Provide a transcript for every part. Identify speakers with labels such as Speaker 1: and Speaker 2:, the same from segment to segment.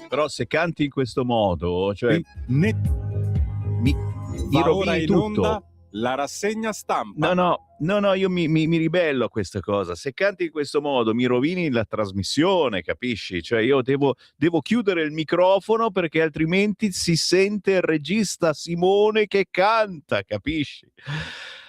Speaker 1: Però se canti in questo modo, cioè mi
Speaker 2: Va ora
Speaker 1: rovini
Speaker 2: in
Speaker 1: tutto.
Speaker 2: onda la rassegna stampa.
Speaker 1: No, io mi ribello a questa cosa. Se canti in questo modo mi rovini la trasmissione, capisci? Cioè io devo chiudere il microfono perché altrimenti si sente il regista Simone che canta, capisci?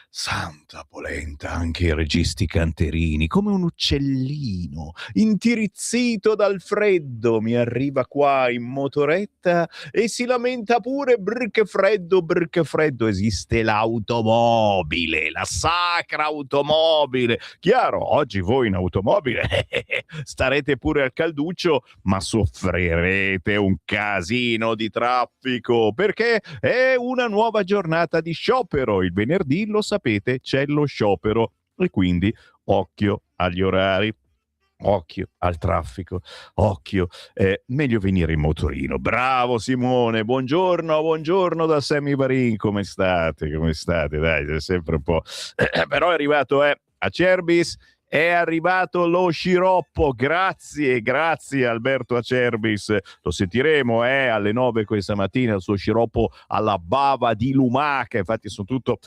Speaker 1: Santa polenta, anche i registi canterini, come un uccellino, intirizzito dal freddo, mi arriva qua in motoretta e si lamenta pure, brr che freddo, esiste l'automobile, la sacra automobile. Chiaro, oggi voi in automobile starete pure al calduccio, ma soffrirete un casino di traffico, perché è una nuova giornata di sciopero, il venerdì lo sapete, c'è lo sciopero e quindi occhio agli orari. Occhio al traffico, occhio, meglio venire in motorino. Bravo Simone, buongiorno da Sammy Varin, come state? Dai, è sempre un po'. Però è arrivato Acerbis, è arrivato lo sciroppo, grazie Alberto Acerbis, lo sentiremo alle 9 questa mattina, il suo sciroppo alla bava di lumaca, infatti sono tutto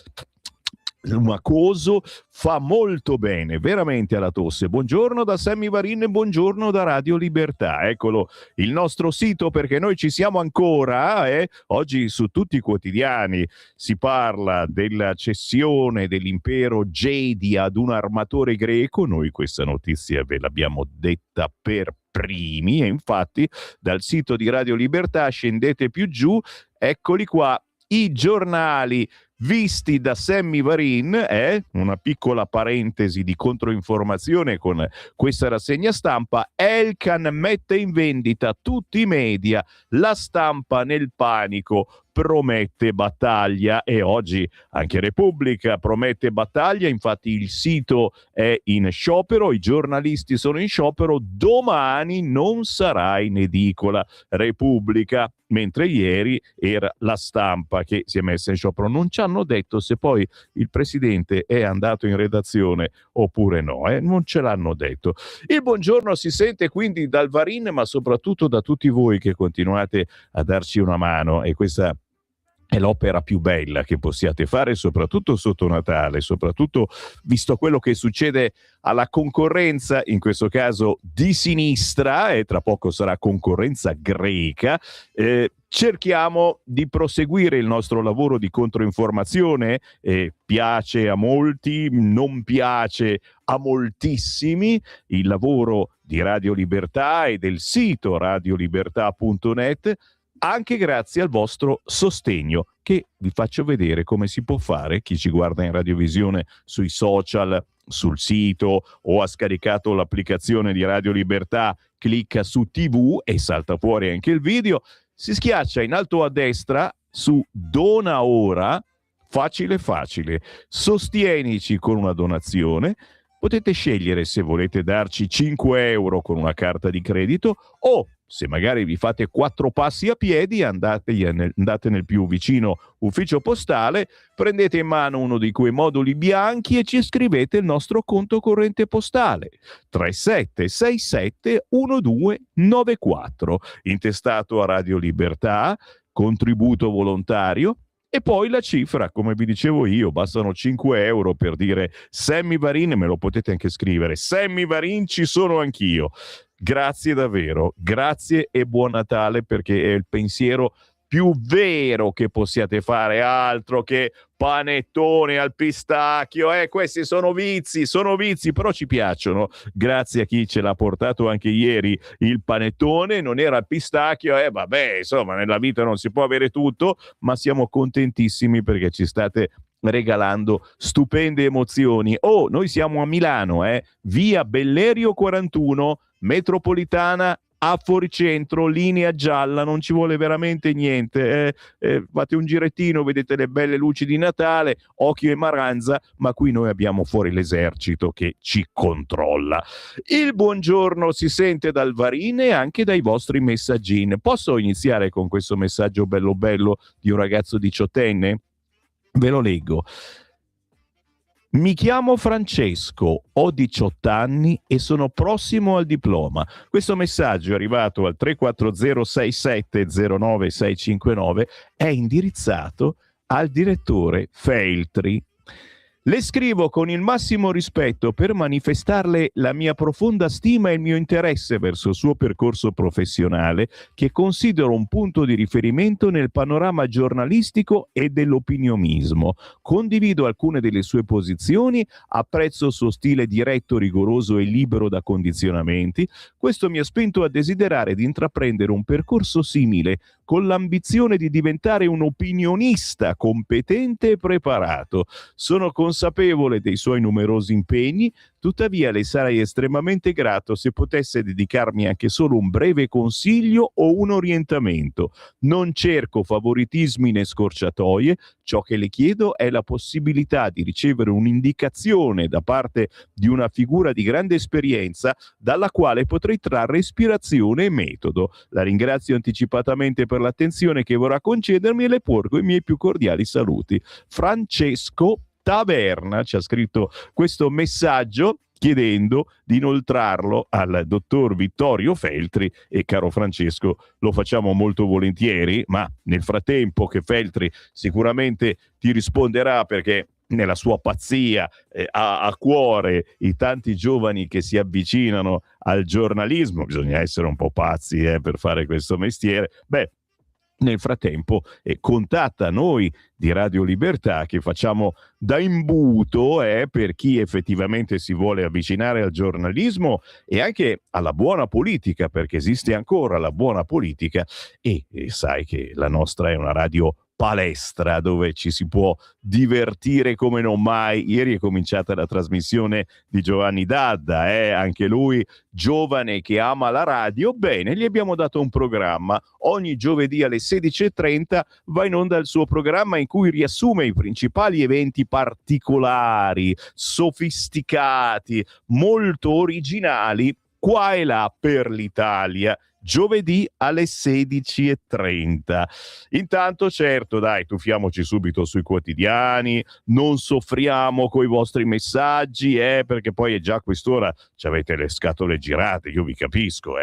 Speaker 1: lumacoso, fa molto bene veramente alla tosse. Buongiorno da Sammy Varin e buongiorno da Radio Libertà. Eccolo il nostro sito, perché noi ci siamo ancora. Oggi su tutti i quotidiani si parla della cessione dell'impero Jedi ad un armatore greco. Noi questa notizia ve l'abbiamo detta per primi e infatti dal sito di Radio Libertà scendete più giù, eccoli qua i giornali visti da Sammy Varin, una piccola parentesi di controinformazione con questa rassegna stampa. Elkann mette in vendita tutti i media, la stampa nel panico, promette battaglia, e oggi anche Repubblica promette battaglia, infatti il sito è in sciopero, i giornalisti sono in sciopero, domani non sarà in edicola Repubblica, mentre ieri era la stampa che si è messa in sciopero. Non ci hanno detto se poi il presidente è andato in redazione oppure no, non ce l'hanno detto. Il buongiorno si sente quindi dal Varin, ma soprattutto da tutti voi che continuate a darci una mano, e questa è l'opera più bella che possiate fare, soprattutto sotto Natale, soprattutto visto quello che succede alla concorrenza, in questo caso di sinistra, e tra poco sarà concorrenza greca. Cerchiamo di proseguire il nostro lavoro di controinformazione, piace a molti, non piace a moltissimi, il lavoro di Radio Libertà e del sito radiolibertà.net, anche grazie al vostro sostegno, che vi faccio vedere come si può fare. Chi ci guarda in radiovisione sui social, sul sito, o ha scaricato l'applicazione di Radio Libertà, clicca su TV e salta fuori anche il video, si schiaccia in alto a destra su Dona Ora, facile, sostienici con una donazione. Potete scegliere se volete darci 5 euro con una carta di credito, o se magari vi fate 4 passi a piedi, andate nel più vicino ufficio postale, prendete in mano uno di quei moduli bianchi e ci scrivete il nostro conto corrente postale 37671294, intestato a Radio Libertà, contributo volontario. E poi la cifra, come vi dicevo io, bastano 5 euro per dire Sammy Varin, me lo potete anche scrivere, Sammy Varin ci sono anch'io. Grazie davvero, grazie e buon Natale, perché è il pensiero più vero che possiate fare, altro che panettone al pistacchio, questi sono vizi, però ci piacciono. Grazie a chi ce l'ha portato anche ieri il panettone, non era al pistacchio, vabbè, insomma, nella vita non si può avere tutto, ma siamo contentissimi perché ci state regalando stupende emozioni. Noi siamo a Milano, via Bellerio 41, metropolitana a Fuoricentro, linea gialla, non ci vuole veramente niente. Fate un girettino, vedete le belle luci di Natale, occhio e maranza, ma qui noi abbiamo fuori l'esercito che ci controlla. Il buongiorno si sente dal Varin e anche dai vostri messaggini. Posso iniziare con questo messaggio bello di un ragazzo 18enne? Ve lo leggo. Mi chiamo Francesco, ho 18 anni e sono prossimo al diploma. Questo messaggio è arrivato al 34067096659, è indirizzato al direttore Feltri. Le scrivo con il massimo rispetto per manifestarle la mia profonda stima e il mio interesse verso il suo percorso professionale, che considero un punto di riferimento nel panorama giornalistico e dell'opinionismo. Condivido alcune delle sue posizioni, apprezzo il suo stile diretto, rigoroso e libero da condizionamenti. Questo mi ha spinto a desiderare di intraprendere un percorso simile, con l'ambizione di diventare un opinionista competente e preparato. Sono consapevole dei suoi numerosi impegni, tuttavia le sarei estremamente grato se potesse dedicarmi anche solo un breve consiglio o un orientamento. Non cerco favoritismi né scorciatoie, ciò che le chiedo è la possibilità di ricevere un'indicazione da parte di una figura di grande esperienza dalla quale potrei trarre ispirazione e metodo. La ringrazio anticipatamente per l'attenzione che vorrà concedermi e le porgo i miei più cordiali saluti. Francesco Taverna ci ha scritto questo messaggio chiedendo di inoltrarlo al dottor Vittorio Feltri, e caro Francesco, lo facciamo molto volentieri, ma nel frattempo che Feltri sicuramente ti risponderà, perché nella sua pazzia ha a cuore i tanti giovani che si avvicinano al giornalismo. Bisogna essere un po' pazzi per fare questo mestiere. Beh, nel frattempo contatta noi di Radio Libertà, che facciamo da imbuto per chi effettivamente si vuole avvicinare al giornalismo e anche alla buona politica, perché esiste ancora la buona politica e sai che la nostra è una radio palestra dove ci si può divertire come non mai. Ieri è cominciata la trasmissione di Giovanni Dadda, anche lui giovane che ama la radio. Bene, gli abbiamo dato un programma. Ogni giovedì alle 16:30 va in onda il suo programma in cui riassume i principali eventi particolari, sofisticati, molto originali qua e là per l'Italia. Giovedì alle 16:30. Intanto, certo, dai, tuffiamoci subito sui quotidiani, non soffriamo coi vostri messaggi, perché poi è già quest'ora, ci avete le scatole girate, io vi capisco,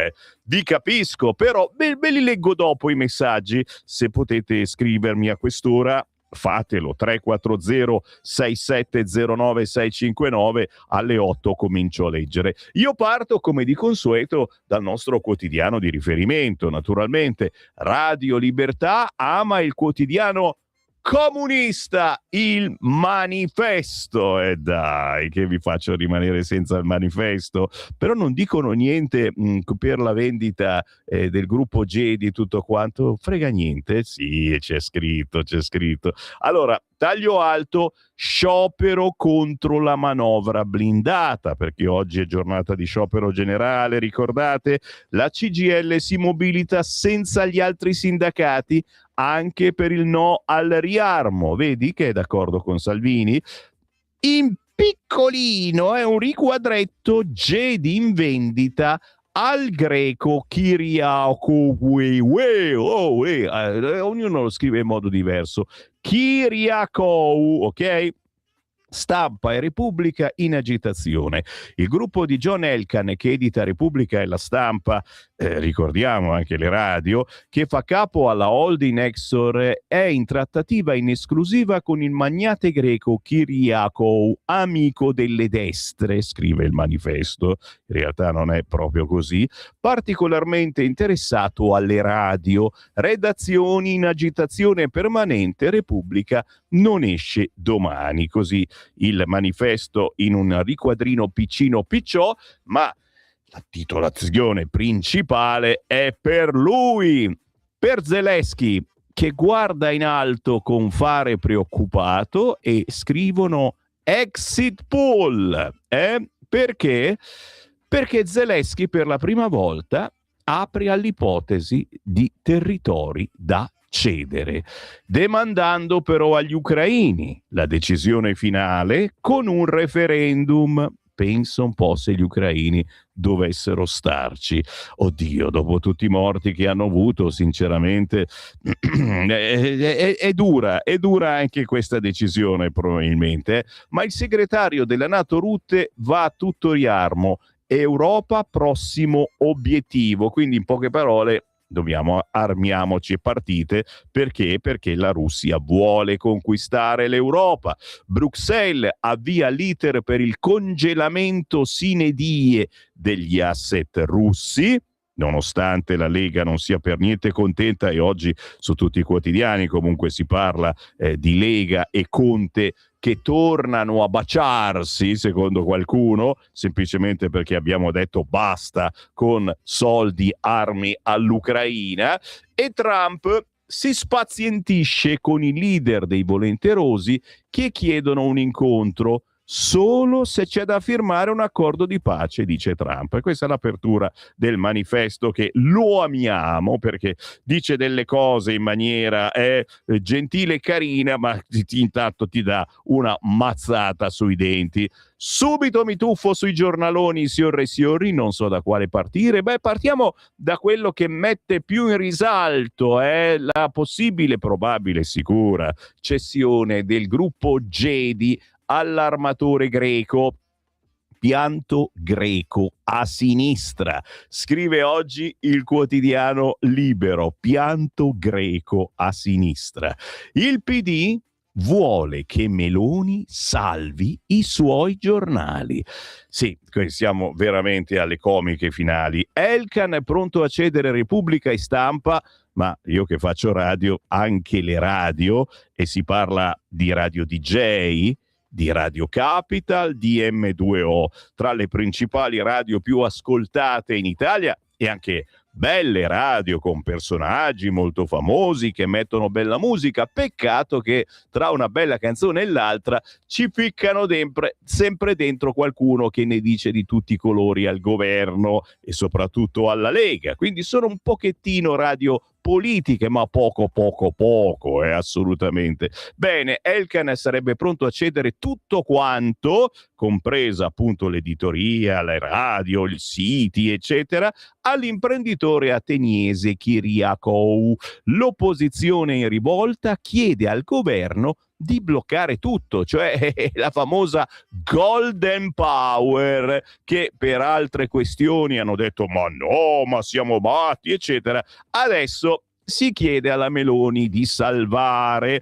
Speaker 1: però ve li leggo dopo i messaggi. Se potete scrivermi a quest'ora, fatelo. 34067096659, alle 8 comincio a leggere. Io parto come di consueto dal nostro quotidiano di riferimento, naturalmente Radio Libertà ama il quotidiano comunista, il Manifesto. E dai, che vi faccio rimanere senza il Manifesto? Però non dicono niente per la vendita del gruppo Gedi, tutto quanto. Frega niente? Sì, c'è scritto. Allora, taglio alto, sciopero contro la manovra blindata, perché oggi è giornata di sciopero generale, ricordate? La CGIL si mobilita senza gli altri sindacati anche per il no al riarmo. Vedi che è d'accordo con Salvini? In piccolino è un riquadretto, Gedi in vendita al greco Kyriakou. Ognuno lo scrive in modo diverso. Kyriakou, ok? Stampa e Repubblica in agitazione. Il gruppo di John Elkann, che edita Repubblica e La Stampa, ricordiamo anche le radio, che fa capo alla holding Exor, è in trattativa in esclusiva con il magnate greco Kyriakou, amico delle destre, scrive il Manifesto. In realtà non è proprio così. Particolarmente interessato alle radio, redazioni in agitazione permanente. Repubblica non esce domani. Così il Manifesto in un riquadrino piccino picciò, ma la titolazione principale è per lui, per Zelensky, che guarda in alto con fare preoccupato, e scrivono exit poll. Perché? Perché Zelensky per la prima volta apre all'ipotesi di territori da cedere, demandando però agli ucraini la decisione finale con un referendum. pensa un po' se gli ucraini dovessero starci. Oddio, dopo tutti i morti che hanno avuto, sinceramente è dura anche questa decisione probabilmente, ma il segretario della NATO Rutte va a tutto riarmo. Europa prossimo obiettivo, quindi in poche parole armiamoci e partite. Perché la Russia vuole conquistare l'Europa. Bruxelles avvia l'iter per il congelamento sine die degli asset russi, nonostante la Lega non sia per niente contenta, e oggi su tutti i quotidiani comunque si parla di Lega e Conte che tornano a baciarsi, secondo qualcuno, semplicemente perché abbiamo detto basta con soldi, armi all'Ucraina, e Trump si spazientisce con i leader dei volenterosi che chiedono un incontro solo se c'è da firmare un accordo di pace, dice Trump. E questa è l'apertura del manifesto, che lo amiamo perché dice delle cose in maniera gentile e carina, ma intanto ti dà una mazzata sui denti. Subito mi tuffo sui giornaloni, signore e signori, non so da quale partire. Partiamo da quello che mette più in risalto la possibile, probabile, sicura cessione del gruppo Gedi all'armatore greco. Pianto greco a sinistra, scrive oggi il quotidiano Libero. Pianto greco a sinistra. Il PD vuole che Meloni salvi i suoi giornali. Sì, siamo veramente alle comiche finali. Elkann è pronto a cedere Repubblica e Stampa, ma io che faccio radio, anche le radio, e si parla di Radio DJ, di Radio Capital, di M2O, tra le principali radio più ascoltate in Italia, e anche belle radio con personaggi molto famosi che mettono bella musica. Peccato che tra una bella canzone e l'altra ci ficcano sempre dentro qualcuno che ne dice di tutti i colori al governo e soprattutto alla Lega. Quindi sono un pochettino radio politiche, ma poco, assolutamente. Bene, Elkann sarebbe pronto a cedere tutto quanto, compresa appunto l'editoria, le radio, i siti, eccetera, all'imprenditore ateniese Kyriakou. L'opposizione in rivolta chiede al governo di bloccare tutto, cioè la famosa Golden Power, che per altre questioni hanno detto ma no, ma siamo matti, eccetera. Adesso si chiede alla Meloni di salvare.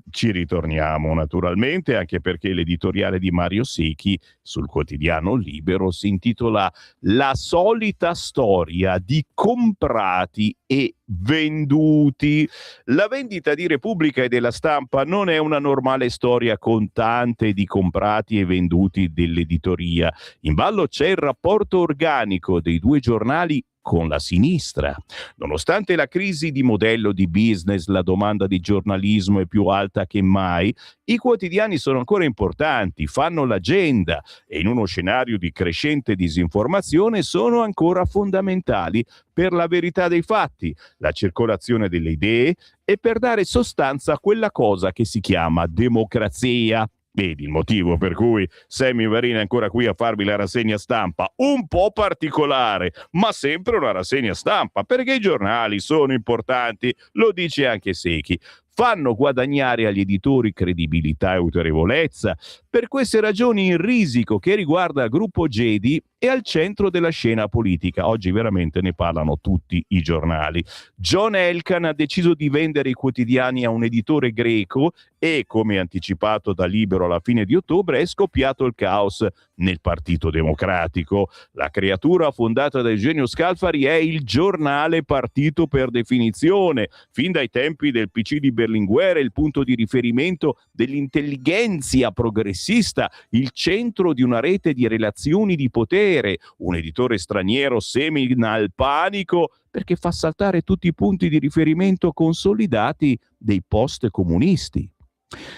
Speaker 1: Ci ritorniamo naturalmente, anche perché l'editoriale di Mario Secchi sul quotidiano Libero si intitola La solita storia di comprati e venduti. La vendita di Repubblica e della Stampa non è una normale storia contante di comprati e venduti dell'editoria. In ballo c'è il rapporto organico dei due giornali con la sinistra. Nonostante la crisi di modello di business, la domanda di giornalismo è più alta che mai, i quotidiani sono ancora importanti, fanno l'agenda e in uno scenario di crescente disinformazione sono ancora fondamentali per la verità dei fatti, la circolazione delle idee e per dare sostanza a quella cosa che si chiama democrazia. Vedi il motivo per cui Sammy Varin è ancora qui a farvi la rassegna stampa, un po' particolare, ma sempre una rassegna stampa, perché i giornali sono importanti, lo dice anche Secchi. Fanno guadagnare agli editori credibilità e autorevolezza. Per queste ragioni il risico che riguarda il gruppo Gedi è al centro della scena politica. Oggi veramente ne parlano tutti i giornali. John Elkann ha deciso di vendere i quotidiani a un editore greco e, come anticipato da Libero alla fine di ottobre, è scoppiato il caos nel Partito Democratico. La creatura fondata da Eugenio Scalfari è il giornale partito per definizione. Fin dai tempi del PC di Berlinguer è il punto di riferimento dell'intellighenzia progressista, il centro di una rete di relazioni di potere. Un editore straniero semina il panico perché fa saltare tutti i punti di riferimento consolidati dei post comunisti.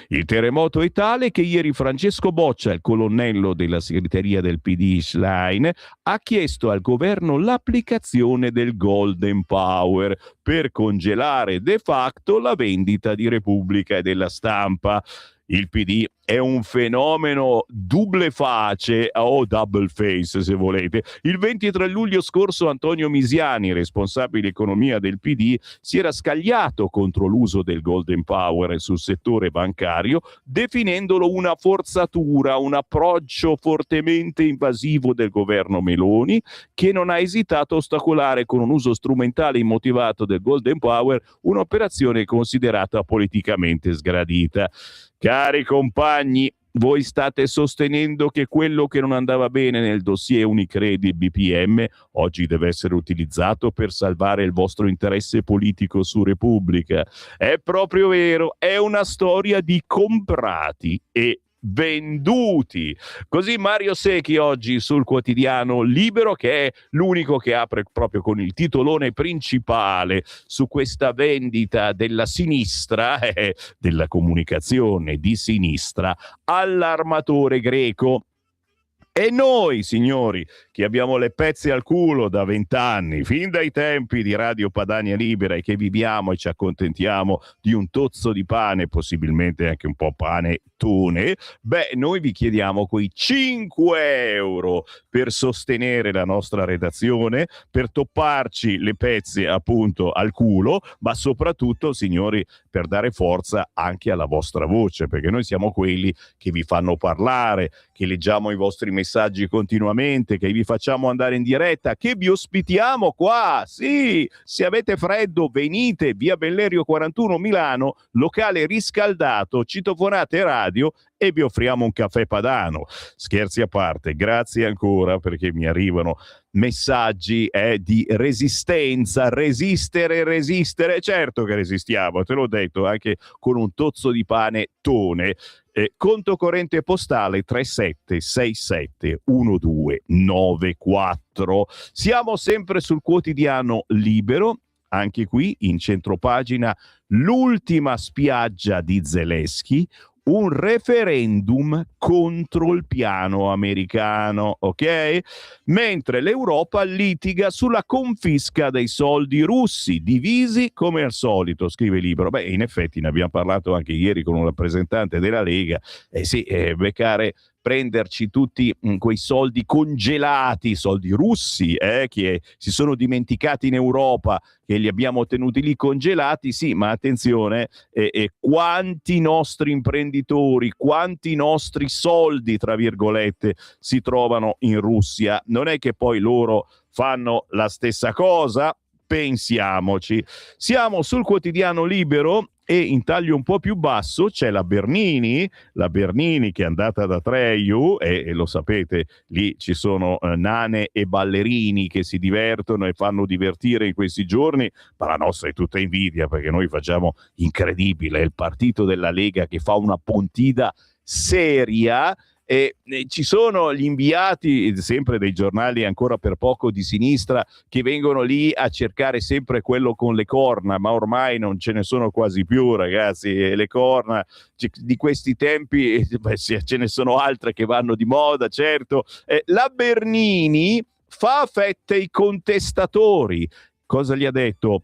Speaker 1: Il terremoto è tale che ieri Francesco Boccia, il colonnello della segreteria del PD Schlein, ha chiesto al governo l'applicazione del Golden Power per congelare de facto la vendita di Repubblica e della Stampa. il PD è un fenomeno double face o double face se volete. Il 23 luglio scorso Antonio Misiani, responsabile economia del PD, si era scagliato contro l'uso del Golden Power sul settore bancario, definendolo una forzatura, un approccio fortemente invasivo del governo Meloni, che non ha esitato a ostacolare con un uso strumentale immotivato del Golden Power un'operazione considerata politicamente sgradita. Cari compagni, voi state sostenendo che quello che non andava bene nel dossier Unicredit BPM oggi deve essere utilizzato per salvare il vostro interesse politico su Repubblica. È proprio vero, è una storia di comprati e venduti. Così Mario Secchi oggi sul quotidiano Libero, che è l'unico che apre proprio con il titolone principale su questa vendita della sinistra, della comunicazione di sinistra all'armatore greco. E noi, signori, che abbiamo le pezze al culo da 20 anni, fin dai tempi di Radio Padania Libera, e che viviamo e ci accontentiamo di un tozzo di pane, possibilmente anche un po' panettone, noi vi chiediamo quei 5 euro per sostenere la nostra redazione, per topparci le pezze appunto al culo, ma soprattutto, signori, per dare forza anche alla vostra voce, perché noi siamo quelli che vi fanno parlare, che leggiamo i vostri messaggi continuamente, che vi facciamo andare in diretta, che vi ospitiamo qua. Sì, se avete freddo venite via Bellerio 41 Milano, locale riscaldato, citofonate radio e vi offriamo un caffè padano. Scherzi a parte, grazie ancora, perché mi arrivano messaggi di resistenza, resistere, certo che resistiamo, te l'ho detto, anche con un tozzo di pane tone. Conto corrente postale 37671294. Siamo sempre sul quotidiano Libero, anche qui in centropagina l'ultima spiaggia di Zelensky, un referendum contro il piano americano, ok? Mentre l'Europa litiga sulla confisca dei soldi russi, divisi come al solito, scrive Libero. In effetti ne abbiamo parlato anche ieri con un rappresentante della Lega. Beccare prenderci tutti quei soldi congelati, soldi russi, che si sono dimenticati in Europa, che li abbiamo tenuti lì congelati, sì, ma attenzione, quanti nostri imprenditori, quanti nostri soldi, tra virgolette, si trovano in Russia? Non è che poi loro fanno la stessa cosa? Pensiamoci. Siamo sul quotidiano Libero e in taglio un po' più basso c'è la Bernini che è andata da Treiu e lo sapete, lì ci sono nane e ballerini che si divertono e fanno divertire in questi giorni, ma la nostra è tutta invidia, perché noi facciamo incredibile, è il partito della Lega che fa una pontida seria. E ci sono gli inviati sempre dei giornali ancora per poco di sinistra che vengono lì a cercare sempre quello con le corna, ma ormai non ce ne sono quasi più, ragazzi, e le corna di questi tempi ce ne sono altre che vanno di moda, certo. La Bernini fa fette ai contestatori. Cosa gli ha detto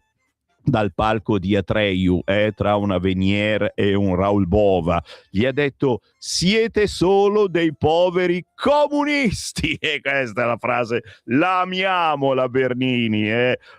Speaker 1: dal palco di Atreju, tra una Venier e un Raul Bova? Gli ha detto: siete solo dei poveri comunisti. E questa è la frase, la amiamo la Bernini,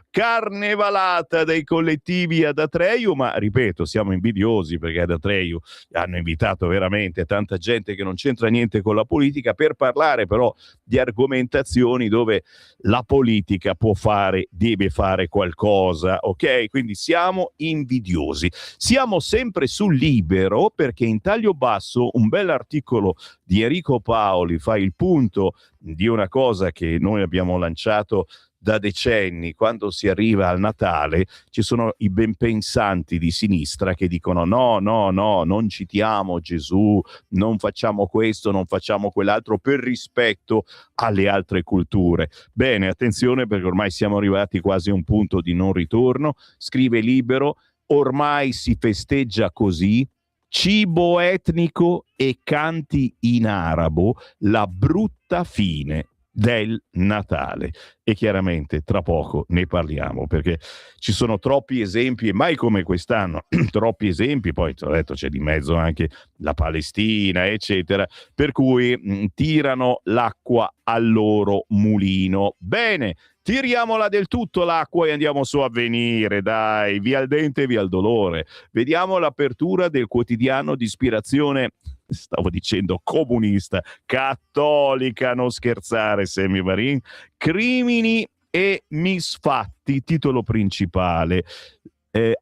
Speaker 1: carnevalata dei collettivi ad Atreju, ma ripeto, siamo invidiosi perché ad Atreju hanno invitato veramente tanta gente che non c'entra niente con la politica per parlare però di argomentazioni dove la politica può fare, deve fare qualcosa, ok? Quindi siamo invidiosi. Siamo sempre sul Libero, perché in taglio basso un bel articolo di Enrico Paoli fa il punto di una cosa che noi abbiamo lanciato da decenni. Quando si arriva al Natale ci sono i benpensanti di sinistra che dicono no, non citiamo Gesù, non facciamo questo, non facciamo quell'altro per rispetto alle altre culture. Bene, attenzione, perché ormai siamo arrivati quasi a un punto di non ritorno. Scrive Libero: ormai si festeggia così, cibo etnico e canti in arabo, la brutta fine del Natale. E chiaramente tra poco ne parliamo, perché ci sono troppi esempi, e mai come quest'anno, troppi esempi, poi ti ho detto c'è di mezzo anche la Palestina, eccetera, per cui tirano l'acqua al loro mulino. Bene, tiriamola del tutto l'acqua e andiamo su Avvenire, dai, via il dente, via il dolore. Vediamo l'apertura del quotidiano di ispirazione, stavo dicendo comunista, cattolica, non scherzare Sammy Varin. Crimini e misfatti, titolo principale.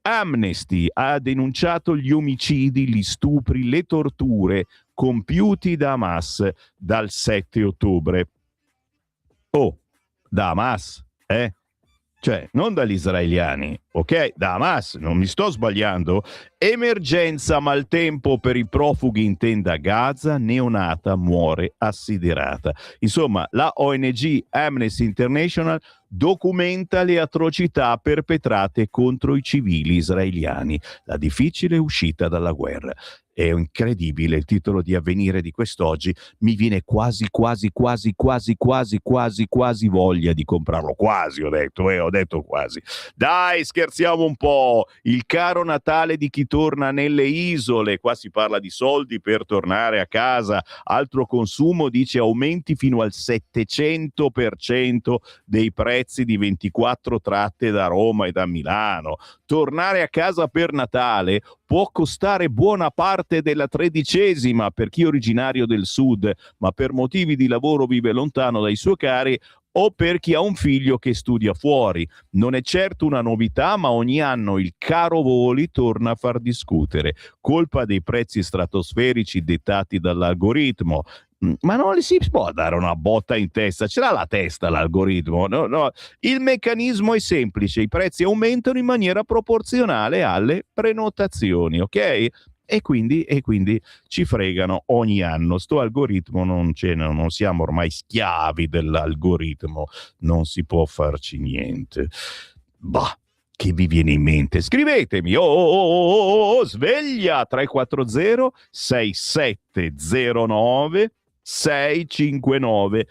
Speaker 1: Amnesty ha denunciato gli omicidi, gli stupri, le torture compiuti da Hamas dal 7 ottobre. Oh, da Hamas, Cioè, non dagli israeliani, ok? Da Hamas, non mi sto sbagliando? Emergenza maltempo per i profughi in tenda a Gaza, neonata muore assiderata. Insomma, la ONG Amnesty International documenta le atrocità perpetrate contro i civili israeliani, la difficile uscita dalla guerra. È incredibile il titolo di Avvenire di quest'oggi, mi viene quasi voglia di comprarlo, quasi ho detto quasi. Dai, scherziamo un po', il caro Natale di chi torna nelle isole, qua si parla di soldi per tornare a casa, altro consumo, dice aumenti fino al 700% dei prezzi di 24 tratte da Roma e da Milano. Tornare a casa per Natale può costare buona parte della 13ª per chi è originario del sud, ma per motivi di lavoro vive lontano dai suoi cari, o per chi ha un figlio che studia fuori. Non è certo una novità, ma ogni anno il caro voli torna a far discutere, colpa dei prezzi stratosferici dettati dall'algoritmo. Ma non gli si può dare una botta in testa, ce l'ha la testa l'algoritmo, no. Il meccanismo è semplice, i prezzi aumentano in maniera proporzionale alle prenotazioni, ok? E quindi ci fregano ogni anno. Sto algoritmo non siamo ormai schiavi dell'algoritmo, non si può farci niente. Bah, che vi viene in mente? Scrivetemi, sveglia 340 6709 659.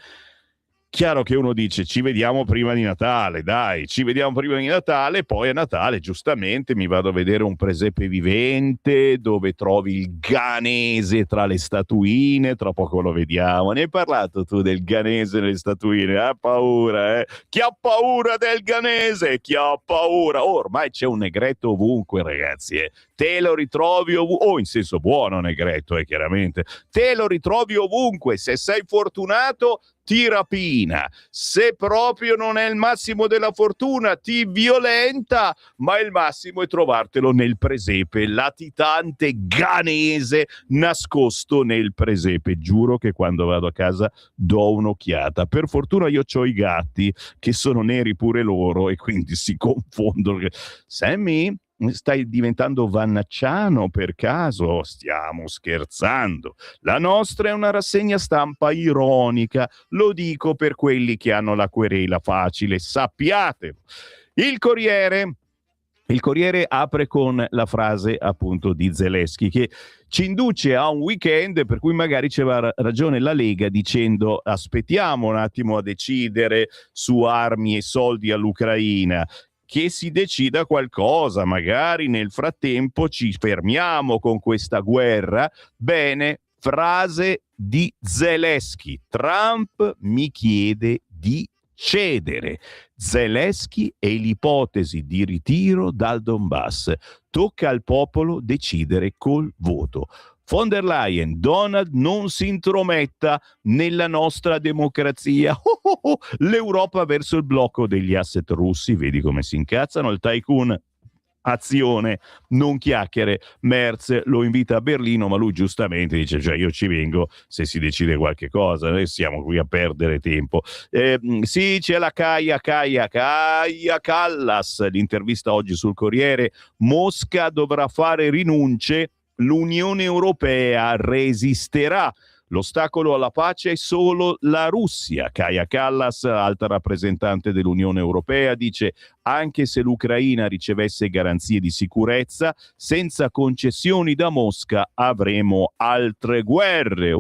Speaker 1: Chiaro che uno dice ci vediamo prima di Natale, dai, ci vediamo prima di Natale, poi a Natale giustamente mi vado a vedere un presepe vivente dove trovi il ghanese tra le statuine, tra poco lo vediamo. Ne hai parlato tu del ghanese nelle statuine? Ha paura, Chi ha paura del ghanese? Chi ha paura? Ormai c'è un negretto ovunque, ragazzi, Te lo ritrovi ovunque, in senso buono negretto, chiaramente. Te lo ritrovi ovunque, se sei fortunato ti rapina, se proprio non è il massimo della fortuna ti violenta, ma il massimo è trovartelo nel presepe, latitante ghanese nascosto nel presepe. Giuro che quando vado a casa do un'occhiata. Per fortuna io ho i gatti che sono neri pure loro e quindi si confondono. Sammy, stai diventando vannacciano per caso? Stiamo scherzando. La nostra è una rassegna stampa ironica, lo dico per quelli che hanno la querela facile, sappiatelo. Il Corriere apre con la frase appunto di Zelensky che ci induce a un weekend per cui magari c'era ragione la Lega dicendo aspettiamo un attimo a decidere su armi e soldi all'Ucraina, che si decida qualcosa, magari nel frattempo ci fermiamo con questa guerra. Bene, frase di Zelensky: Trump mi chiede di cedere. Zelensky e l'ipotesi di ritiro dal Donbass. Tocca al popolo decidere col voto. Von der Leyen, Donald non si intrometta nella nostra democrazia. L'Europa verso il blocco degli asset russi, vedi come si incazzano, il tycoon azione, non chiacchiere. Merz lo invita a Berlino, ma lui giustamente dice cioè io ci vengo se si decide qualche cosa, noi siamo qui a perdere tempo. Sì, c'è la Kaja Kallas, l'intervista oggi sul Corriere. Mosca dovrà fare rinunce, l'Unione Europea resisterà. L'ostacolo alla pace è solo la Russia. Kaja Kallas, alta rappresentante dell'Unione Europea, dice: anche se l'Ucraina ricevesse garanzie di sicurezza, senza concessioni da Mosca avremo altre guerre.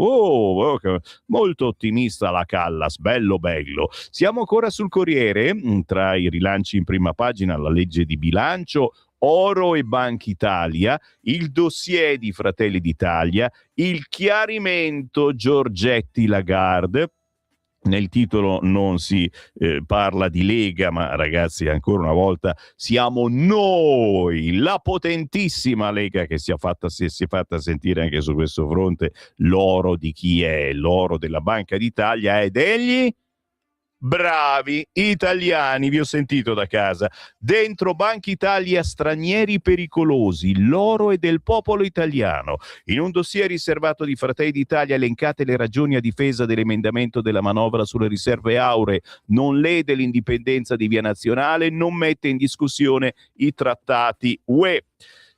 Speaker 1: Molto ottimista la Callas, bello bello. Siamo ancora sul Corriere, tra i rilanci in prima pagina la legge di bilancio, Oro e Banca Italia, il dossier di Fratelli d'Italia, il chiarimento Giorgetti Lagarde. Nel titolo non si parla di Lega, ma ragazzi, ancora una volta siamo noi, la potentissima Lega, che si è fatta sentire anche su questo fronte. L'oro di chi è? L'oro della Banca d'Italia è degli bravi italiani. Vi ho sentito da casa. Dentro Banca Italia, stranieri pericolosi, l'oro è del popolo italiano. In un dossier riservato di Fratelli d'Italia elencate le ragioni a difesa dell'emendamento della manovra sulle riserve auree, non lede l'indipendenza di Via Nazionale, non mette in discussione i trattati UE.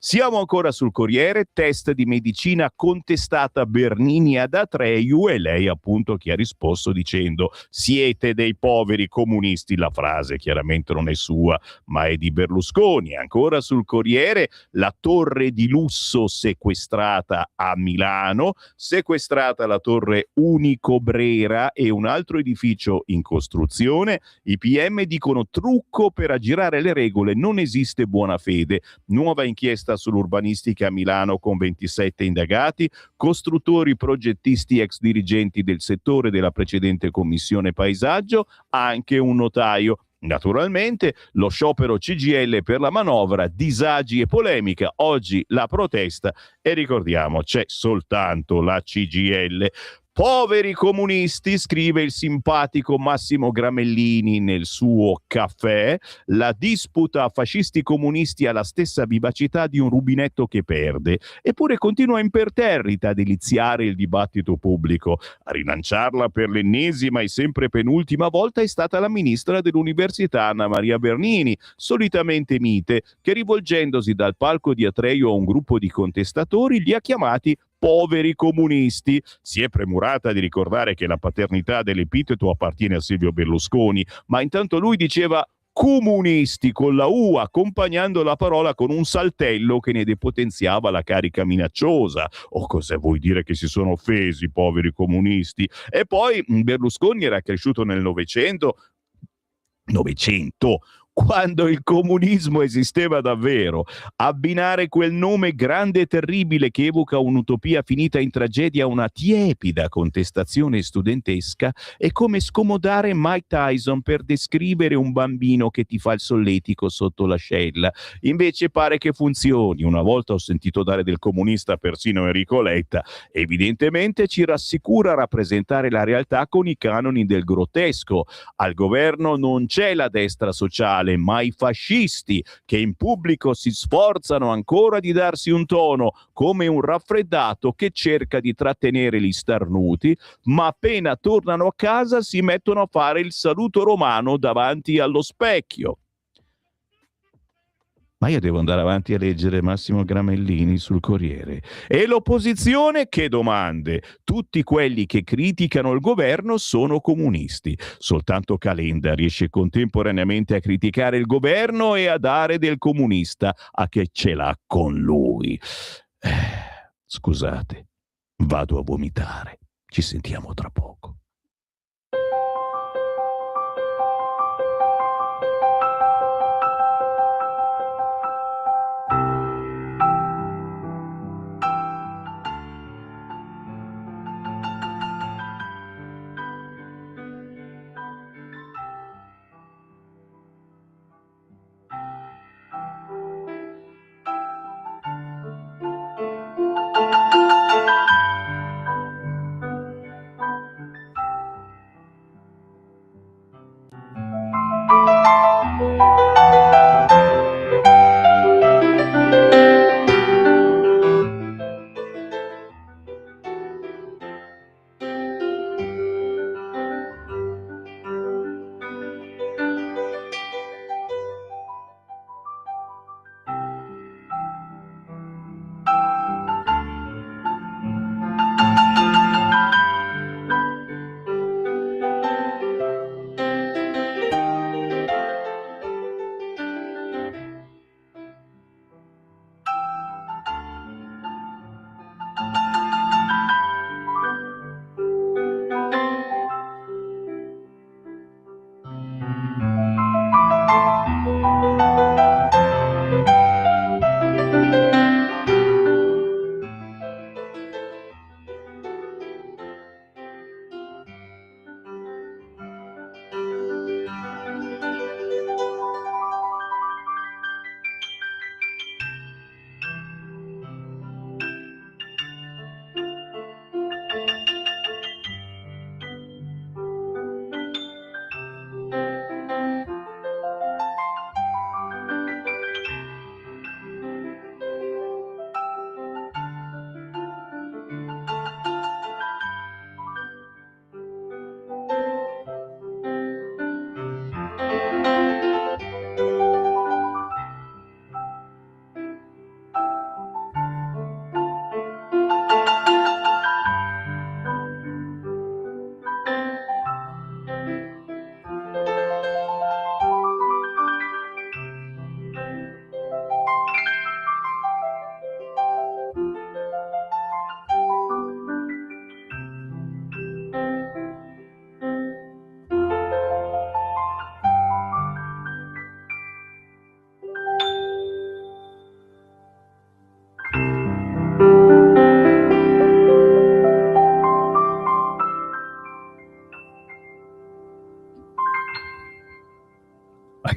Speaker 1: Siamo ancora sul Corriere, test di medicina contestata Bernini ad Atreju, e lei appunto che ha risposto dicendo: siete dei poveri comunisti. La frase chiaramente non è sua, ma è di Berlusconi. Ancora sul Corriere, la torre di lusso sequestrata a Milano, sequestrata la torre Unico Brera e un altro edificio in costruzione. I PM dicono trucco per aggirare le regole, non esiste buona fede. Nuova inchiesta sull'urbanistica a Milano con 27 indagati, costruttori, progettisti, ex dirigenti del settore della precedente commissione paesaggio, anche un notaio. Naturalmente lo sciopero CGIL per la manovra, disagi e polemica. Oggi la protesta e ricordiamo c'è soltanto la CGIL. Poveri comunisti, scrive il simpatico Massimo Gramellini nel suo caffè, la disputa a fascisti comunisti ha la stessa vivacità di un rubinetto che perde, eppure continua imperterrita a deliziare il dibattito pubblico. A rilanciarla per l'ennesima e sempre penultima volta è stata la ministra dell'Università Anna Maria Bernini, solitamente mite, che rivolgendosi dal palco di Atreju a un gruppo di contestatori li ha chiamati poveri comunisti. Si è premurata di ricordare che la paternità dell'epiteto appartiene a Silvio Berlusconi, ma intanto lui diceva comunisti con la U, accompagnando la parola con un saltello che ne depotenziava la carica minacciosa. Cosa vuoi dire che si sono offesi, poveri comunisti? E poi Berlusconi era cresciuto nel Novecento, quando il comunismo esisteva davvero. Abbinare quel nome grande e terribile che evoca un'utopia finita in tragedia a una tiepida contestazione studentesca è come scomodare Mike Tyson per descrivere un bambino che ti fa il solletico sotto l'ascella. Invece pare che funzioni. Una volta ho sentito dare del comunista persino Enrico Letta. Evidentemente ci rassicura rappresentare la realtà con i canoni del grottesco. Al governo non c'è la destra sociale, ma i fascisti che in pubblico si sforzano ancora di darsi un tono come un raffreddato che cerca di trattenere gli starnuti, ma appena tornano a casa si mettono a fare il saluto romano davanti allo specchio. Ma io devo andare avanti a leggere Massimo Gramellini sul Corriere. E l'opposizione? Che domande! Tutti quelli che criticano il governo sono comunisti. Soltanto Calenda riesce contemporaneamente a criticare il governo e a dare del comunista a che ce l'ha con lui. Scusate, vado a vomitare. Ci sentiamo tra poco.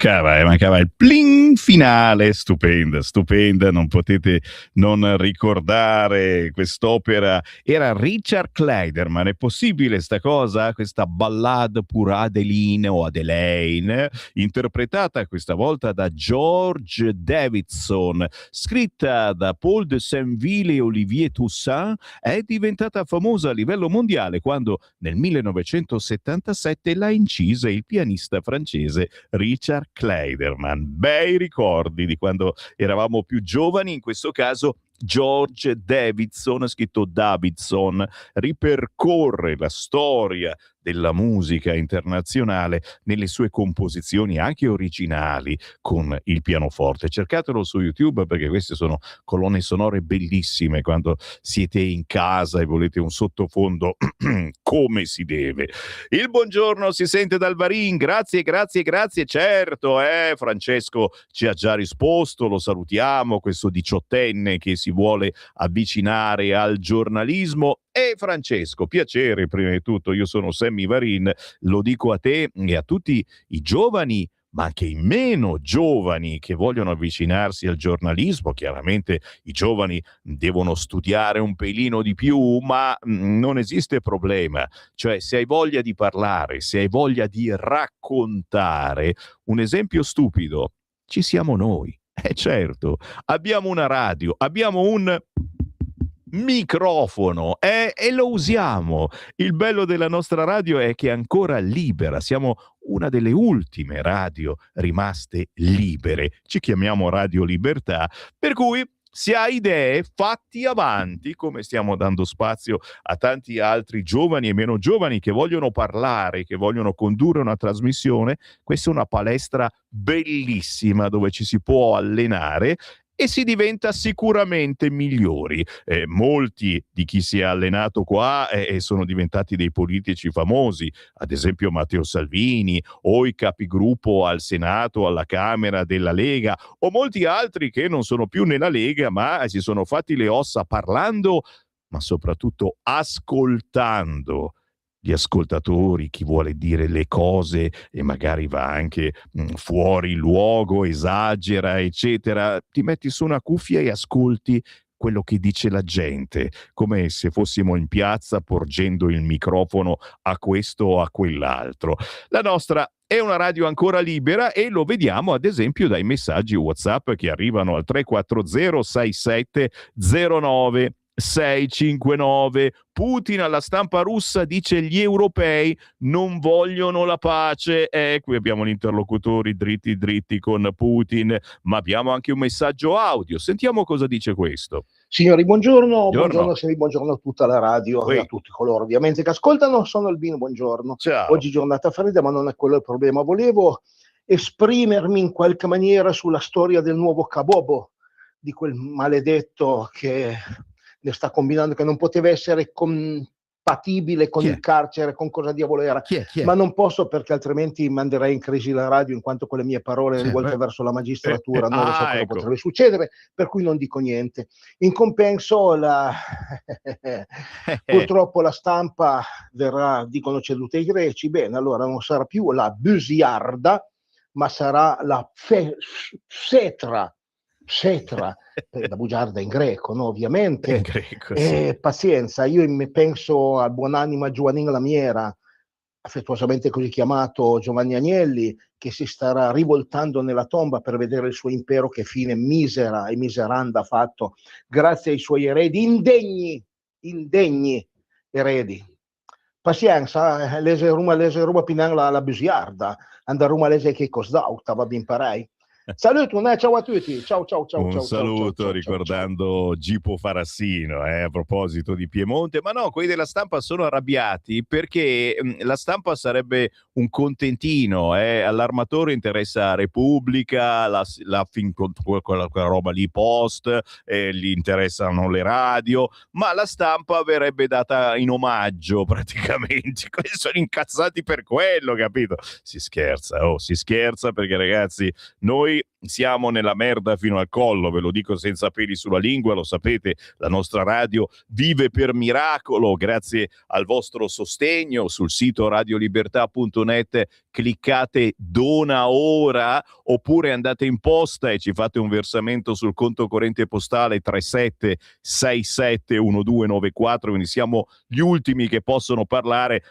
Speaker 1: mancava il pling finale, stupenda, non potete non ricordare quest'opera. Era Richard Clayderman, è possibile sta cosa? Questa ballade pour Adeline o Adelaine, interpretata questa volta da George Davidson, scritta da Paul de Saint-Ville e Olivier Toussaint, è diventata famosa a livello mondiale quando nel 1977 l'ha incisa il pianista francese Richard Clayderman. Bei ricordi di quando eravamo più giovani, in questo caso George Davidson, scritto Davidson, ripercorre la storia della musica internazionale nelle sue composizioni anche originali con il pianoforte. Cercatelo su YouTube perché queste sono colonne sonore bellissime quando siete in casa e volete un sottofondo come si deve. Il buongiorno si sente dal Varin, grazie, certo, Francesco ci ha già risposto, lo salutiamo, questo diciottenne che si vuole avvicinare al giornalismo. E Francesco, piacere prima di tutto, io sono Sammy Varin, lo dico a te e a tutti i giovani ma anche i meno giovani che vogliono avvicinarsi al giornalismo. Chiaramente i giovani devono studiare un pelino di più, ma non esiste problema. Cioè, se hai voglia di parlare, se hai voglia di raccontare, un esempio stupido, ci siamo noi. Certo, abbiamo una radio, abbiamo un microfono e lo usiamo. Il bello della nostra radio è che è ancora libera, siamo una delle ultime radio rimaste libere, ci chiamiamo Radio Libertà, per cui se hai idee, fatti avanti, come stiamo dando spazio a tanti altri giovani e meno giovani che vogliono parlare, che vogliono condurre una trasmissione. Questa è una palestra bellissima dove ci si può allenare e si diventa sicuramente migliori. Molti di chi si è allenato qua sono diventati dei politici famosi, ad esempio Matteo Salvini o i capigruppo al Senato, alla Camera della Lega, o molti altri che non sono più nella Lega ma si sono fatti le ossa parlando, ma soprattutto ascoltando gli ascoltatori, chi vuole dire le cose e magari va anche fuori luogo, esagera, eccetera. Ti metti su una cuffia e ascolti quello che dice la gente, come se fossimo in piazza porgendo il microfono a questo o a quell'altro. La nostra è una radio ancora libera e lo vediamo ad esempio dai messaggi WhatsApp che arrivano al 340 67 09 659. Putin alla stampa russa dice gli europei non vogliono la pace. Qui abbiamo gli interlocutori dritti con Putin, ma abbiamo anche un messaggio audio. Sentiamo cosa dice questo.
Speaker 3: Signori, buongiorno, buongiorno a tutta la radio e a tutti coloro ovviamente che ascoltano. Sono Albino, buongiorno.
Speaker 1: Ciao.
Speaker 3: Oggi giornata fredda, ma non è quello il problema. Volevo esprimermi in qualche maniera sulla storia del nuovo Kabobo, di quel maledetto che ne sta combinando, che non poteva essere compatibile con il carcere, con cosa diavolo era.
Speaker 1: Chi è?
Speaker 3: Ma non posso, perché altrimenti manderei in crisi la radio, in quanto con le mie parole rivolte verso la magistratura non lo so cosa potrebbe succedere, per cui non dico niente. In compenso purtroppo la stampa verrà, dicono, ceduta ai greci. Bene, allora non sarà più la bugiarda, ma sarà la Psetra, la bugiarda in greco, no? Ovviamente.
Speaker 1: In greco, sì.
Speaker 3: Pazienza, io penso al buonanima Giovannin Lamiera, affettuosamente così chiamato Giovanni Agnelli, che si starà rivoltando nella tomba per vedere il suo impero che fine misera e miseranda ha fatto, grazie ai suoi eredi, indegni eredi. Pazienza, lese Roma pinan la bugiarda, andare a Roma lese che cos'auta, va ben parei. Saluto, ciao a tutti, ciao.
Speaker 1: Un saluto ricordando Gipo Farassino, a proposito di Piemonte, ma no, quelli della stampa sono arrabbiati perché la stampa sarebbe un contentino, all'armatore interessa Repubblica, quella roba lì, Post, gli interessano le radio, ma la stampa verrebbe data in omaggio praticamente. Quelli sono incazzati per quello, capito? Si scherza perché ragazzi, noi siamo nella merda fino al collo, ve lo dico senza peli sulla lingua, lo sapete, la nostra radio vive per miracolo grazie al vostro sostegno. Sul sito radiolibertà.net cliccate dona ora, oppure andate in posta e ci fate un versamento sul conto corrente postale 37671294, quindi siamo gli ultimi che possono parlare.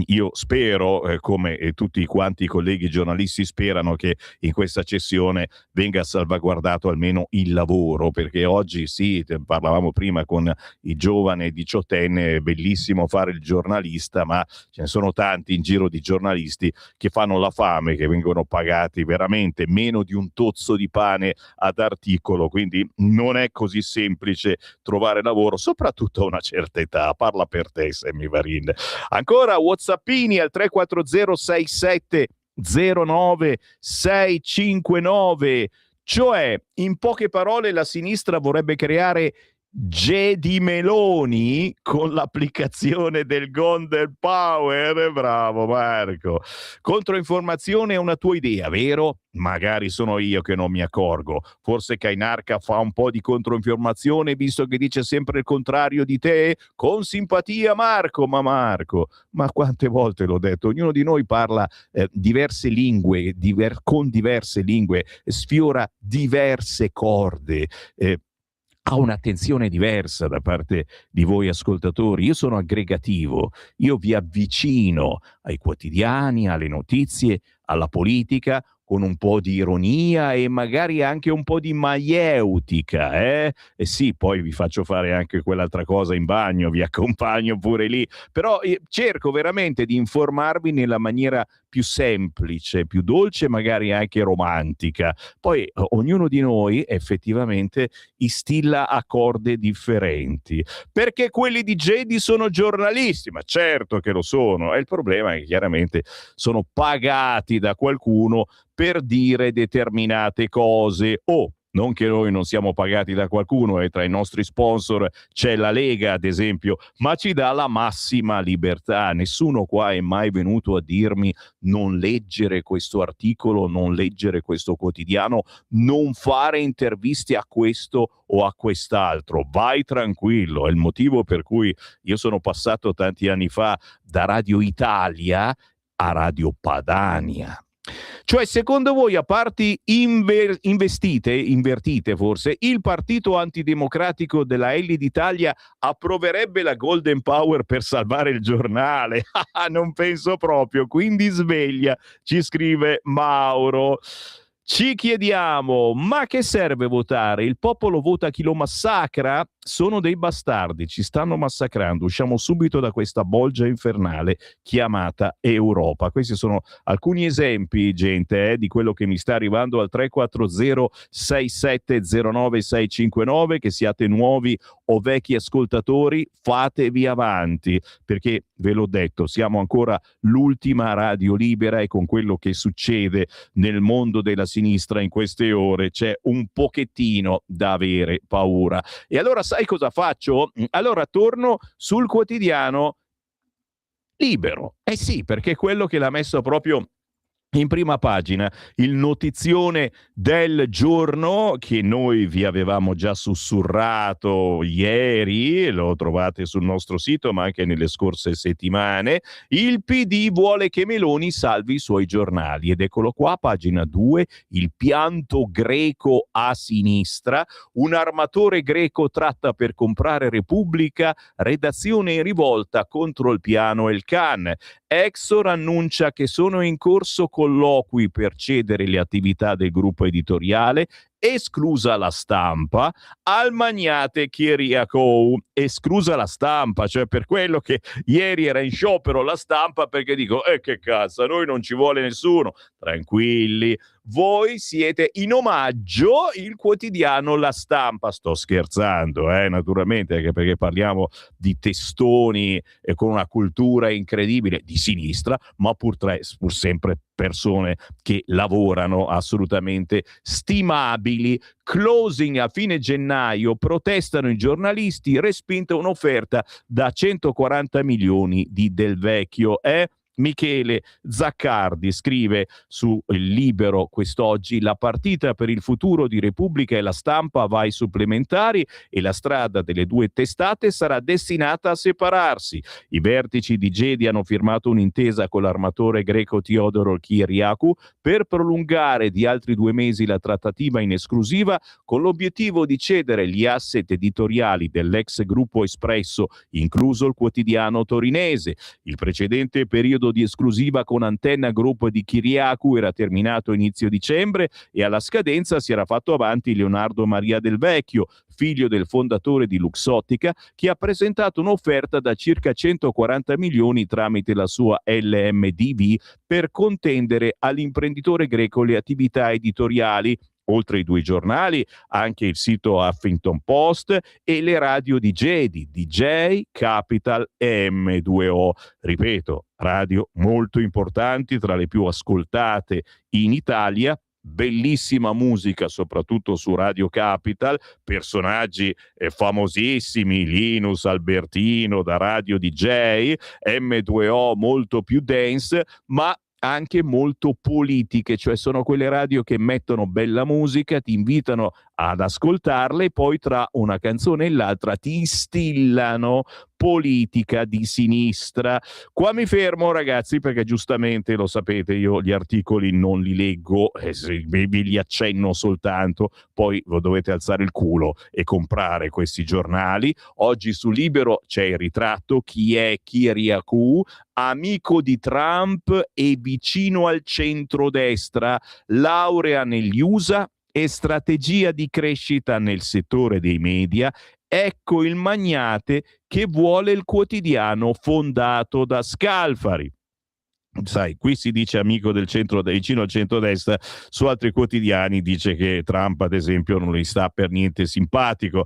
Speaker 1: Io spero, come tutti quanti i colleghi giornalisti sperano, che in questa cessione venga salvaguardato almeno il lavoro, perché oggi sì, parlavamo prima con il giovane 18enne, è bellissimo fare il giornalista, ma ce ne sono tanti in giro di giornalisti che fanno la fame, che vengono pagati veramente meno di un tozzo di pane ad articolo, quindi non è così semplice trovare lavoro, soprattutto a una certa età. Parla per te, Sammy Varin. Ancora whatsappini al 3406709 cioè, in poche parole, la sinistra vorrebbe creare Jedi Meloni con l'applicazione del Golden Power. Bravo Marco. Controinformazione è una tua idea, vero? Magari sono io che non mi accorgo. Forse Kainarca fa un po' di controinformazione visto che dice sempre il contrario di te? Con simpatia Marco, ma quante volte l'ho detto, ognuno di noi parla diverse lingue, con diverse lingue, sfiora diverse corde, ha un'attenzione diversa da parte di voi ascoltatori. Io sono aggregativo, io vi avvicino ai quotidiani, alle notizie, alla politica, con un po' di ironia e magari anche un po' di maieutica, E sì, poi vi faccio fare anche quell'altra cosa in bagno, vi accompagno pure lì, però cerco veramente di informarvi nella maniera più semplice, più dolce, magari anche romantica. Poi ognuno di noi effettivamente instilla a corde differenti, perché quelli di Jedi sono giornalisti, ma certo che lo sono, e il problema è che chiaramente sono pagati da qualcuno per dire determinate cose. Non che noi non siamo pagati da qualcuno, e tra i nostri sponsor c'è la Lega ad esempio, ma ci dà la massima libertà. Nessuno qua è mai venuto a dirmi non leggere questo articolo, non leggere questo quotidiano, non fare interviste a questo o a quest'altro. Vai tranquillo, è il motivo per cui io sono passato tanti anni fa da Radio Italia a Radio Padania. Cioè, secondo voi, a parti invertite forse, il partito antidemocratico della Elli d'Italia approverebbe la Golden Power per salvare il giornale? Non penso proprio, quindi sveglia, ci scrive Mauro. Ci chiediamo, ma che serve votare? Il popolo vota chi lo massacra? Sono dei bastardi, ci stanno massacrando. Usciamo subito da questa bolgia infernale chiamata Europa. Questi sono alcuni esempi, gente, di quello che mi sta arrivando al 340-6709-659. Che siate nuovi o vecchi ascoltatori, fatevi avanti, perché ve l'ho detto, siamo ancora l'ultima radio libera, e con quello che succede nel mondo della sinistra in queste ore c'è un pochettino da avere paura. E allora sai cosa faccio? Allora torno sul quotidiano Libero. Sì, perché è quello che l'ha messo proprio in prima pagina, il notizione del giorno che noi vi avevamo già sussurrato ieri, lo trovate sul nostro sito ma anche nelle scorse settimane. Il PD vuole che Meloni salvi i suoi giornali, ed eccolo qua, pagina 2, il pianto greco a sinistra, un armatore greco tratta per comprare Repubblica, redazione in rivolta contro il piano Elkan. Exor annuncia che sono in corso colloqui per cedere le attività del gruppo editoriale, esclusa la Stampa. Al magnate Kyriakou, esclusa la Stampa, cioè per quello che ieri era in sciopero la Stampa, perché dico, che cazzo, a noi non ci vuole nessuno. Tranquilli, voi siete in omaggio il quotidiano La Stampa. Sto scherzando, naturalmente, anche perché parliamo di testoni con una cultura incredibile di sinistra, ma pur sempre persone che lavorano assolutamente stimabili. Closing a fine gennaio, protestano i giornalisti, respinta un'offerta da 140 milioni di Del Vecchio. Michele Zaccardi scrive su Il Libero quest'oggi: la partita per il futuro di Repubblica e La Stampa va ai supplementari e la strada delle due testate sarà destinata a separarsi. I vertici di Gedi hanno firmato un'intesa con l'armatore greco Theodorou Kyriakou per prolungare di altri 2 mesi la trattativa in esclusiva, con l'obiettivo di cedere gli asset editoriali dell'ex gruppo Espresso, incluso il quotidiano torinese. Il precedente periodo di esclusiva con Antenna Group di Kyriakou era terminato inizio dicembre e alla scadenza si era fatto avanti Leonardo Maria Del Vecchio, figlio del fondatore di Luxottica, che ha presentato un'offerta da circa 140 milioni tramite la sua LMDV per contendere all'imprenditore greco le attività editoriali, oltre i 2 giornali, anche il sito Huffington Post e le radio di Gedi, DJ, Capital e M2O. Ripeto, radio molto importanti, tra le più ascoltate in Italia. Bellissima musica, soprattutto su Radio Capital, personaggi famosissimi, Linus Albertino da Radio DJ, M2O molto più dance, ma anche molto politiche, cioè sono quelle radio che mettono bella musica, ti invitano ad ascoltarle e poi tra una canzone e l'altra ti instillano politica di sinistra. Qua mi fermo, ragazzi, perché giustamente lo sapete, io gli articoli non li leggo, vi li accenno soltanto, poi dovete alzare il culo e comprare questi giornali. Oggi su Libero c'è il ritratto: chi è Kyriakou, amico di Trump e vicino al centrodestra, laurea negli USA e strategia di crescita nel settore dei media. Ecco il magnate che vuole il quotidiano fondato da Scalfari. Sai, qui si dice amico del centro, vicino al centrodestra, su altri quotidiani dice che Trump, ad esempio, non gli sta per niente simpatico.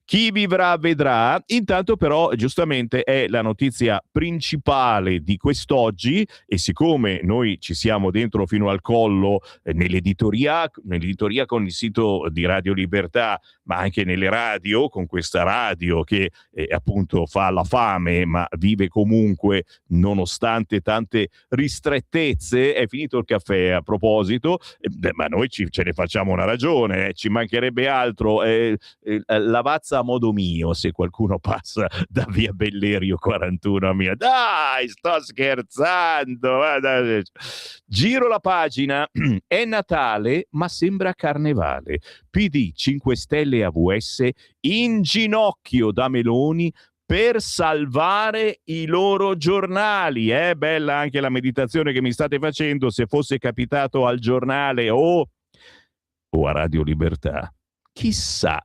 Speaker 1: Chi vivrà vedrà. Intanto però giustamente è la notizia principale di quest'oggi, e siccome noi ci siamo dentro fino al collo nell'editoria con il sito di Radio Libertà, ma anche nelle radio, con questa radio che appunto fa la fame ma vive comunque nonostante tante ristrettezze. È finito il caffè, a proposito, ma noi ce ne facciamo una ragione, ci mancherebbe altro. Lavazza a modo mio, se qualcuno passa da via Bellerio 41 a mia, dai, sto scherzando, giro la pagina. È Natale ma sembra carnevale. PD, 5 Stelle e AVS in ginocchio da Meloni per salvare i loro giornali. È bella anche la meditazione che mi state facendo. Se fosse capitato al Giornale o a Radio Libertà, chissà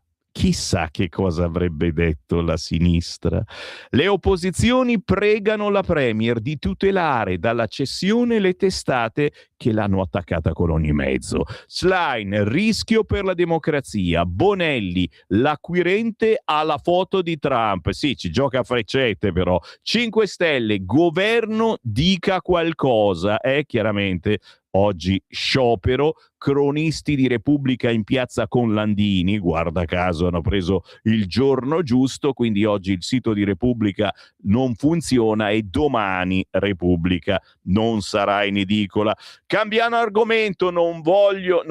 Speaker 1: che cosa avrebbe detto la sinistra. Le opposizioni pregano la Premier di tutelare dalla cessione le testate che l'hanno attaccata con ogni mezzo. Schlein, rischio per la democrazia. Bonelli, l'acquirente ha la foto di Trump. Sì, ci gioca a freccette però. 5 Stelle, governo dica qualcosa. Chiaramente oggi sciopero, cronisti di Repubblica in piazza con Landini, guarda caso hanno preso il giorno giusto, quindi oggi il sito di Repubblica non funziona e domani Repubblica non sarà in edicola. Cambiando argomento, non voglio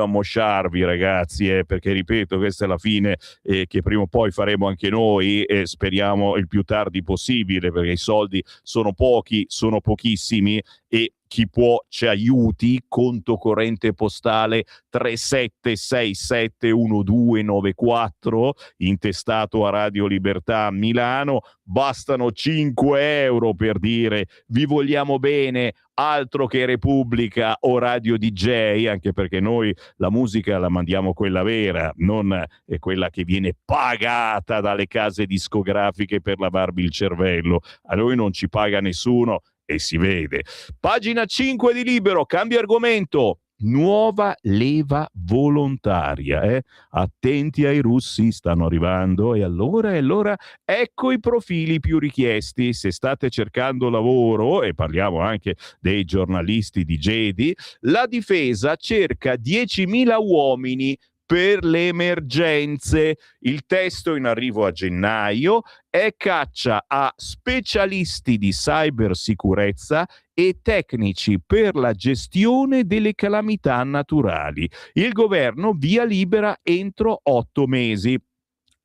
Speaker 1: ammosciarvi, ragazzi, perché ripeto, questa è la fine che prima o poi faremo anche noi, e speriamo il più tardi possibile, perché i soldi sono pochi, sono pochissimi, e chi può ci aiuti. Conto corrente postale 37671294, intestato a Radio Libertà Milano. Bastano 5 euro per dire vi vogliamo bene, altro che Repubblica o Radio DJ, anche perché noi la musica la mandiamo quella vera, non quella che viene pagata dalle case discografiche per lavarvi il cervello. A noi non ci paga nessuno e si vede. Pagina 5 di Libero, cambia argomento. Nuova leva volontaria. Attenti ai russi, stanno arrivando. E allora ecco i profili più richiesti. Se state cercando lavoro, e parliamo anche dei giornalisti di Gedi, la difesa cerca 10.000 uomini per le emergenze. Il testo in arrivo a gennaio è caccia a specialisti di cybersicurezza e tecnici per la gestione delle calamità naturali. Il governo via libera entro 8 mesi.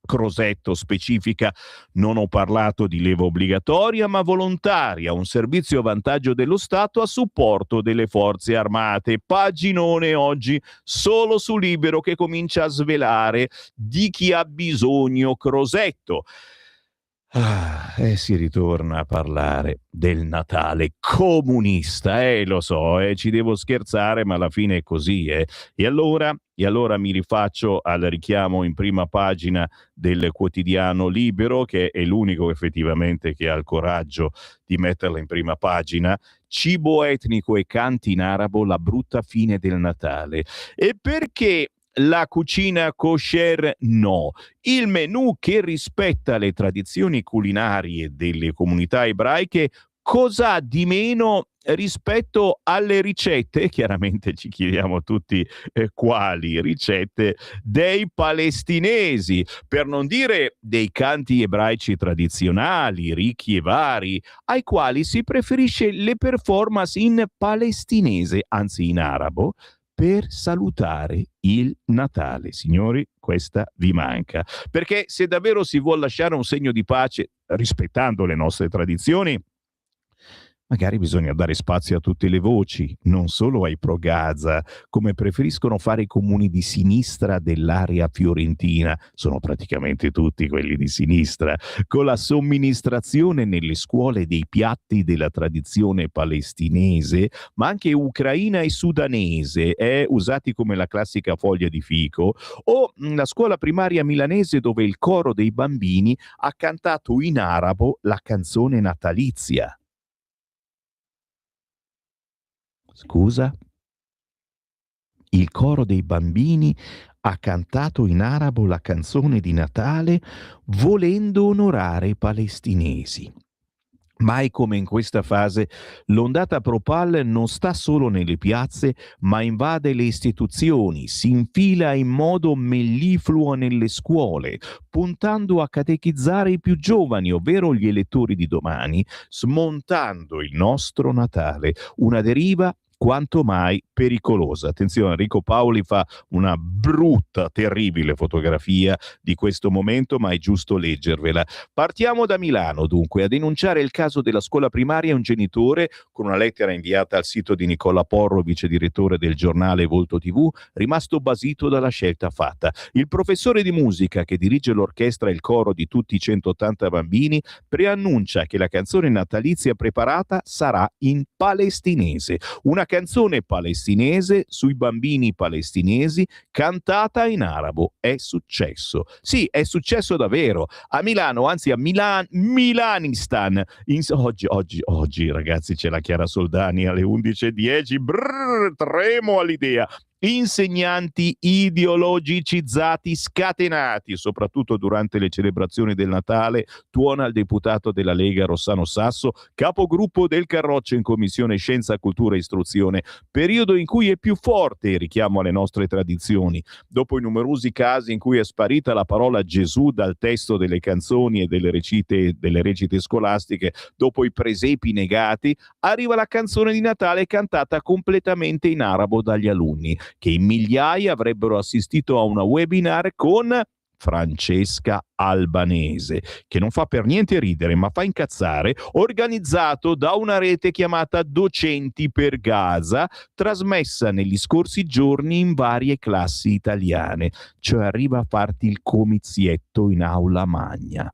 Speaker 1: Crosetto specifica: non ho parlato di leva obbligatoria ma volontaria, un servizio a vantaggio dello Stato a supporto delle forze armate. Paginone oggi solo su Libero, che comincia a svelare di chi ha bisogno Crosetto. Si ritorna a parlare del Natale comunista, lo so, ci devo scherzare, ma alla fine è così, E allora mi rifaccio al richiamo in prima pagina del quotidiano Libero, che è l'unico effettivamente che ha il coraggio di metterla in prima pagina. Cibo etnico e canti in arabo, la brutta fine del Natale. E perché la cucina kosher no? Il menù che rispetta le tradizioni culinarie delle comunità ebraiche cos'ha di meno rispetto alle ricette? Chiaramente ci chiediamo tutti quali ricette dei palestinesi, per non dire dei canti ebraici tradizionali, ricchi e vari, ai quali si preferisce le performance in palestinese, anzi in arabo, per salutare il Natale. Signori, questa vi manca. Perché se davvero si vuol lasciare un segno di pace, rispettando le nostre tradizioni, magari bisogna dare spazio a tutte le voci, non solo ai pro-Gaza, come preferiscono fare i comuni di sinistra dell'area fiorentina, sono praticamente tutti quelli di sinistra, con la somministrazione nelle scuole dei piatti della tradizione palestinese, ma anche ucraina e sudanese, usati come la classica foglia di fico, o la scuola primaria milanese dove il coro dei bambini ha cantato in arabo la canzone natalizia. Scusa? Il coro dei bambini ha cantato in arabo la canzone di Natale volendo onorare i palestinesi. Mai come in questa fase, l'ondata pro-Pal non sta solo nelle piazze, ma invade le istituzioni, si infila in modo mellifluo nelle scuole, puntando a catechizzare i più giovani, ovvero gli elettori di domani, smontando il nostro Natale. Una deriva quanto mai pericolosa. Attenzione, Enrico Paoli fa una brutta, terribile fotografia di questo momento, ma è giusto leggervela. Partiamo da Milano, dunque. A denunciare il caso della scuola primaria un genitore, con una lettera inviata al sito di Nicola Porro, vice direttore del giornale Volto TV, rimasto basito dalla scelta fatta. Il professore di musica che dirige l'orchestra e il coro di tutti i 180 bambini preannuncia che la canzone natalizia preparata sarà in palestinese. Una canzone palestinese sui bambini palestinesi cantata in arabo. È successo. Sì, è successo davvero. A Milano, anzi a Milanistan. Oggi, ragazzi, c'è la Chiara Soldani alle 11:10. Tremo all'idea. Insegnanti ideologicizzati, scatenati, soprattutto durante le celebrazioni del Natale, tuona il deputato della Lega Rossano Sasso, capogruppo del Carroccio in Commissione Scienza, Cultura e Istruzione, periodo in cui è più forte il richiamo alle nostre tradizioni. Dopo i numerosi casi in cui è sparita la parola Gesù dal testo delle canzoni e delle recite scolastiche, dopo i presepi negati, arriva la canzone di Natale cantata completamente in arabo dagli alunni, che in migliaia avrebbero assistito a una webinar con Francesca Albanese, che non fa per niente ridere ma fa incazzare, organizzato da una rete chiamata Docenti per Gaza, trasmessa negli scorsi giorni in varie classi italiane, cioè arriva a farti il comizietto in aula magna,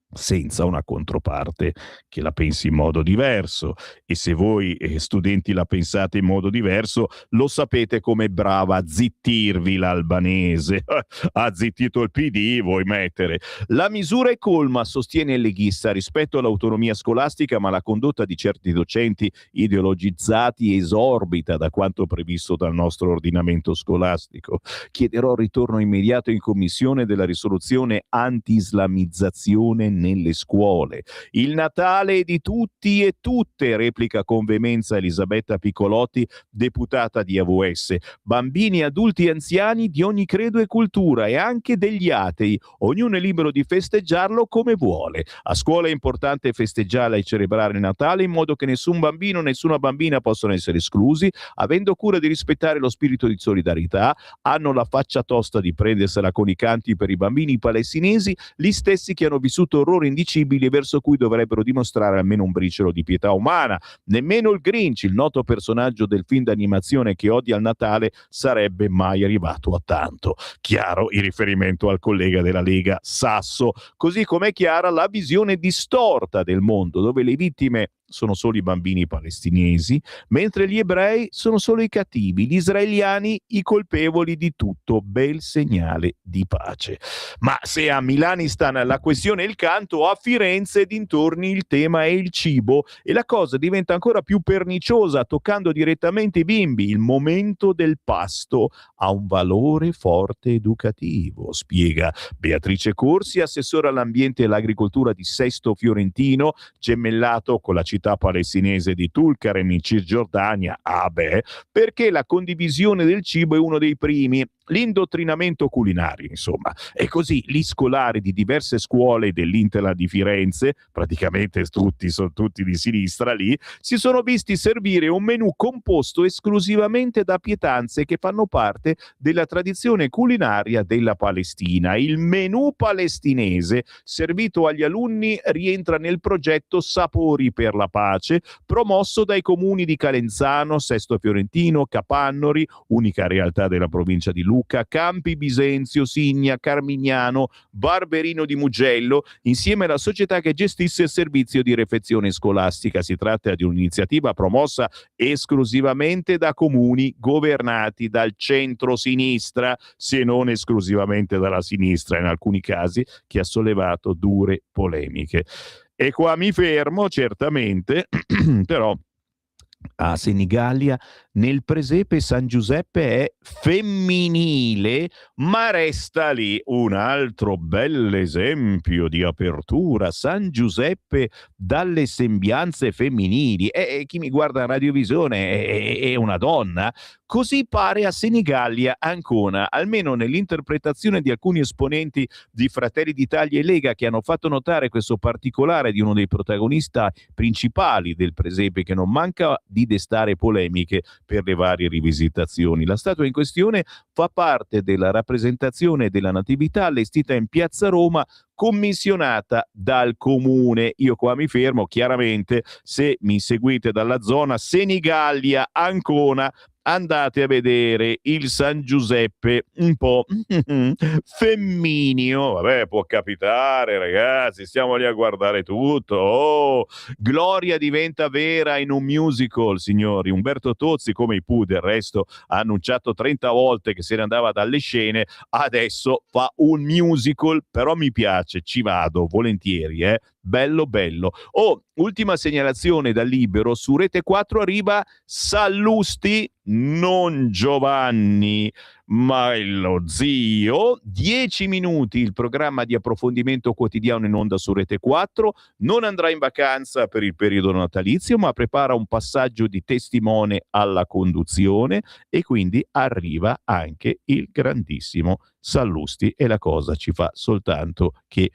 Speaker 1: senza una controparte che la pensi in modo diverso. E se voi studenti la pensate in modo diverso, lo sapete com'è brava a zittirvi l'Albanese. Ha zittito il PD, vuoi mettere. La misura è colma, sostiene il leghista, rispetto all'autonomia scolastica, ma la condotta di certi docenti ideologizzati esorbita da quanto previsto dal nostro ordinamento scolastico. Chiederò il ritorno immediato in commissione della risoluzione anti-islamizzazione nelle scuole. Il Natale è di tutti e tutte, replica con veemenza Elisabetta Piccolotti, deputata di AVS. Bambini, adulti e anziani di ogni credo e cultura, e anche degli atei. Ognuno è libero di festeggiarlo come vuole. A scuola è importante festeggiare e celebrare il Natale in modo che nessun bambino, nessuna bambina possano essere esclusi, avendo cura di rispettare lo spirito di solidarietà. Hanno la faccia tosta di prendersela con i canti per i bambini palestinesi, gli stessi che hanno vissuto orrori indicibili e verso cui dovrebbero dimostrare almeno un briciolo di pietà umana. Nemmeno il Grinch, il noto personaggio del film d'animazione che odia il Natale, sarebbe mai arrivato a tanto. Chiaro il riferimento al collega della Lega Sasso, così come è chiara la visione distorta del mondo, dove le vittime sono solo i bambini palestinesi, mentre gli ebrei sono solo i cattivi, gli israeliani i colpevoli di tutto. Bel segnale di pace. Ma se a Milanistan la questione è il canto, a Firenze dintorni il tema è il cibo, e la cosa diventa ancora più perniciosa toccando direttamente i bimbi. Il momento del pasto ha un valore forte educativo, spiega Beatrice Corsi, assessore all'ambiente e all'agricoltura di Sesto Fiorentino, gemellato con la città palestinese di Tulkarem in Cisgiordania. Perché la condivisione del cibo è uno dei primi, l'indottrinamento culinario, insomma. E così gli scolari di diverse scuole dell'Interland di Firenze, praticamente sono tutti di sinistra lì, si sono visti servire un menù composto esclusivamente da pietanze che fanno parte della tradizione culinaria della Palestina. Il menù palestinese servito agli alunni rientra nel progetto Sapori per la Pace, promosso dai comuni di Calenzano, Sesto Fiorentino, Capannori, unica realtà della provincia di Lucca, Campi Bisenzio, Signa, Carmignano, Barberino di Mugello, insieme alla società che gestisce il servizio di refezione scolastica. Si tratta di un'iniziativa promossa esclusivamente da comuni governati dal centro-sinistra, se non esclusivamente dalla sinistra in alcuni casi, che ha sollevato dure polemiche. E qua mi fermo, certamente, però a Senigallia nel presepe San Giuseppe è femminile, ma resta lì un altro bell'esempio di apertura. San Giuseppe dalle sembianze femminili, e chi mi guarda in radiovisione è una donna. Così pare a Senigallia Ancona, almeno nell'interpretazione di alcuni esponenti di Fratelli d'Italia e Lega, che hanno fatto notare questo particolare di uno dei protagonisti principali del presepe, che non manca di destare polemiche per le varie rivisitazioni. La statua in questione fa parte della rappresentazione della Natività allestita in Piazza Roma, commissionata dal comune. Io qua mi fermo, chiaramente se mi seguite dalla zona Senigallia Ancona andate a vedere il San Giuseppe un po' femmineo. Vabbè, può capitare, ragazzi, stiamo lì a guardare tutto. Oh, gloria diventa vera in un musical, signori. Umberto Tozzi, come i Pooh del resto, ha annunciato 30 volte che se ne andava dalle scene, adesso fa un musical, però mi piace, ci vado volentieri, bello bello. Oh, ultima segnalazione dal Libero: su Rete 4 arriva Sallusti, non Giovanni ma lo zio. 10 minuti il programma di approfondimento quotidiano in onda su Rete 4. Non andrà in vacanza per il periodo natalizio, ma prepara un passaggio di testimone alla conduzione, e quindi arriva anche il grandissimo Sallusti, e la cosa ci fa soltanto che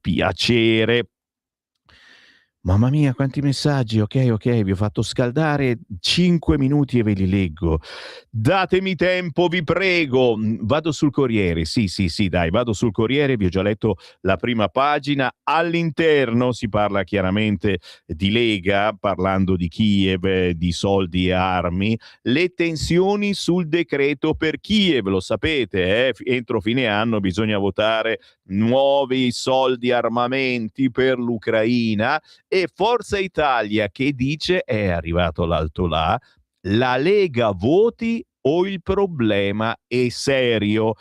Speaker 1: piacere. Mamma mia, quanti messaggi. Ok, vi ho fatto scaldare 5 minuti e ve li leggo. Datemi tempo, vi prego. Vado sul Corriere, sì, dai, vado sul Corriere, vi ho già letto la prima pagina. All'interno si parla chiaramente di Lega, parlando di Kiev, di soldi e armi. Le tensioni sul decreto per Kiev, lo sapete, entro fine anno bisogna votare nuovi soldi, armamenti per l'Ucraina. E Forza Italia che dice: è arrivato l'altolà, la Lega voti o il problema è serio.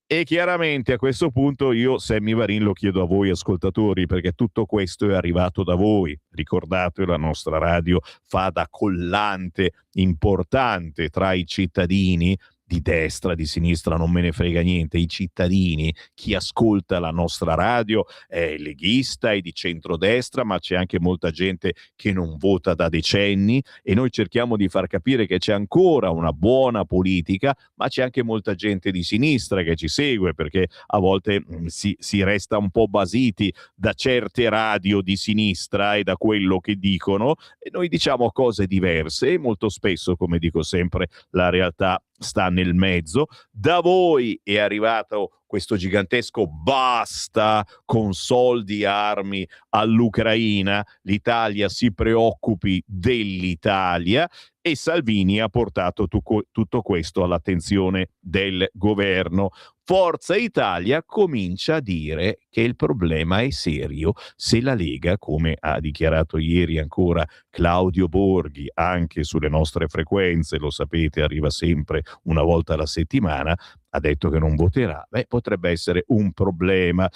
Speaker 1: E chiaramente a questo punto io, Sammy Varin, lo chiedo a voi ascoltatori, perché tutto questo è arrivato da voi. Ricordate, la nostra radio fa da collante importante tra i cittadini di destra, di sinistra, non me ne frega niente, i cittadini, chi ascolta la nostra radio è leghista, è di centrodestra, ma c'è anche molta gente che non vota da decenni e noi cerchiamo di far capire che c'è ancora una buona politica, ma c'è anche molta gente di sinistra che ci segue, perché a volte si resta un po' basiti da certe radio di sinistra e da quello che dicono, e noi diciamo cose diverse e molto spesso, come dico sempre, la realtà sta nel mezzo. Da voi è arrivato questo gigantesco basta con soldi e armi all'Ucraina, l'Italia si preoccupi dell'Italia, e Salvini ha portato tutto questo all'attenzione del governo. Forza Italia comincia a dire che il problema è serio se la Lega, come ha dichiarato ieri ancora Claudio Borghi, anche sulle nostre frequenze, lo sapete, arriva sempre una volta alla settimana, ha detto che non voterà, potrebbe essere un problema.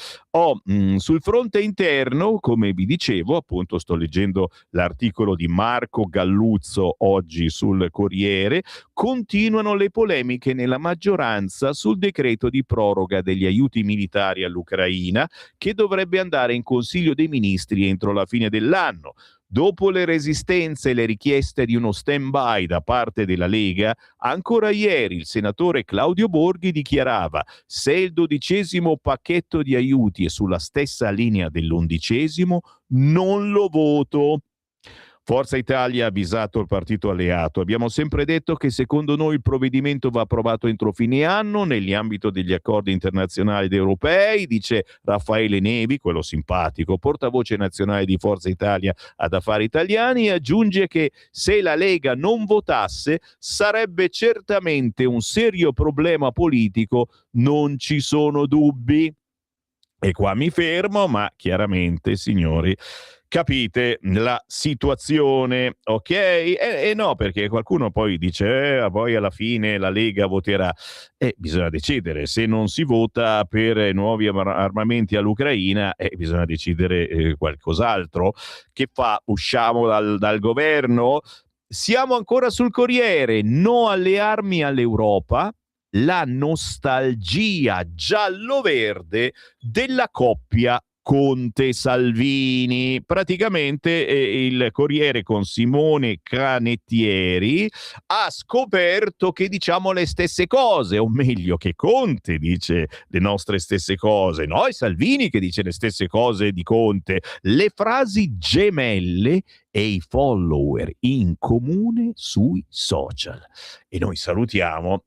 Speaker 1: Sul fronte interno, come vi dicevo, appunto sto leggendo l'articolo di Marco Galluzzo oggi sul Corriere, continuano le polemiche nella maggioranza sul decreto di proroga degli aiuti militari all'Ucraina, che dovrebbe andare in Consiglio dei Ministri entro la fine dell'anno. Dopo le resistenze e le richieste di uno stand-by da parte della Lega, ancora ieri il senatore Claudio Borghi dichiarava: se il 12° pacchetto di aiuti è sulla stessa linea dell'11°, non lo voto. Forza Italia ha avvisato il partito alleato. Abbiamo sempre detto che secondo noi il provvedimento va approvato entro fine anno nell'ambito degli accordi internazionali ed europei, dice Raffaele Nevi, quello simpatico, portavoce nazionale di Forza Italia ad Affari Italiani, e aggiunge che se la Lega non votasse sarebbe certamente un serio problema politico, non ci sono dubbi. E qua mi fermo, ma chiaramente, signori, capite la situazione, ok? E no, perché qualcuno poi dice poi alla fine la Lega voterà. Bisogna decidere, se non si vota per nuovi armamenti all'Ucraina, bisogna decidere qualcos'altro. Che fa? Usciamo dal governo? Siamo ancora sul Corriere, no alle armi all'Europa, la nostalgia giallo-verde della coppia Conte-Salvini. Praticamente il Corriere con Simone Canettieri ha scoperto che diciamo le stesse cose, o meglio che Conte dice le nostre stesse cose, no? È Salvini che dice le stesse cose di Conte, le frasi gemelle e i follower in comune sui social. E noi salutiamo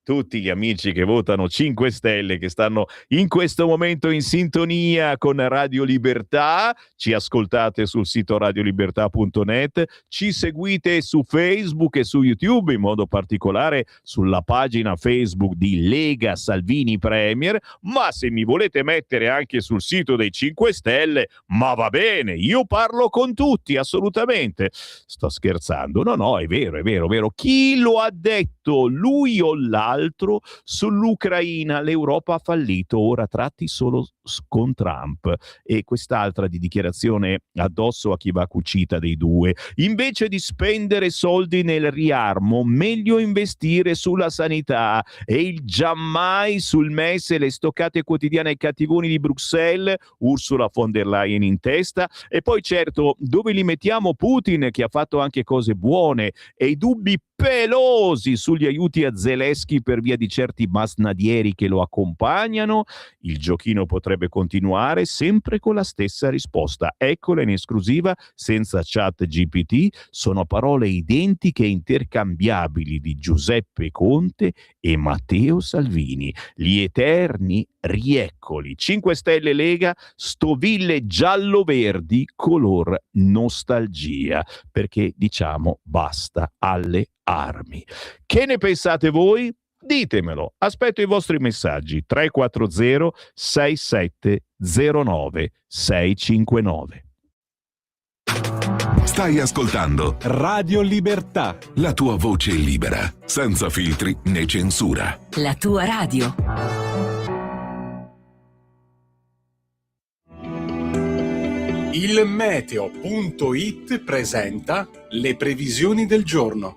Speaker 1: tutti gli amici che votano 5 Stelle, che stanno in questo momento in sintonia con Radio Libertà. Ci ascoltate sul sito radiolibertà.net, ci seguite su Facebook e su YouTube, in modo particolare sulla pagina Facebook di Lega Salvini Premier, ma se mi volete mettere anche sul sito dei 5 Stelle, ma va bene, io parlo con tutti, assolutamente. Sto scherzando, no, è vero. Chi lo ha detto, lui o l'altro? Sull'Ucraina l'Europa ha fallito, ora tratti solo con Trump. E quest'altra di dichiarazione addosso a chi va cucita dei due: invece di spendere soldi nel riarmo, meglio investire sulla sanità. E il giammai sul MES e le stoccate quotidiane ai cattivoni di Bruxelles, Ursula von der Leyen in testa. E poi certo, dove li mettiamo Putin, che ha fatto anche cose buone, e i dubbi pelosi sugli aiuti a Zelensky per via di certi masnadieri che lo accompagnano? Il giochino potrebbe continuare sempre con la stessa risposta. Eccola in esclusiva, senza chat GPT, sono parole identiche e intercambiabili di Giuseppe Conte e Matteo Salvini, gli eterni rieccoli. 5 Stelle Lega, stoville giallo-verdi color nostalgia, perché diciamo basta alle armi. Che ne pensate voi? Ditemelo, aspetto i vostri messaggi. 340 6709 659.
Speaker 4: Stai ascoltando
Speaker 2: Radio Libertà.
Speaker 4: la tua voce libera, senza filtri né censura.
Speaker 5: La tua radio.
Speaker 2: Il meteo.it presenta le previsioni del giorno.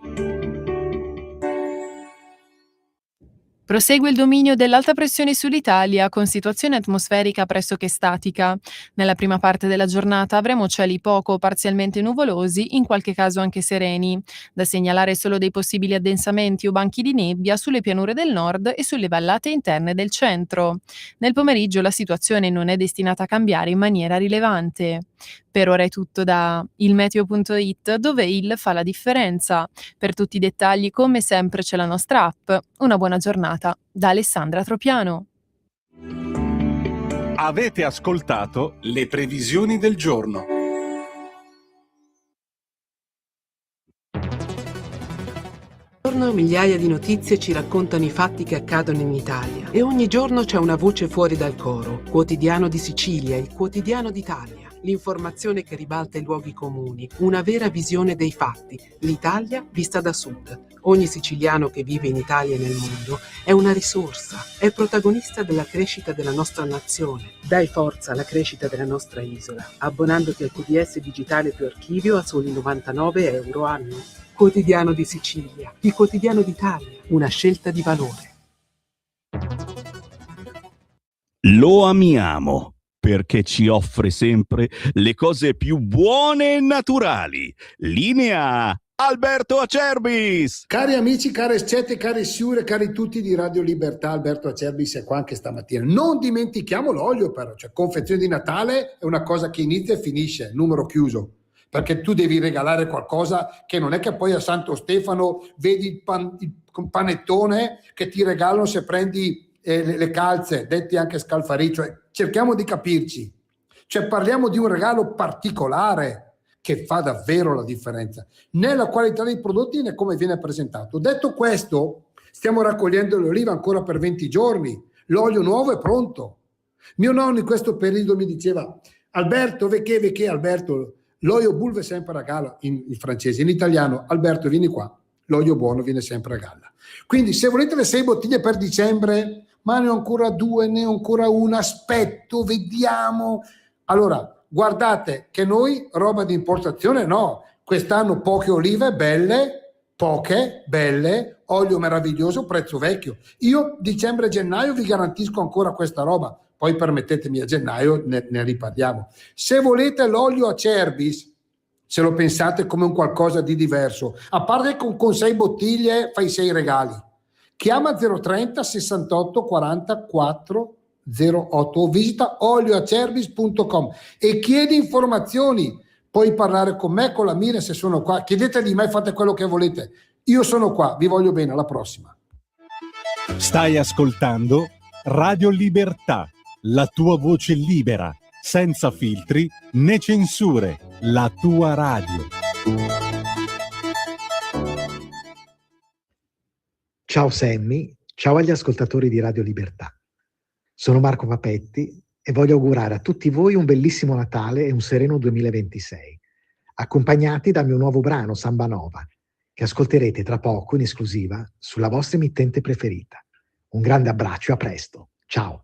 Speaker 5: Prosegue il dominio dell'alta pressione sull'Italia con situazione atmosferica pressoché statica. Nella prima parte della giornata avremo cieli poco o parzialmente nuvolosi, in qualche caso anche sereni. Da segnalare solo dei possibili addensamenti o banchi di nebbia sulle pianure del nord e sulle vallate interne del centro. Nel pomeriggio la situazione non è destinata a cambiare in maniera rilevante. Per ora è tutto da ilmeteo.it, dove il fa la differenza. Per tutti i dettagli, come sempre, c'è la nostra app. Una buona giornata da Alessandra Tropiano.
Speaker 2: Avete ascoltato le previsioni del giorno.
Speaker 6: Ogni giorno migliaia di notizie ci raccontano i fatti che accadono in Italia e ogni giorno c'è una voce fuori dal coro. Quotidiano di Sicilia, il quotidiano d'Italia. L'informazione che ribalta i luoghi comuni, una vera visione dei fatti. L'Italia vista da sud. Ogni siciliano che vive in Italia e nel mondo è una risorsa, è protagonista della crescita della nostra nazione. Dai forza alla crescita della nostra isola, abbonandoti al QDS digitale più archivio a soli €99 anno. Quotidiano di Sicilia, il quotidiano d'Italia, una scelta di valore.
Speaker 7: Lo amiamo perché ci offre sempre le cose più buone e naturali. Linea Alberto Acerbis.
Speaker 8: Cari amici, care scette, cari siure, cari tutti di Radio Libertà, Alberto Acerbis è qua anche stamattina. Non dimentichiamo l'olio però, cioè confezione di Natale è una cosa che inizia e finisce, numero chiuso. Perché tu devi regalare qualcosa che non è che poi a Santo Stefano vedi il panettone che ti regalano se prendi le calze, detti anche scalfarì, cioè cerchiamo di capirci, cioè parliamo di un regalo particolare che fa davvero la differenza nella qualità dei prodotti e né come viene presentato. Detto questo, stiamo raccogliendo le olive ancora per 20 giorni, l'olio nuovo è pronto. Mio nonno in questo periodo mi diceva: Alberto, vecchie Alberto, l'olio bulve è sempre a galla in francese, in italiano Alberto vieni qua, l'olio buono viene sempre a galla. Quindi se volete le 6 bottiglie per dicembre, ma ne ho ancora 2, ne ho ancora una, aspetto, vediamo. Allora, guardate che noi roba di importazione no, quest'anno poche olive belle, poche, belle, olio meraviglioso, prezzo vecchio. Io dicembre e gennaio vi garantisco ancora questa roba, poi permettetemi a gennaio ne riparliamo. Se volete l'olio Acerbis, se lo pensate come un qualcosa di diverso, a parte con 6 bottiglie fai 6 regali. Chiama 030 68 44 08 o visita olioacerbis.com e chiedi informazioni. Puoi parlare con me, con la Mira, se sono qua. Chiedete di me, fate quello che volete. Io sono qua, vi voglio bene, alla prossima.
Speaker 2: Stai ascoltando Radio Libertà, la tua voce libera, senza filtri né censure, la tua radio.
Speaker 9: Ciao Sammy, ciao agli ascoltatori di Radio Libertà. Sono Marco Papetti e voglio augurare a tutti voi un bellissimo Natale e un sereno 2026, accompagnati dal mio nuovo brano Samba Nova, che ascolterete tra poco in esclusiva sulla vostra emittente preferita. Un grande abbraccio e a presto. Ciao.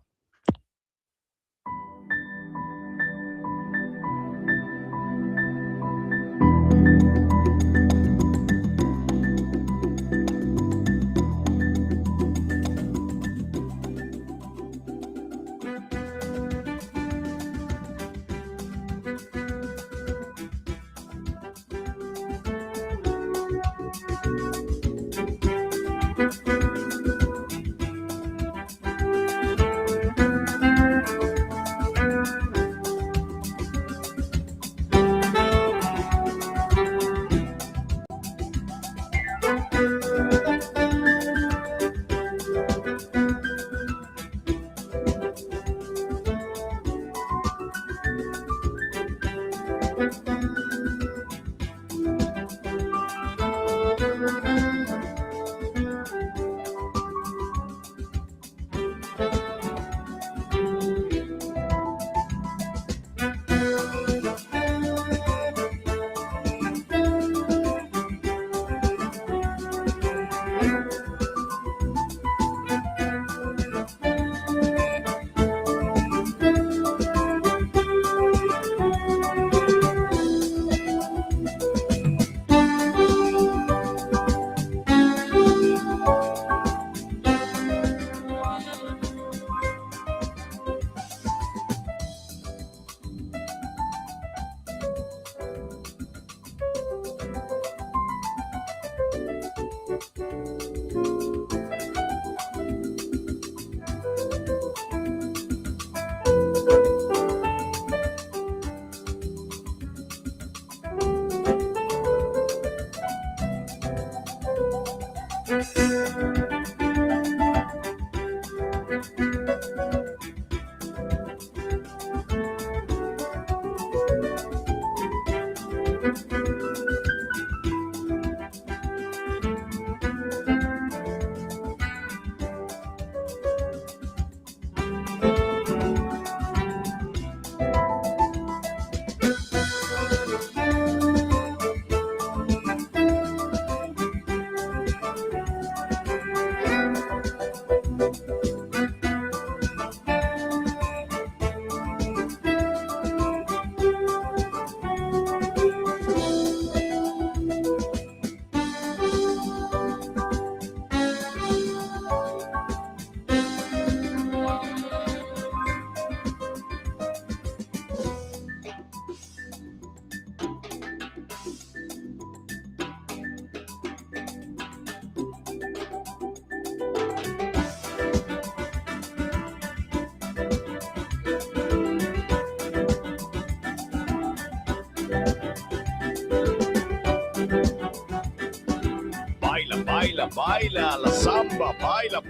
Speaker 1: baila la samba, baila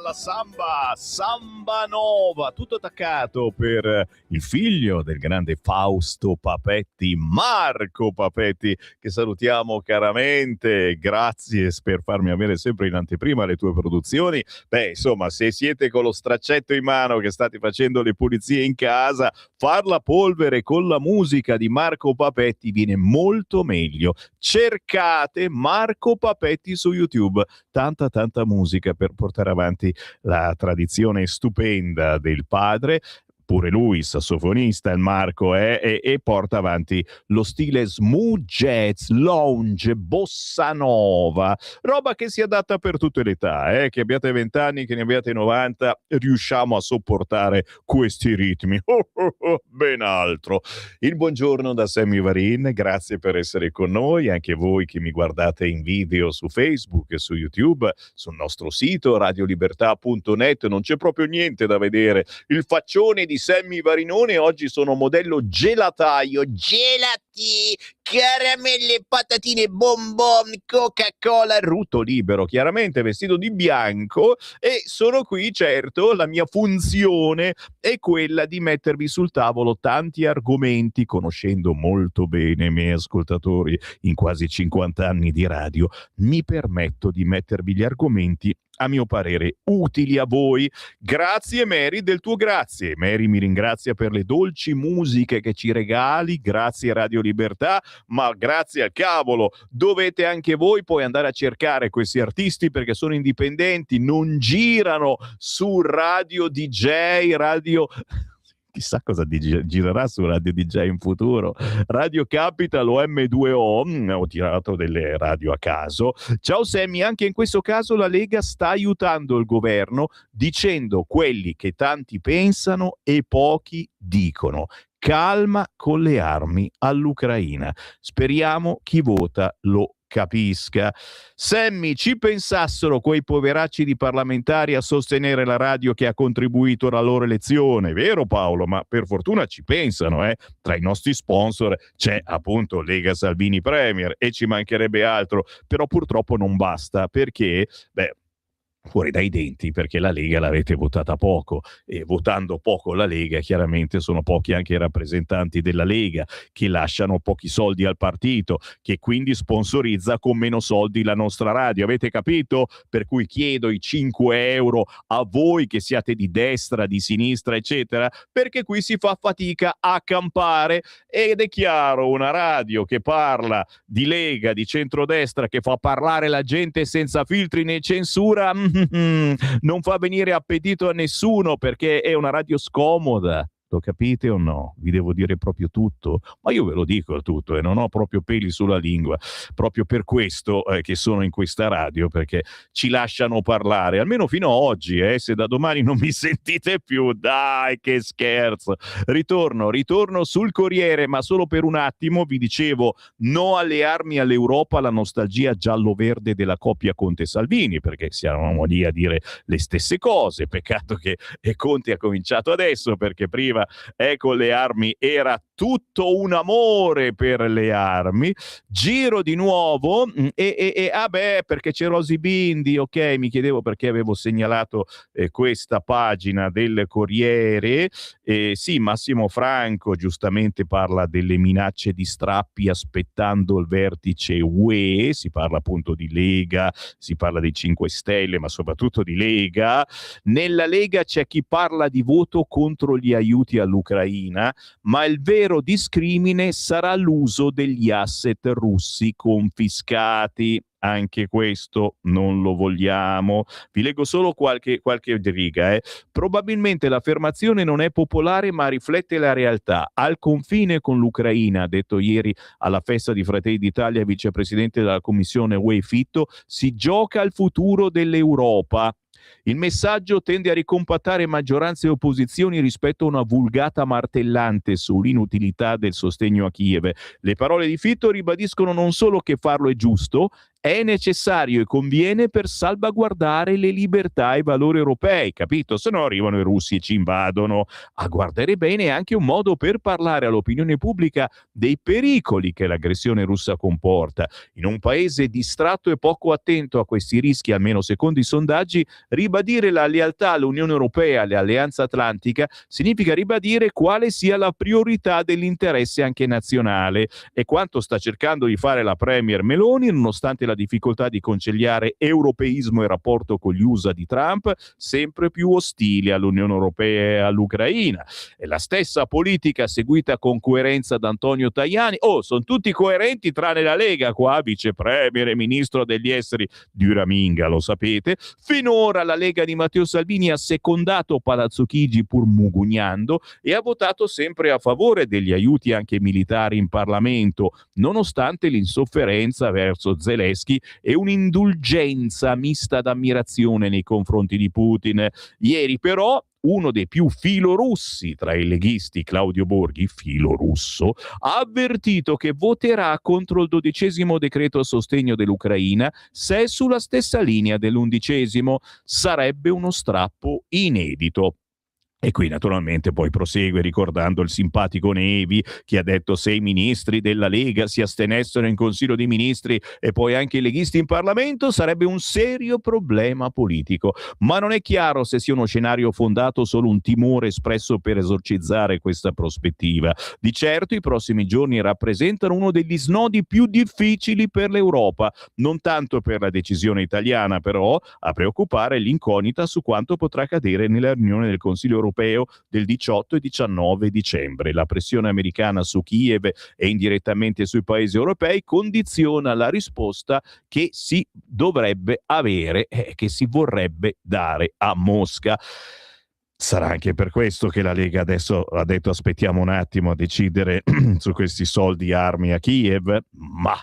Speaker 1: la samba, samba nova, tutto attaccato per il figlio del grande Fausto Papetti, Marco Papetti, che salutiamo caramente. Grazie per farmi avere sempre in anteprima le tue produzioni. Beh, insomma, se siete con lo straccetto in mano che state facendo le pulizie in casa, far la polvere con la musica di Marco Papetti viene molto meglio. Cercate Marco Papetti su YouTube, tanta musica per portare avanti la tradizione stupenda del padre. Pure lui, sassofonista, il Marco, e porta avanti lo stile smooth jazz, lounge, bossa nova, roba che si adatta per tutte le età, che abbiate 20 anni, che ne abbiate 90, riusciamo a sopportare questi ritmi. Ben altro. Il buongiorno da Sammy Varin, grazie per essere con noi, anche voi che mi guardate in video su Facebook e su YouTube, sul nostro sito radiolibertà.net, non c'è proprio niente da vedere. Il faccione di Sammy Varinone oggi sono modello gelataio, gelati, caramelle, patatine, bonbon, Coca-Cola, rutto libero, chiaramente vestito di bianco, e sono qui, certo, la mia funzione è quella di mettervi sul tavolo tanti argomenti, conoscendo molto bene i miei ascoltatori in quasi 50 anni di radio, mi permetto di mettervi gli argomenti a mio parere utili a voi. Grazie Mary del tuo grazie. Mary mi ringrazia per le dolci musiche che ci regali, grazie Radio Libertà, ma grazie al cavolo, dovete anche voi poi andare a cercare questi artisti perché sono indipendenti, non girano su Radio DJ, radio... Chissà cosa girerà su Radio DJ in futuro. Radio Capital o M2O, ho tirato delle radio a caso. Ciao Sammy, anche in questo caso la Lega sta aiutando il governo dicendo quelli che tanti pensano e pochi dicono. Calma con le armi all'Ucraina. Speriamo chi vota lo capisca. Sammy, ci pensassero quei poveracci di parlamentari a sostenere la radio che ha contribuito alla loro elezione, vero Paolo? Ma per fortuna ci pensano, Tra i nostri sponsor c'è appunto Lega Salvini Premier e ci mancherebbe altro, però purtroppo non basta perché, fuori dai denti, perché la Lega l'avete votata poco e votando poco la Lega chiaramente sono pochi anche i rappresentanti della Lega che lasciano pochi soldi al partito, che quindi sponsorizza con meno soldi la nostra radio, avete capito? Per cui chiedo i 5 euro a voi che siate di destra, di sinistra eccetera, perché qui si fa fatica a campare ed è chiaro, una radio che parla di Lega, di centrodestra, che fa parlare la gente senza filtri né censura, non fa venire appetito a nessuno perché è una radio scomoda. Lo capite o no? Vi devo dire proprio tutto? Ma io ve lo dico tutto e non ho proprio peli sulla lingua, proprio per questo che sono in questa radio, perché ci lasciano parlare, almeno fino a oggi, se da domani non mi sentite più, dai che scherzo. Ritorno sul Corriere, ma solo per un attimo. Vi dicevo, no alle armi all'Europa, la nostalgia giallo-verde della coppia Conte-Salvini, perché siamo lì a dire le stesse cose, peccato che Conte ha cominciato adesso, perché prima con le armi era tutto un amore per le armi. Giro di nuovo perché c'è Rosy Bindi, ok, mi chiedevo perché avevo segnalato questa pagina del Corriere. Sì, Massimo Franco giustamente parla delle minacce di strappi aspettando il vertice UE, si parla appunto di Lega, si parla dei 5 Stelle, ma soprattutto di Lega. Nella Lega c'è chi parla di voto contro gli aiuti all'Ucraina, ma il vero discrimine sarà l'uso degli asset russi confiscati. Anche questo non lo vogliamo. Vi leggo solo qualche riga. Probabilmente l'affermazione non è popolare ma riflette la realtà. Al confine con l'Ucraina, ha detto ieri alla festa di Fratelli d'Italia il vicepresidente della Commissione UE Fitto, si gioca il futuro dell'Europa. Il messaggio tende a ricompattare maggioranze e opposizioni rispetto a una vulgata martellante sull'inutilità del sostegno a Kiev. Le parole di Fitto ribadiscono non solo che farlo è giusto, è necessario e conviene per salvaguardare le libertà e i valori europei, capito? Se no arrivano i russi e ci invadono. A guardare bene è anche un modo per parlare all'opinione pubblica dei pericoli che l'aggressione russa comporta. In un paese distratto e poco attento a questi rischi, almeno secondo i sondaggi, ribadire la lealtà all'Unione Europea e all'Alleanza Atlantica significa ribadire quale sia la priorità dell'interesse anche nazionale. E quanto sta cercando di fare la Premier Meloni, nonostante la difficoltà di conciliare europeismo e rapporto con gli USA di Trump, sempre più ostili all'Unione Europea e all'Ucraina. E la stessa politica seguita con coerenza da Antonio Tajani. Sono tutti coerenti tranne la Lega qua, vice premier e ministro degli esteri di Raminga, lo sapete. Finora la Lega di Matteo Salvini ha secondato Palazzo Chigi pur mugugnando e ha votato sempre a favore degli aiuti anche militari in Parlamento, nonostante l'insofferenza verso Zelensky e un'indulgenza mista d'ammirazione nei confronti di Putin. Ieri però uno dei più filorussi tra i leghisti, Claudio Borghi, filorusso, ha avvertito che voterà contro il 12° decreto a sostegno dell'Ucraina se è sulla stessa linea dell'11°. Sarebbe uno strappo inedito. E qui naturalmente poi prosegue ricordando il simpatico Nevi che ha detto se i ministri della Lega si astenessero in Consiglio dei Ministri e poi anche i leghisti in Parlamento sarebbe un serio problema politico. Ma non è chiaro se sia uno scenario fondato solo un timore espresso per esorcizzare questa prospettiva. Di certo i prossimi giorni rappresentano uno degli snodi più difficili per l'Europa, non tanto per la decisione italiana però a preoccupare l'incognita su quanto potrà accadere nella riunione del Consiglio europeo del 18 e 19 dicembre. La pressione americana su Kiev e indirettamente sui paesi europei condiziona la risposta che si dovrebbe avere e che si vorrebbe dare a Mosca. Sarà anche per questo che la Lega adesso ha detto aspettiamo un attimo a decidere su questi soldi armi a Kiev, ma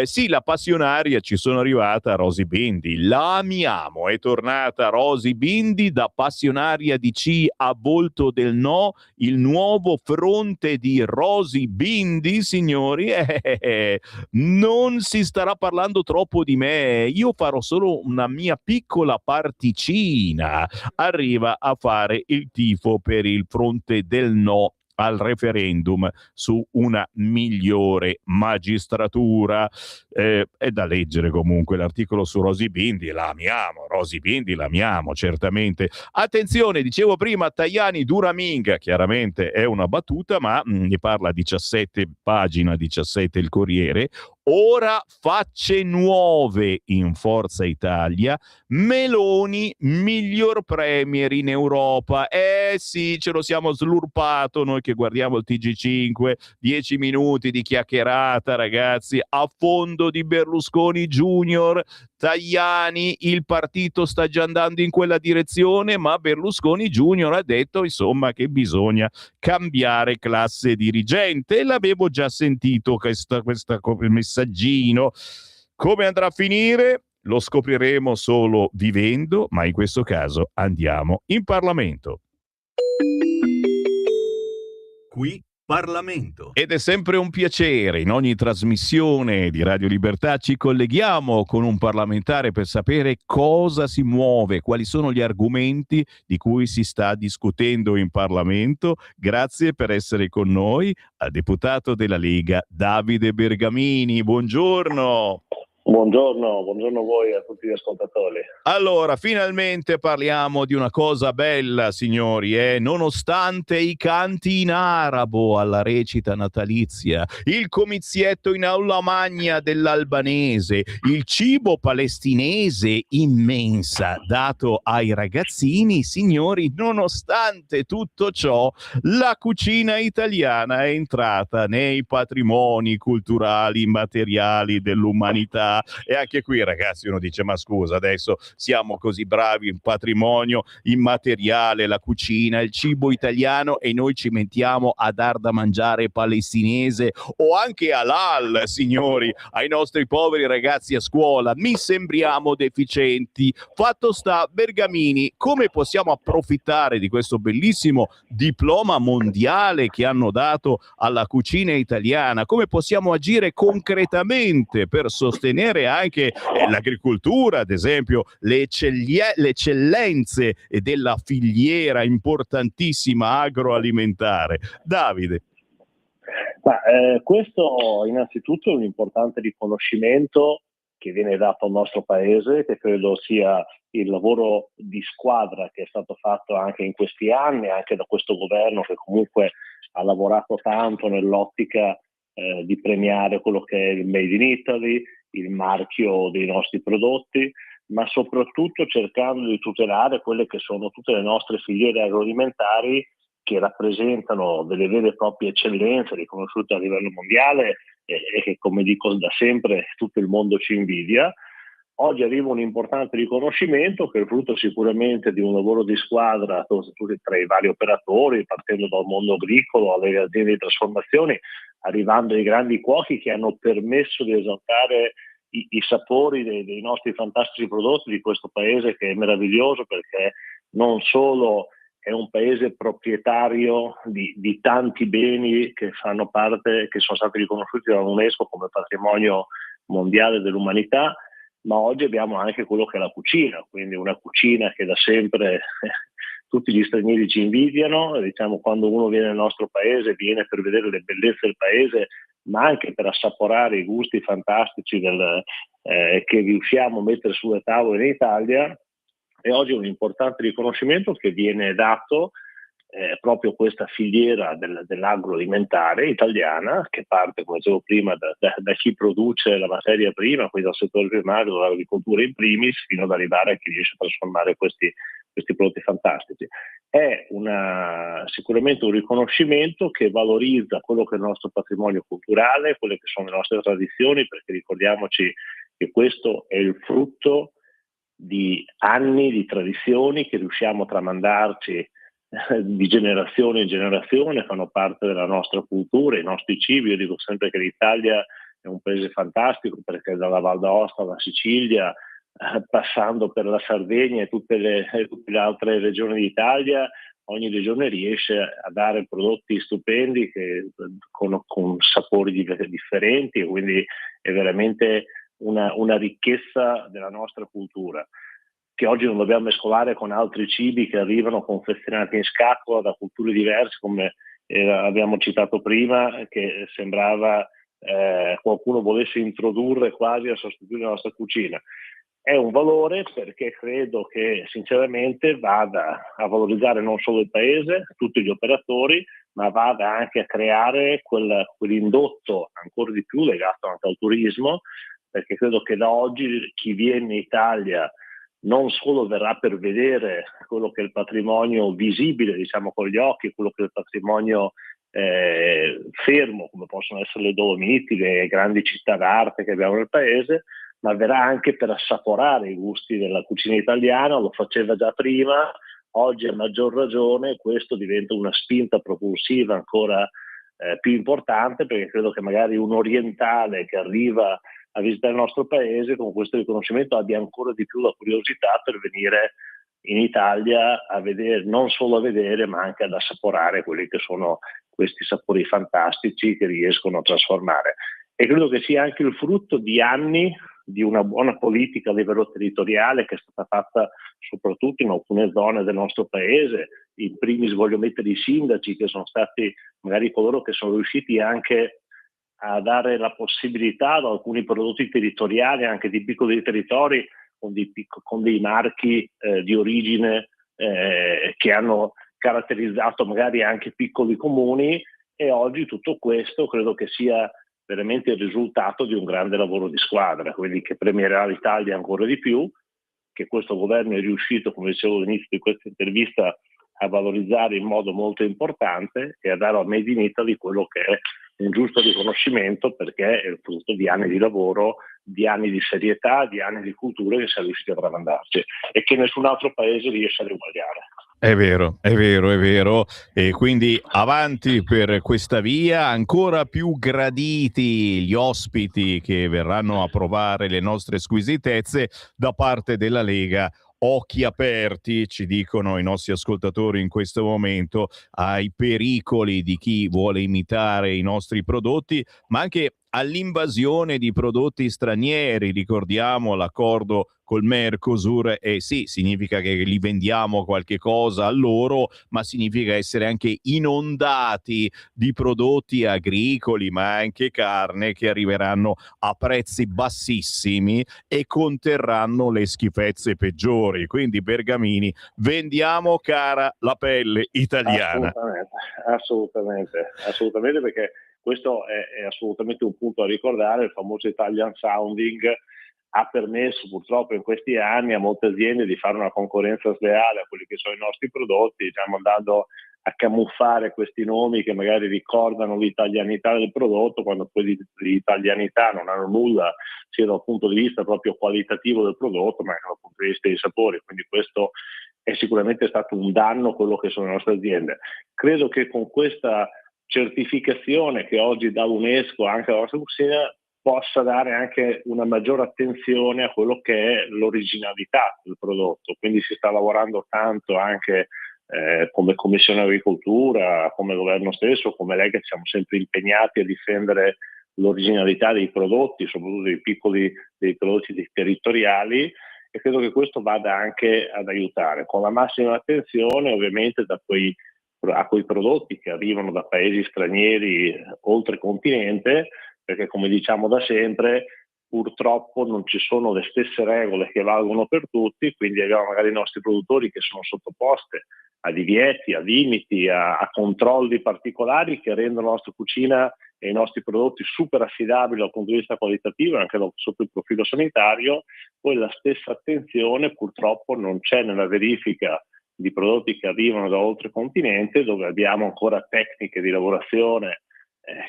Speaker 1: sì, la passionaria ci sono arrivata Rosy Bindi, la amiamo, è tornata Rosy Bindi da passionaria DC a volto del no, il nuovo fronte di Rosy Bindi, signori, non si starà parlando troppo di me, io farò solo una mia piccola particina, arriva a fare il tifo per il fronte del no al referendum su una migliore magistratura. È da leggere comunque l'articolo su Rosy Bindi, la amiamo, Rosy Bindi la amiamo certamente. Attenzione, dicevo prima Tajani Duraminga, chiaramente è una battuta ma ne parla a 17 pagina, 17 il Corriere. Ora facce nuove in Forza Italia, Meloni miglior premier in Europa. Sì, ce lo siamo slurpato noi che guardiamo il TG5, 10 minuti di chiacchierata ragazzi, a fondo di Berlusconi Junior, Tajani, il partito sta già andando in quella direzione, ma Berlusconi Junior ha detto insomma che bisogna cambiare classe dirigente e l'avevo già sentito questo messaggino. Come andrà a finire? Lo scopriremo solo vivendo, ma in questo caso andiamo in Parlamento.
Speaker 7: Qui Parlamento.
Speaker 1: Ed è sempre un piacere, in ogni trasmissione di Radio Libertà ci colleghiamo con un parlamentare per sapere cosa si muove, quali sono gli argomenti di cui si sta discutendo in Parlamento. Grazie per essere con noi al deputato della Lega Davide Bergamini. Buongiorno.
Speaker 10: Buongiorno a voi e a tutti gli ascoltatori.
Speaker 1: Allora, finalmente parliamo di una cosa bella, signori, nonostante i canti in arabo alla recita natalizia, il comizietto in aula magna dell'albanese, il cibo palestinese immensa dato ai ragazzini, signori, nonostante tutto ciò, la cucina italiana è entrata nei patrimoni culturali immateriali dell'umanità. E anche qui ragazzi uno dice ma scusa adesso siamo così bravi in patrimonio immateriale, la cucina, il cibo italiano e noi ci mettiamo a dar da mangiare palestinese o anche halal, signori, ai nostri poveri ragazzi a scuola. Mi sembriamo deficienti. Fatto sta, Bergamini, come possiamo approfittare di questo bellissimo diploma mondiale che hanno dato alla cucina italiana? Come possiamo agire concretamente per sostenere sostenere anche l'agricoltura, ad esempio, le eccellenze della filiera importantissima agroalimentare. Davide.
Speaker 10: Questo innanzitutto è un importante riconoscimento che viene dato al nostro paese, che credo sia il lavoro di squadra che è stato fatto anche in questi anni, anche da questo governo che comunque ha lavorato tanto nell'ottica di premiare quello che è il Made in Italy, il marchio dei nostri prodotti, ma soprattutto cercando di tutelare quelle che sono tutte le nostre filiere agroalimentari che rappresentano delle vere e proprie eccellenze riconosciute a livello mondiale e che, come dico da sempre, tutto il mondo ci invidia. Oggi arriva un importante riconoscimento che è frutto sicuramente di un lavoro di squadra tra i vari operatori, partendo dal mondo agricolo alle aziende di trasformazione, arrivando ai grandi cuochi che hanno permesso di esaltare i sapori dei nostri fantastici prodotti di questo paese, che è meraviglioso perché non solo è un paese proprietario di tanti beni che fanno parte, che sono stati riconosciuti dall'UNESCO come patrimonio mondiale dell'umanità, ma oggi abbiamo anche quello che è la cucina, quindi una cucina che da sempre tutti gli stranieri ci invidiano. Diciamo, quando uno viene nel nostro paese viene per vedere le bellezze del paese, ma anche per assaporare i gusti fantastici che riusciamo a mettere sulle tavole in Italia. E oggi è un importante riconoscimento che viene dato proprio questa filiera dell'agroalimentare italiana, che parte, come dicevo prima, da chi produce la materia prima, quindi dal settore primario, dall'agricoltura in primis, fino ad arrivare a chi riesce a trasformare questi prodotti fantastici. È sicuramente un riconoscimento che valorizza quello che è il nostro patrimonio culturale, quelle che sono le nostre tradizioni, perché ricordiamoci che questo è il frutto di anni di tradizioni che riusciamo a tramandarci di generazione in generazione, fanno parte della nostra cultura, i nostri cibi. Io dico sempre che l'Italia è un paese fantastico perché dalla Val d'Aosta alla Sicilia, passando per la Sardegna e tutte le altre regioni d'Italia, ogni regione riesce a dare prodotti stupendi con sapori differenti, e quindi è veramente una ricchezza della nostra cultura, che oggi non dobbiamo mescolare con altri cibi che arrivano confezionati in scatola da culture diverse, come abbiamo citato prima, che sembrava qualcuno volesse introdurre quasi a sostituire la nostra cucina. È un valore perché credo che sinceramente vada a valorizzare non solo il paese, tutti gli operatori, ma vada anche a creare quell'indotto ancora di più legato anche al turismo, perché credo che da oggi chi viene in Italia non solo verrà per vedere quello che è il patrimonio visibile, diciamo con gli occhi, quello che è il patrimonio fermo, come possono essere le Dolomiti, le grandi città d'arte che abbiamo nel paese, ma verrà anche per assaporare i gusti della cucina italiana. Lo faceva già prima, oggi a maggior ragione questo diventa una spinta propulsiva ancora più importante, perché credo che magari un orientale che arriva a visitare il nostro paese con questo riconoscimento abbia ancora di più la curiosità per venire in Italia a vedere, non solo a vedere, ma anche ad assaporare quelli che sono questi sapori fantastici che riescono a trasformare. E credo che sia anche il frutto di anni di una buona politica a livello territoriale che è stata fatta soprattutto in alcune zone del nostro paese. In primis voglio mettere i sindaci, che sono stati magari coloro che sono riusciti anche a dare la possibilità ad alcuni prodotti territoriali, anche di piccoli territori, con dei marchi di origine che hanno caratterizzato magari anche piccoli comuni, e oggi tutto questo credo che sia veramente il risultato di un grande lavoro di squadra, quindi che premierà l'Italia ancora di più, che questo governo è riuscito, come dicevo all'inizio di questa intervista, a valorizzare in modo molto importante e a dare a Made in Italy quello che è un giusto riconoscimento, perché è il frutto di anni di lavoro, di anni di serietà, di anni di cultura che siamo riusciti a tramandarci e che nessun altro paese riesce a riguagliare.
Speaker 1: È vero, è vero, è vero. E quindi avanti per questa via, ancora più graditi gli ospiti che verranno a provare le nostre squisitezze da parte della Lega. Occhi aperti, ci dicono i nostri ascoltatori in questo momento, ai pericoli di chi vuole imitare i nostri prodotti, ma anche all'invasione di prodotti stranieri. Ricordiamo l'accordo col Mercosur, e sì, significa che li vendiamo qualche cosa a loro, ma significa essere anche inondati di prodotti agricoli, ma anche carne, che arriveranno a prezzi bassissimi e conterranno le schifezze peggiori. Quindi, Bergamini, vendiamo cara la pelle italiana.
Speaker 10: Assolutamente, perché questo è assolutamente un punto a ricordare. Il famoso Italian Sounding ha permesso purtroppo in questi anni a molte aziende di fare una concorrenza sleale a quelli che sono i nostri prodotti, diciamo, andando a camuffare questi nomi che magari ricordano l'italianità del prodotto, quando poi di italianità non hanno nulla, sia dal punto di vista proprio qualitativo del prodotto, ma anche dal punto di vista dei sapori. Quindi questo è sicuramente stato un danno a quello che sono le nostre aziende. Credo che con questa certificazione che oggi dà l'UNESCO anche alla nostra cucina possa dare anche una maggiore attenzione a quello che è l'originalità del prodotto. Quindi si sta lavorando tanto anche come Commissione Agricoltura, come Governo stesso, come Lega, siamo sempre impegnati a difendere l'originalità dei prodotti, soprattutto dei prodotti territoriali, e credo che questo vada anche ad aiutare, con la massima attenzione ovviamente a quei prodotti che arrivano da paesi stranieri oltre continente, perché come diciamo da sempre, purtroppo non ci sono le stesse regole che valgono per tutti, quindi abbiamo magari i nostri produttori che sono sottoposti a divieti, a limiti, a controlli particolari che rendono la nostra cucina e i nostri prodotti super affidabili dal punto di vista qualitativo e anche sotto il profilo sanitario. Poi la stessa attenzione purtroppo non c'è nella verifica di prodotti che arrivano da oltre continente, dove abbiamo ancora tecniche di lavorazione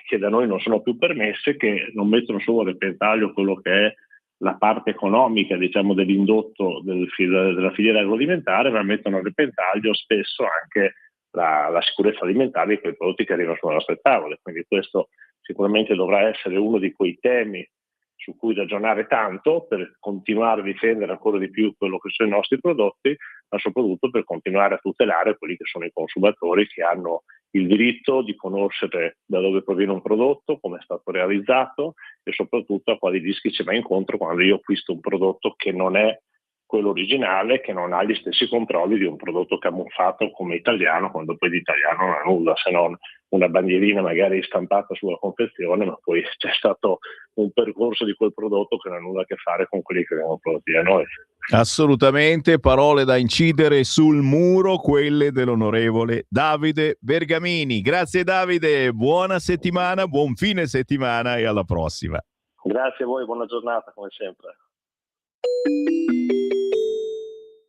Speaker 10: che da noi non sono più permesse, che non mettono solo a repentaglio quello che è la parte economica, diciamo, dell'indotto della filiera agroalimentare, ma mettono a repentaglio spesso anche la sicurezza alimentare di quei prodotti che arrivano sulle nostre tavole. Quindi questo sicuramente dovrà essere uno di quei temi su cui ragionare tanto per continuare a difendere ancora di più quello che sono i nostri prodotti, ma soprattutto per continuare a tutelare quelli che sono i consumatori, che hanno il diritto di conoscere da dove proviene un prodotto, come è stato realizzato e soprattutto a quali rischi ci va incontro quando io acquisto un prodotto che non è quello originale, che non ha gli stessi controlli di un prodotto camuffato come italiano, quando poi di italiano non ha nulla, se non una bandierina magari stampata sulla confezione, ma poi c'è stato un percorso di quel prodotto che non ha nulla a che fare con quelli che vengono prodotti da noi.
Speaker 1: Assolutamente, parole da incidere sul muro, quelle dell'onorevole Davide Bergamini. Grazie Davide, buona settimana, buon fine settimana e alla prossima.
Speaker 10: Grazie a voi, buona giornata come sempre.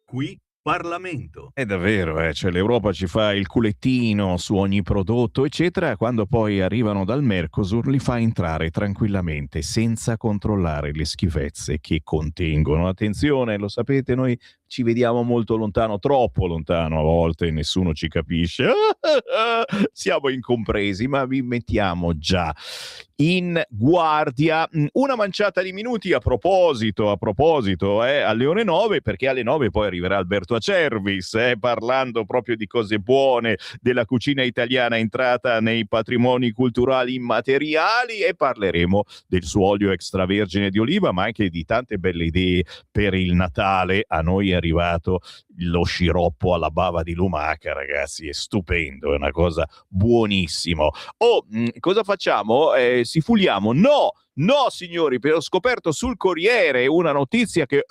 Speaker 7: Qui Parlamento.
Speaker 1: È davvero, cioè l'Europa ci fa il culettino su ogni prodotto, eccetera, quando poi arrivano dal Mercosur li fa entrare tranquillamente, senza controllare le schifezze che contengono. Attenzione, lo sapete, noi ci vediamo molto lontano, troppo lontano a volte, nessuno ci capisce, siamo incompresi, ma vi mettiamo già in guardia. Una manciata di minuti a proposito, alle ore 9, perché alle 9 poi arriverà Alberto Acervis, parlando proprio di cose buone della cucina italiana entrata nei patrimoni culturali immateriali, e parleremo del suo olio extravergine di oliva, ma anche di tante belle idee per il Natale. A noi è arrivato lo sciroppo alla bava di lumaca, ragazzi, è stupendo, è una cosa buonissima. Cosa facciamo? Sifuliamo? No signori, ho scoperto sul Corriere una notizia che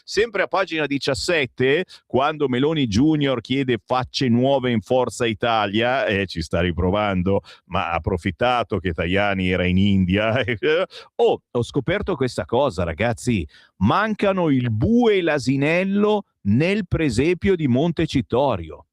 Speaker 1: sempre a pagina 17, quando Meloni Junior chiede facce nuove in Forza Italia, ci sta riprovando, ma ha approfittato che Tajani era in India. Ho scoperto questa cosa, ragazzi, mancano il bue e l'asinello nel presepio di Montecitorio.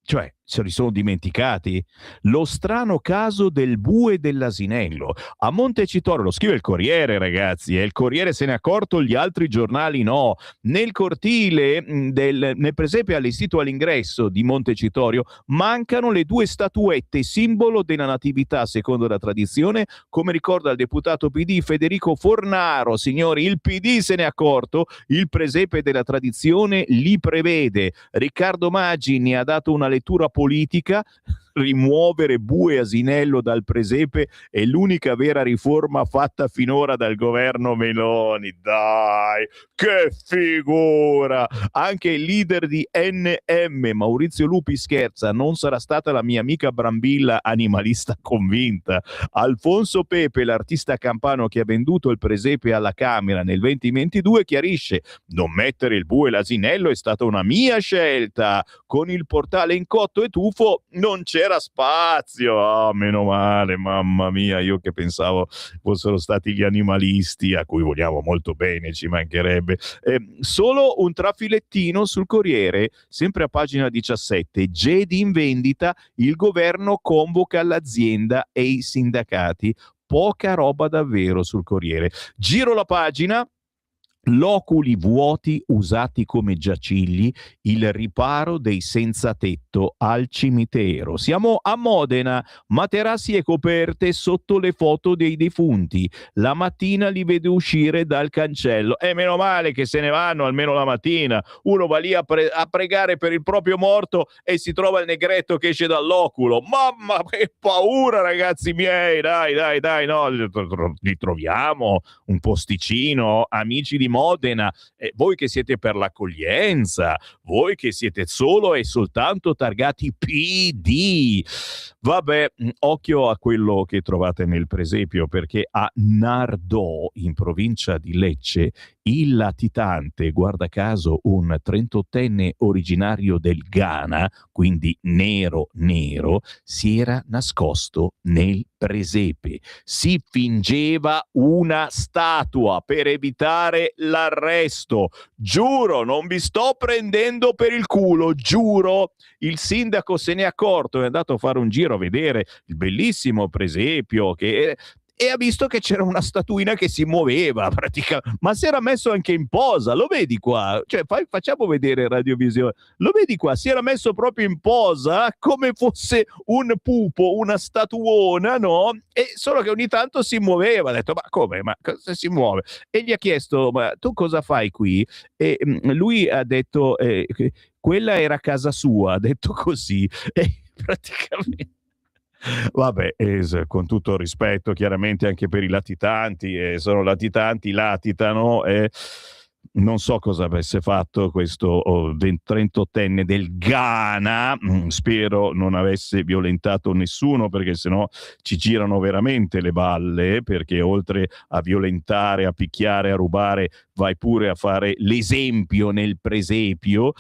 Speaker 1: Cioè, se li sono dimenticati? Lo strano caso del bue e dell'asinello. A Montecitorio, lo scrive il Corriere, ragazzi, e il Corriere se ne è accorto, gli altri giornali no. Nel cortile, nel presepio allestito all'ingresso di Montecitorio, mancano le due statuette, simbolo della natività secondo la tradizione, come ricorda il deputato PD Federico Fornaro. Signori, il PD se ne è accorto, il presepe della tradizione li prevede. Riccardo Maggi ne ha dato una lettura politica, rimuovere Bue e Asinello dal presepe è l'unica vera riforma fatta finora dal governo Meloni. Dai, che figura! Anche il leader di NM, Maurizio Lupi, scherza, non sarà stata la mia amica Brambilla animalista convinta. Alfonso Pepe, l'artista campano che ha venduto il presepe alla Camera nel 2022, chiarisce: non mettere il Bue e l'Asinello è stata una mia scelta, con il portale in cotto e tufo non c'era spazio. Oh, meno male, mamma mia, io che pensavo fossero stati gli animalisti, a cui vogliamo molto bene, ci mancherebbe. Solo un trafilettino sul Corriere, sempre a pagina 17, Gedi in vendita, il governo convoca l'azienda e i sindacati. Poca roba davvero sul Corriere. Giro la pagina. Loculi vuoti usati come giacigli, il riparo dei senza tetto al cimitero. Siamo a Modena, materassi e coperte sotto le foto dei defunti. La mattina li vede uscire dal cancello. E meno male che se ne vanno almeno la mattina. Uno va lì a pregare per il proprio morto e si trova il negretto che esce dall'oculo. Mamma, che paura, ragazzi miei! Dai, no, li troviamo un posticino, amici di Modena, voi che siete per l'accoglienza, voi che siete solo e soltanto targati PD. Vabbè, occhio a quello che trovate nel presepio, perché a Nardò, in provincia di Lecce, il latitante, guarda caso un 38enne originario del Ghana, quindi nero, si era nascosto nel presepe. Si fingeva una statua per evitare l'arresto. Giuro, non vi sto prendendo per il culo, giuro. Il sindaco se n'è accorto, è andato a fare un giro a vedere il bellissimo presepio e ha visto che c'era una statuina che si muoveva praticamente, ma si era messo anche in posa, lo vedi qua? Cioè, facciamo vedere radiovisione, lo vedi qua? Si era messo proprio in posa come fosse un pupo, una statuona, no? E solo che ogni tanto si muoveva, ha detto: ma come? Ma cosa si muove? E gli ha chiesto: ma tu cosa fai qui? E lui ha detto: quella era casa sua, ha detto così, e praticamente... Vabbè, con tutto rispetto chiaramente anche per i latitanti, sono latitanti, latitano, non so cosa avesse fatto questo 38enne del Ghana, spero non avesse violentato nessuno, perché sennò ci girano veramente le balle, perché oltre a violentare, a picchiare, a rubare, vai pure a fare l'esempio nel presepio.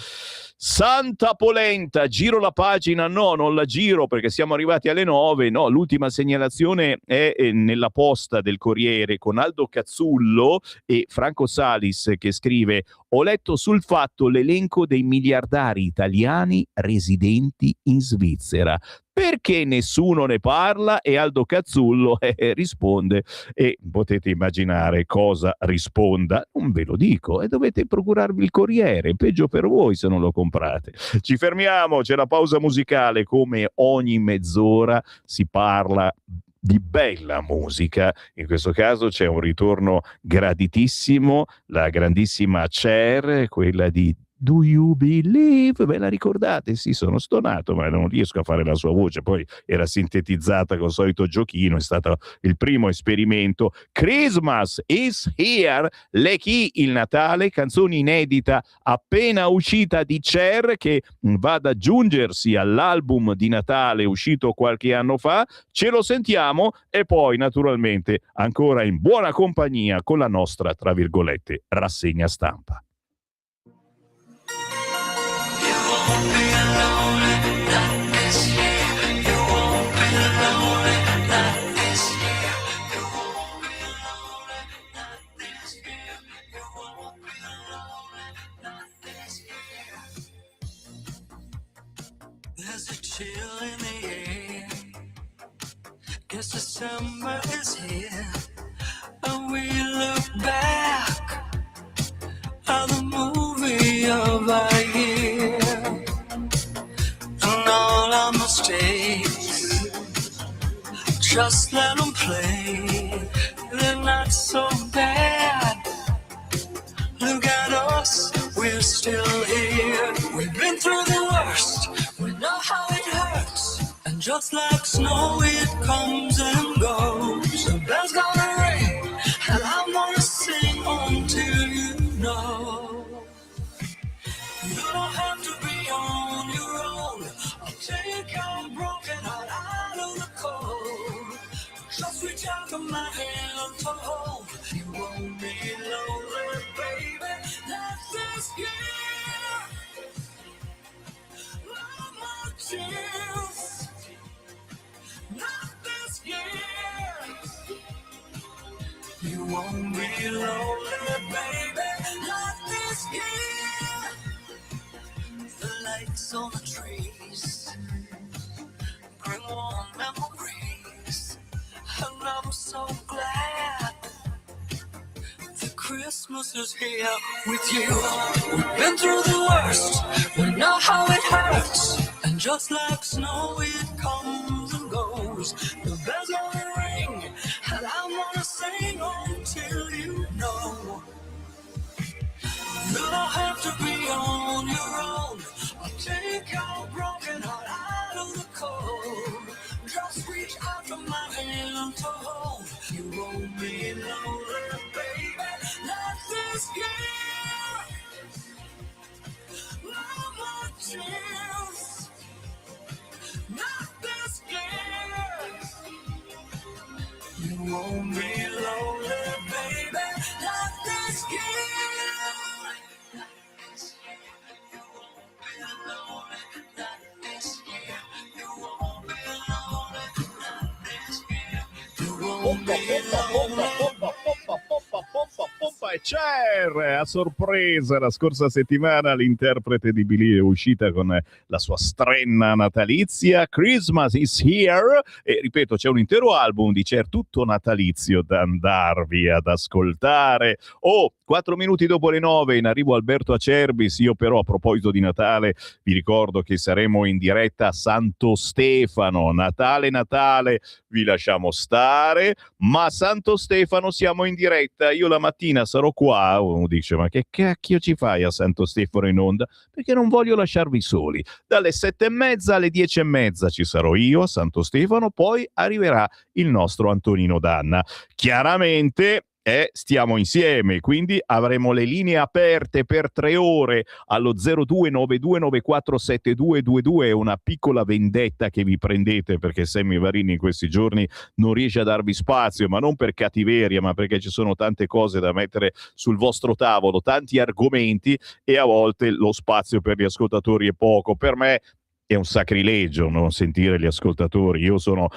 Speaker 1: Santa polenta, giro la pagina? No, non la giro perché siamo arrivati alle 9. No, l'ultima segnalazione è nella posta del Corriere con Aldo Cazzullo e Franco Salis che scrive: ho letto sul Fatto l'elenco dei miliardari italiani residenti in Svizzera. Perché nessuno ne parla? E Aldo Cazzullo risponde, e potete immaginare cosa risponda, non ve lo dico, e dovete procurarvi il Corriere, peggio per voi se non lo comprate. Ci fermiamo, c'è la pausa musicale, come ogni mezz'ora si parla di bella musica, in questo caso c'è un ritorno graditissimo, la grandissima Cher, quella di Do You Believe? Ve la ricordate? Sì, sono stonato, ma non riesco a fare la sua voce. Poi era sintetizzata con il solito giochino, è stato il primo esperimento. Christmas is here, Le Chi, il Natale, canzone inedita appena uscita di Cher, che va ad aggiungersi all'album di Natale uscito qualche anno fa. Ce lo sentiamo e poi naturalmente ancora in buona compagnia con la nostra, tra virgolette, rassegna stampa.
Speaker 11: There's a chill in the air. Guess December is here. And we look back at the movie of our year. And all our mistakes, just let them play. They're not so bad. Look at us, we're still here. We've been through the worst. We know how it Just like snow, it comes and goes. The bell's gonna ring, and I'm gonna sing until you know. You don't have to be on your own. I'll take your broken heart out of the cold. Just reach out to my hand to hold. You won't be lonely, baby. That's this year. No more tears. Not this year. You won't be lonely, baby. Not this year. The lights on the trees bring warm memories, and I'm so glad that Christmas is here with you. We've been through the worst, we know how it hurts, and just like snow it comes and goes. The bells gonna ring, and I'm gonna sing until you know. You don't have to be on your own. I'll take your broken heart out of the cold. Just reach out to my hand to hold. You won't be lonely, baby. Not this year. No more tears. Not this year. You won't be lonely, baby. Not this year.
Speaker 1: Pompa e Cher a sorpresa la scorsa settimana l'interprete di Billie è uscita con la sua strenna natalizia Christmas is Here, e ripeto c'è un intero album di Cher tutto natalizio da andarvi ad ascoltare. 4 minuti dopo le 9 in arrivo Alberto Acerbis. Io però, a proposito di Natale, vi ricordo che saremo in diretta a Santo Stefano. Natale, vi lasciamo stare, ma a Santo Stefano siamo in diretta. Io la mattina sarò qua. Uno dice: ma che cacchio ci fai a Santo Stefano in onda? Perché non voglio lasciarvi soli. Dalle 7:30 alle 10:30 ci sarò io a Santo Stefano, poi arriverà il nostro Antonino Danna. Chiaramente stiamo insieme, quindi avremo le linee aperte per 3 ore allo 0292947222. È una piccola vendetta che vi prendete perché Sammy Varin in questi giorni non riesce a darvi spazio, ma non per cattiveria, ma perché ci sono tante cose da mettere sul vostro tavolo, tanti argomenti, e a volte lo spazio per gli ascoltatori è poco. Per me è un sacrilegio non sentire gli ascoltatori. Io sono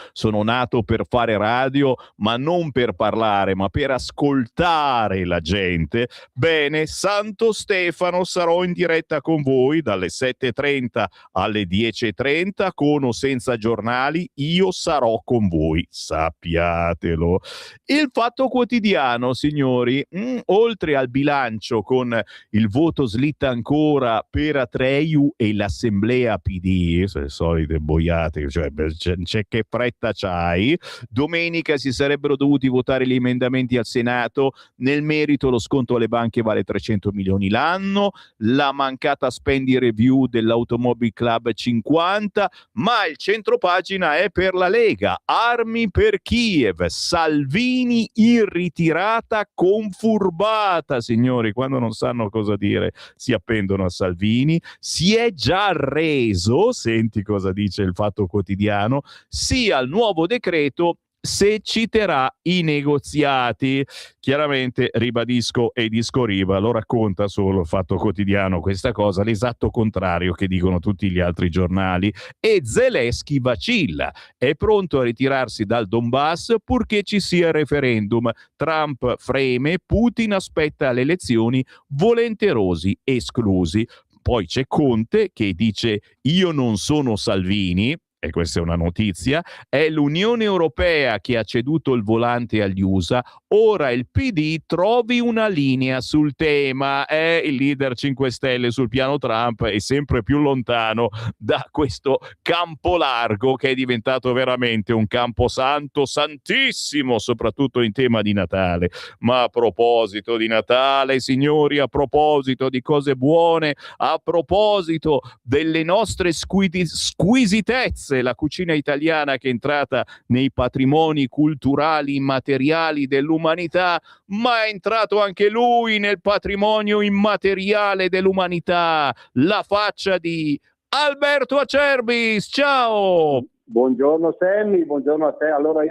Speaker 1: nato per fare radio, ma non per parlare, ma per ascoltare la gente. Bene, Santo Stefano sarò in diretta con voi dalle 7:30 alle 10:30, con o senza giornali, io sarò con voi, sappiatelo. Il Fatto Quotidiano, signori, oltre al bilancio con il voto slitta ancora per Atreju e l'assemblea PD, le solite boiate, cioè c'è che fretta c'hai. Domenica si sarebbero dovuti votare gli emendamenti al Senato. Nel merito lo sconto alle banche vale 300 milioni l'anno, la mancata spending review dell'Automobile Club 50, ma il centropagina è per la Lega. Armi per Kiev, Salvini in ritirata confurbata. Signori, quando non sanno cosa dire si appendono a Salvini. Si è già arreso, senti cosa dice il Fatto Quotidiano, sia al nuovo decreto se citerà i negoziati. Chiaramente ribadisco e discoriva, lo racconta solo il Fatto Quotidiano questa cosa, l'esatto contrario che dicono tutti gli altri giornali. E Zelensky vacilla, è pronto a ritirarsi dal Donbass purché ci sia il referendum. Trump freme, Putin aspetta le elezioni, volenterosi esclusi. Poi c'è Conte che dice: io non sono Salvini, e questa è una notizia, è l'Unione Europea che ha ceduto il volante agli USA, ora il PD trovi una linea sul tema. Il leader 5 Stelle sul piano Trump è sempre più lontano da questo campo largo che è diventato veramente un camposanto santissimo, soprattutto in tema di Natale. Ma a proposito di Natale, signori, a proposito di cose buone, a proposito delle nostre squisitezze tosse, la cucina italiana che è entrata nei patrimoni culturali immateriali dell'umanità, ma è entrato anche lui nel patrimonio immateriale dell'umanità, la faccia di Alberto Acerbis. Ciao!
Speaker 12: Buongiorno Sammy, buongiorno a te. Allora,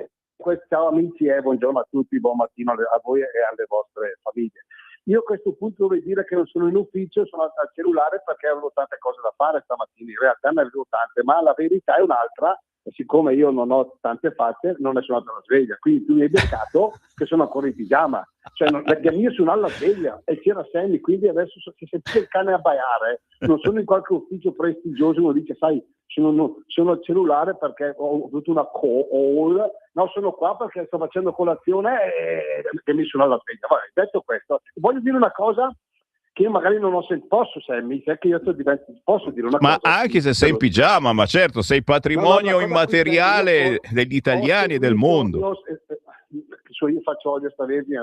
Speaker 12: ciao amici e buongiorno a tutti, buon mattino a voi e alle vostre famiglie. Io a questo punto dovrei dire che non sono in ufficio, sono al cellulare perché avevo tante cose da fare stamattina, in realtà ne avevo tante, ma la verità è un'altra, e siccome io non ho tante facce non ne sono andato alla sveglia, quindi tu mi hai beccato che sono ancora in pigiama, cioè io sono alla sveglia e c'era Sammy, quindi adesso se sentite il cane abbaiare, non sono in qualche ufficio prestigioso, uno dice sai sono al cellulare perché ho avuto una call, no, sono qua perché sto facendo colazione e mi sono alla sveglia. Vabbè, detto questo, voglio dire una cosa che io magari non ho sentito. Posso, Sammy? Sai che io posso dire una cosa?
Speaker 1: Ma anche se sei in pigiama, ma certo, sei patrimonio immateriale degli italiani e del mondo.
Speaker 12: Io faccio olio extravergine,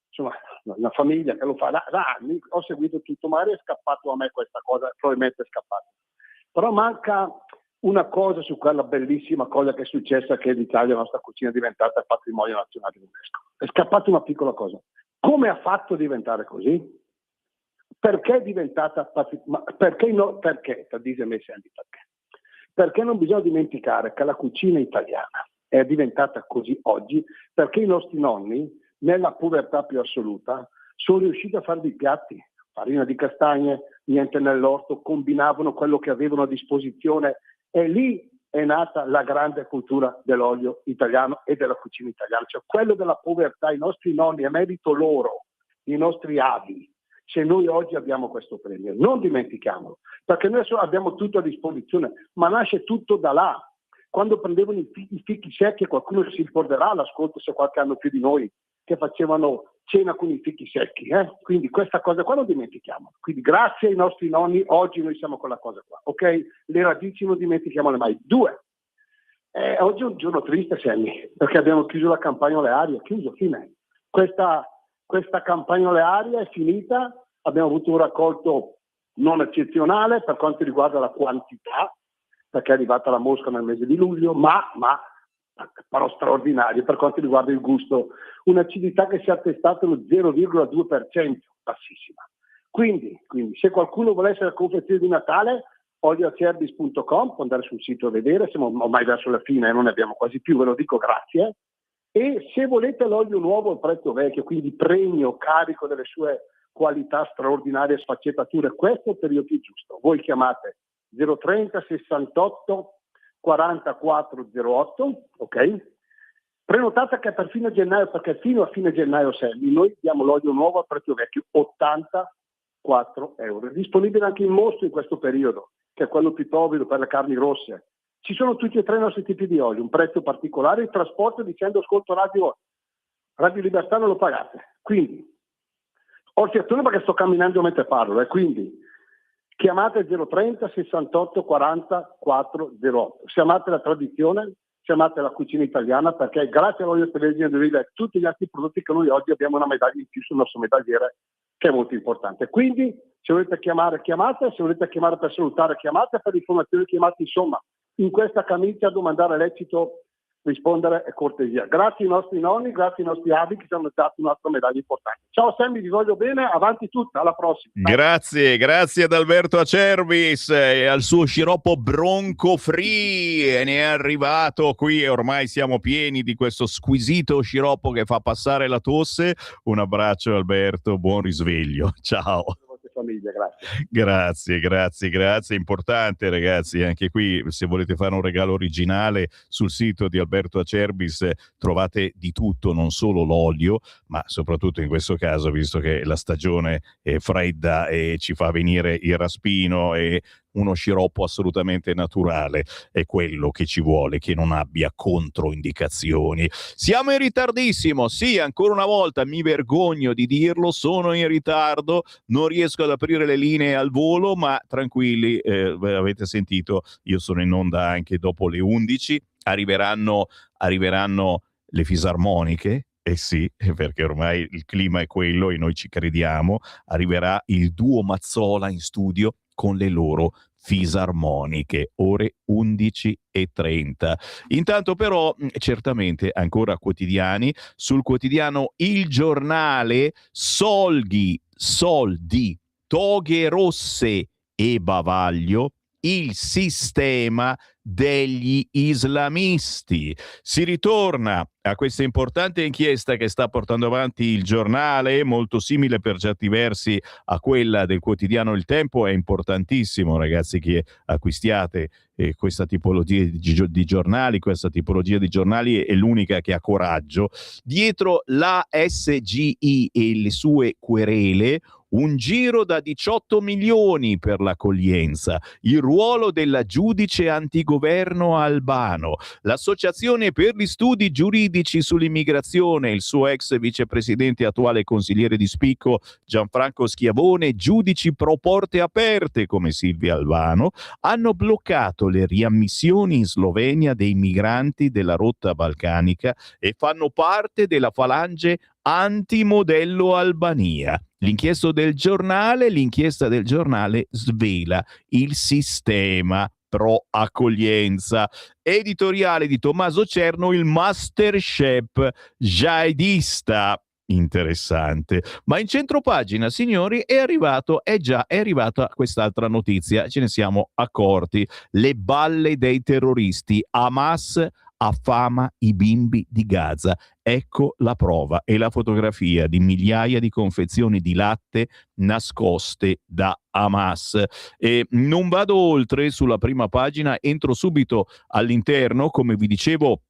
Speaker 12: insomma, una famiglia che lo fa da anni, ho seguito tutto, magari è scappato a me questa cosa, probabilmente è scappato. Però manca una cosa su quella bellissima cosa che è successa, che l'Italia, la nostra cucina, è diventata patrimonio nazionale dell'UNESCO. È scappata una piccola cosa. Come ha fatto a diventare così? Perché è diventata patrimonio? Perché no? Perché? Perché non bisogna dimenticare che la cucina italiana è diventata così oggi perché i nostri nonni, nella povertà più assoluta, sono riusciti a fare dei piatti, farina di castagne, niente nell'orto, combinavano quello che avevano a disposizione e lì è nata la grande cultura dell'olio italiano e della cucina italiana, cioè quello della povertà, i nostri nonni, è merito loro, i nostri avi, se noi oggi abbiamo questo premio, non dimentichiamolo, perché noi abbiamo tutto a disposizione, ma nasce tutto da là. Quando prendevano i fichi secchi, qualcuno si ricorderà all'ascolto, se qualche anno più di noi, che facevano cena con i fichi secchi, quindi questa cosa qua non dimentichiamo. Quindi grazie ai nostri nonni oggi noi siamo quella cosa qua, ok? Le radici non dimentichiamole mai. 2. Oggi è un giorno triste, Sammy, perché abbiamo chiuso la campagna olearia, fine. Questa campagna olearia è finita, abbiamo avuto un raccolto non eccezionale per quanto riguarda la quantità, perché è arrivata la mosca nel mese di luglio, ma però straordinario per quanto riguarda il gusto, un'acidità che si è attestata allo 0,2%, bassissima. Quindi se qualcuno volesse la confezione di Natale, olioacerbis.com, può andare sul sito a vedere, siamo ormai verso la fine e non ne abbiamo quasi più, ve lo dico, grazie. E se volete l'olio nuovo al prezzo vecchio, quindi premio, carico delle sue qualità straordinarie, sfaccettature, questo è il periodo più giusto. Voi chiamate 030 68 44 08, ok? Prenotate che per fine gennaio, perché fino a fine gennaio noi diamo l'olio nuovo al prezzo vecchio, 84 euro. È disponibile anche in mostro in questo periodo, che è quello più topido per le carni rosse. Ci sono tutti e tre i nostri tipi di olio, un prezzo particolare, il trasporto dicendo ascolto Radio Libertà non lo pagate. Quindi, attenzione perché sto camminando mentre parlo, quindi chiamate 030 68 40 408. Se amate la tradizione, se amate la cucina italiana, perché grazie all'olio extravergine d'oliva e tutti gli altri prodotti che noi oggi abbiamo una medaglia in più sul nostro medagliere, che è molto importante. Quindi, se volete chiamare, chiamate, se volete chiamare per salutare, chiamate, per informazioni chiamate, insomma, in questa camicia a domandare lecito, rispondere è cortesia. Grazie ai nostri nonni, grazie ai nostri avi che ci hanno dato un'altra medaglia importante. Ciao Sammy, vi voglio bene, avanti tutta, alla prossima.
Speaker 1: Grazie ad Alberto Acerbis e al suo sciroppo Bronco Free, e ne è arrivato qui e ormai siamo pieni di questo squisito sciroppo che fa passare la tosse. Un abbraccio Alberto, buon risveglio, ciao.
Speaker 12: Famiglia,
Speaker 1: Grazie, importante ragazzi, anche qui se volete fare un regalo originale sul sito di Alberto Acerbis trovate di tutto, non solo l'olio, ma soprattutto in questo caso, visto che la stagione è fredda e ci fa venire il raspino, e uno sciroppo assolutamente naturale è quello che ci vuole, che non abbia controindicazioni. Siamo in ritardissimo, sì, ancora una volta mi vergogno di dirlo, sono in ritardo, non riesco ad aprire le linee al volo, ma tranquilli, avete sentito, io sono in onda anche dopo le 11, arriveranno le fisarmoniche. Eh sì, perché ormai il clima è quello e noi ci crediamo. Arriverà il duo Mazzola in studio con le loro fisarmoniche, ore 11:30. Intanto però certamente ancora quotidiani. Sul quotidiano Il Giornale, soldi, toghe rosse e bavaglio, il sistema degli islamisti. Si ritorna a questa importante inchiesta che sta portando avanti Il Giornale, molto simile per certi versi a quella del quotidiano Il Tempo. È importantissimo, ragazzi, che acquistiate questa tipologia di giornali. Questa tipologia di giornali è l'unica che ha coraggio. Dietro la SGI e le sue querele, un giro da 18 milioni per l'accoglienza, il ruolo della giudice antigoverno albano, l'associazione per gli studi giuridici sull'immigrazione, il suo ex vicepresidente e attuale consigliere di spicco Gianfranco Schiavone, giudici pro porte aperte come Silvia Albano, hanno bloccato le riammissioni in Slovenia dei migranti della rotta balcanica e fanno parte della falange antimodello Albania. L'inchiesta del giornale svela il sistema pro accoglienza. Editoriale di Tommaso Cerno, il Masterchef jihadista. Interessante. Ma in centropagina, signori, è arrivata quest'altra notizia, ce ne siamo accorti. Le balle dei terroristi. Hamas affama i bimbi di Gaza. Ecco la prova e la fotografia di migliaia di confezioni di latte nascoste da Hamas. E non vado oltre sulla prima pagina, entro subito all'interno, come vi dicevo,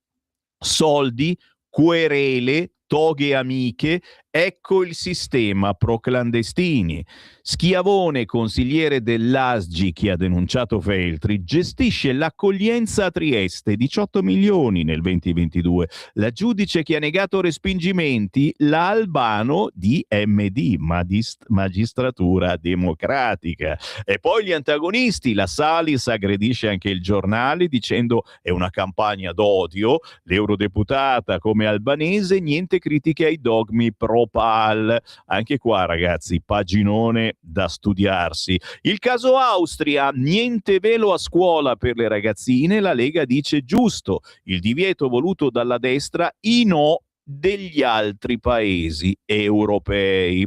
Speaker 1: soldi, querele, toghe amiche, ecco il sistema pro clandestini. Schiavone, consigliere dell'ASGI che ha denunciato Feltri, gestisce l'accoglienza a Trieste, 18 milioni nel 2022. La giudice che ha negato respingimenti, la Albano di MD, Magistratura Democratica. E poi gli antagonisti, la Salis aggredisce anche il Giornale dicendo è una campagna d'odio, l'eurodeputata come albanese, niente critiche ai dogmi pro-PAL. Anche qua, ragazzi, paginone da studiarsi. Il caso Austria, niente velo a scuola per le ragazzine, la Lega dice giusto, il divieto voluto dalla destra, i no degli altri paesi europei.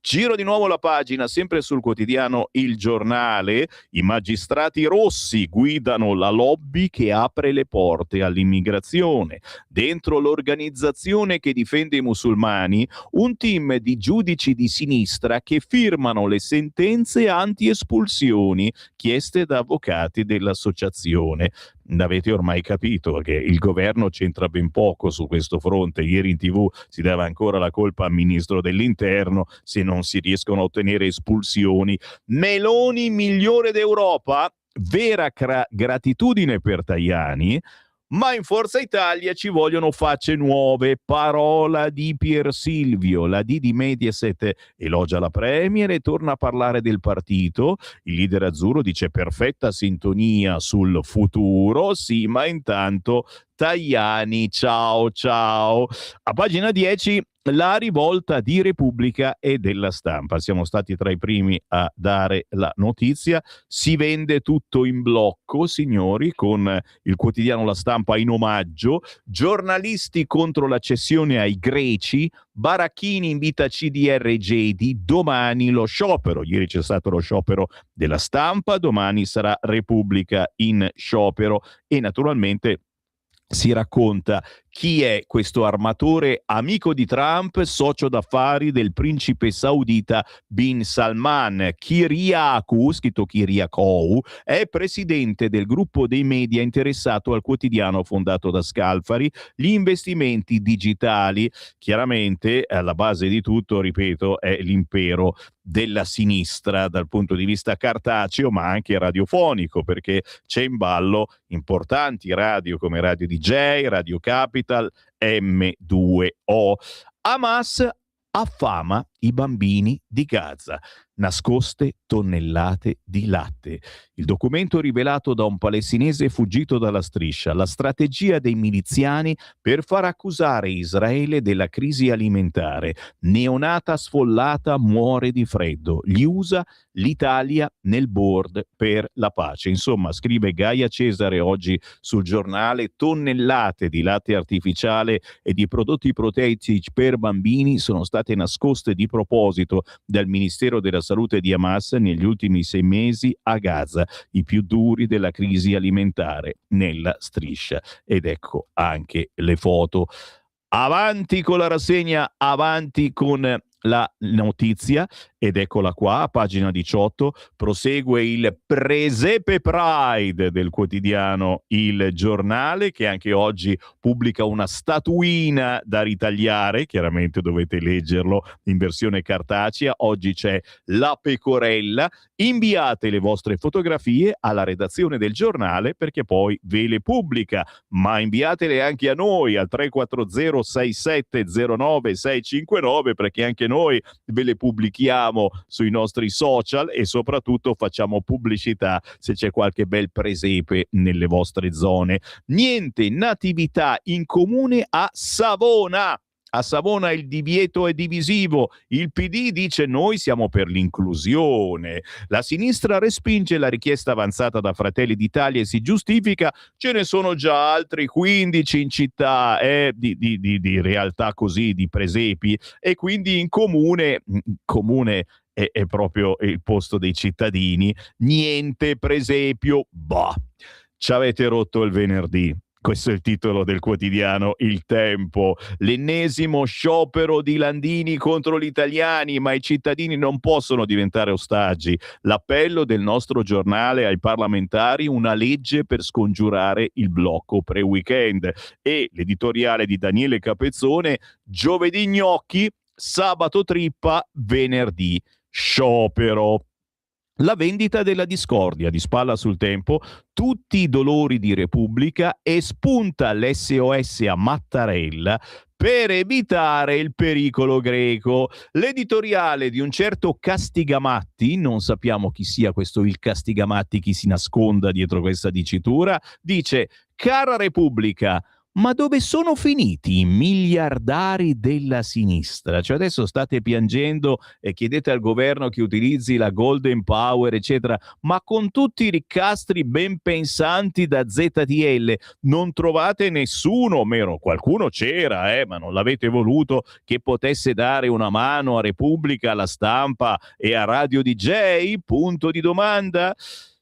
Speaker 1: Giro di nuovo la pagina, sempre sul quotidiano Il Giornale. I magistrati rossi guidano la lobby che apre le porte all'immigrazione. Dentro l'organizzazione che difende i musulmani, un team di giudici di sinistra che firmano le sentenze anti-espulsioni chieste da avvocati dell'associazione. Avete ormai capito che il governo c'entra ben poco su questo fronte. Ieri in TV si dava ancora la colpa al ministro dell'interno se non si riescono a ottenere espulsioni. Meloni migliore d'Europa, vera gratitudine per Tajani, ma in Forza Italia ci vogliono facce nuove. Parola di Pier Silvio, la D di Mediaset elogia la Premier e torna a parlare del partito. Il leader azzurro dice perfetta sintonia sul futuro, sì, ma intanto Tajani, ciao. A pagina 10 la rivolta di Repubblica e della Stampa. Siamo stati tra i primi a dare la notizia. Si vende tutto in blocco, signori, con il quotidiano La Stampa in omaggio. Giornalisti contro la cessione ai greci. Baracchini invita CDR e Gedi. Domani lo sciopero. Ieri c'è stato lo sciopero della Stampa, domani sarà Repubblica in sciopero e naturalmente si racconta chi è questo armatore amico di Trump, socio d'affari del principe saudita Bin Salman. Kyriakou, scritto Kyriakou, è presidente del gruppo dei media interessato al quotidiano fondato da Scalfari, gli investimenti digitali. Chiaramente alla base di tutto, ripeto, è l'impero della sinistra dal punto di vista cartaceo ma anche radiofonico, perché c'è in ballo importanti radio come Radio DJ, Radio Capital, M2O. Hamas affama i bambini di Gaza. Nascoste tonnellate di latte. Il documento rivelato da un palestinese fuggito dalla striscia, la strategia dei miliziani per far accusare Israele della crisi alimentare. Neonata sfollata muore di freddo. Gli USA, l'Italia nel board per la pace. Insomma, scrive Gaia Cesare oggi sul giornale, tonnellate di latte artificiale e di prodotti proteici per bambini sono state nascoste di proposito dal Ministero della Salute di Hamas negli ultimi 6 mesi a Gaza, i più duri della crisi alimentare nella striscia. Ed ecco anche le foto. Avanti con la rassegna, avanti con la notizia, ed eccola qua, a pagina 18, prosegue il Presepe Pride del quotidiano Il Giornale, che anche oggi pubblica una statuina da ritagliare, chiaramente dovete leggerlo in versione cartacea. Oggi c'è la pecorella. Inviate le vostre fotografie alla redazione del giornale perché poi ve le pubblica, ma inviatele anche a noi al 340 6709 659 perché anche noi ve le pubblichiamo sui nostri social e soprattutto facciamo pubblicità se c'è qualche bel presepe nelle vostre zone. Niente natività in comune a Savona. A Savona il divieto è divisivo. Il PD dice noi siamo per l'inclusione. La sinistra respinge la richiesta avanzata da Fratelli d'Italia e si giustifica. Ce ne sono già altri 15 in città di realtà così, di presepi, e quindi in comune è proprio il posto dei cittadini. Niente presepio. Bah, ci avete rotto il venerdì. Questo è il titolo del quotidiano Il Tempo. L'ennesimo sciopero di Landini contro gli italiani, ma i cittadini non possono diventare ostaggi. L'appello del nostro giornale ai parlamentari, una legge per scongiurare il blocco pre-weekend. E l'editoriale di Daniele Capezzone, giovedì gnocchi, sabato trippa, venerdì sciopero. La vendita della discordia, di spalla sul Tempo, tutti i dolori di Repubblica e spunta l'SOS a Mattarella per evitare il pericolo greco. L'editoriale di un certo Castigamatti, non sappiamo chi sia questo il Castigamatti, chi si nasconda dietro questa dicitura, dice: cara Repubblica, ma dove sono finiti i miliardari della sinistra? Cioè adesso state piangendo e chiedete al governo che utilizzi la Golden Power, eccetera, ma con tutti i ricastri ben pensanti da ZTL non trovate nessuno, o meno qualcuno c'era, ma non l'avete voluto, che potesse dare una mano a Repubblica, alla Stampa e a Radio DJ? Punto di domanda.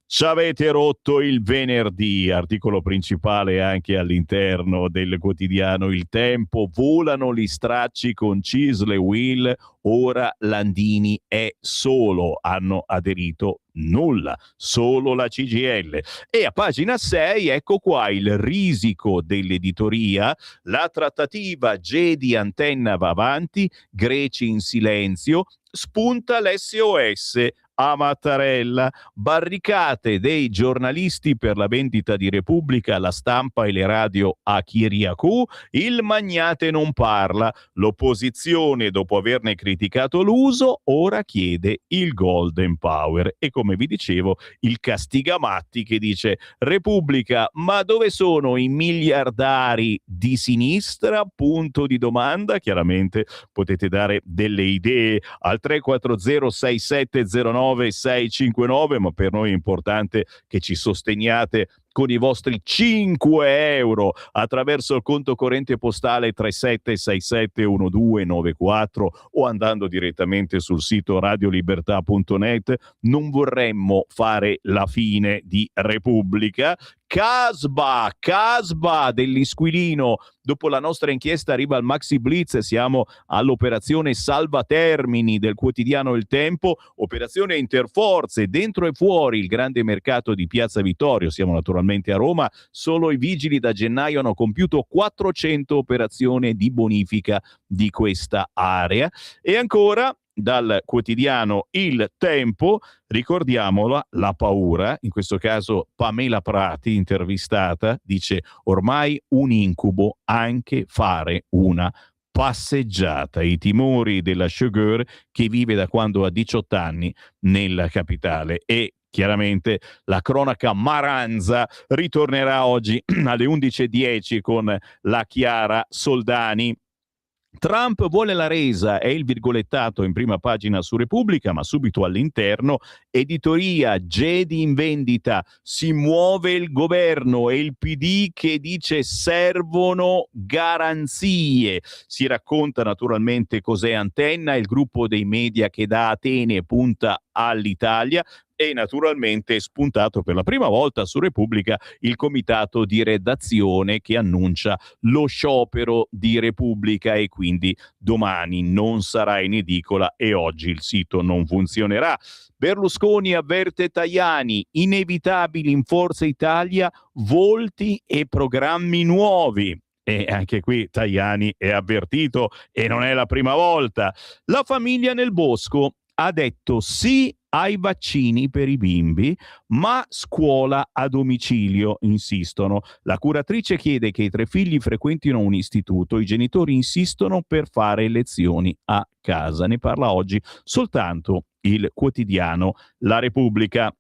Speaker 1: Ci avete rotto il venerdì, articolo principale anche all'interno del quotidiano Il Tempo. Volano gli stracci con CISL e UIL, ora Landini è solo, hanno aderito nulla, solo la CGIL. E a pagina 6 ecco qua il risico dell'editoria, la trattativa Gedi Antenna va avanti, greci in silenzio, spunta l'SOS a Mattarella, barricate dei giornalisti per la vendita di Repubblica, la Stampa e le radio a Kyriakou, il magnate non parla, l'opposizione dopo averne criticato l'uso ora chiede il Golden Power e come vi dicevo il Castigamatti che dice: Repubblica, ma dove sono i miliardari di sinistra? Punto di domanda. Chiaramente potete dare delle idee al 340 6709 659, ma per noi è importante che ci sosteniate con i vostri 5 euro attraverso il conto corrente postale 37671294 o andando direttamente sul sito radiolibertà.net. Non vorremmo fare la fine di Repubblica. Casba dell'Isquilino, dopo la nostra inchiesta arriva al Maxi Blitz, siamo all'operazione Salva Termini del quotidiano Il Tempo, operazione interforze dentro e fuori il grande mercato di Piazza Vittorio, siamo naturalmente a Roma, solo i vigili da gennaio hanno compiuto 400 operazioni di bonifica di questa area. E ancora dal quotidiano Il Tempo, ricordiamola, la paura, in questo caso Pamela Prati, intervistata, dice ormai un incubo anche fare una passeggiata, i timori della showgirl che vive da quando ha 18 anni nella capitale. E chiaramente la cronaca Maranza ritornerà oggi alle 11:10 con la Chiara Soldani. Trump vuole la resa, è il virgolettato in prima pagina su Repubblica, ma subito all'interno, editoria, Gedi in vendita, si muove il governo e il PD che dice servono garanzie. Si racconta naturalmente cos'è Antenna, il gruppo dei media che da Atene punta all'Italia, e naturalmente spuntato per la prima volta su Repubblica il comitato di redazione che annuncia lo sciopero di Repubblica, e quindi domani non sarà in edicola e oggi il sito non funzionerà. Berlusconi avverte Tajani, inevitabili in Forza Italia volti e programmi nuovi. E anche qui Tajani è avvertito e non è la prima volta. La famiglia nel bosco ha detto sì ai vaccini per i bimbi, ma scuola a domicilio, insistono. La curatrice chiede che i 3 figli frequentino un istituto, i genitori insistono per fare lezioni a casa. Ne parla oggi soltanto il quotidiano La Repubblica,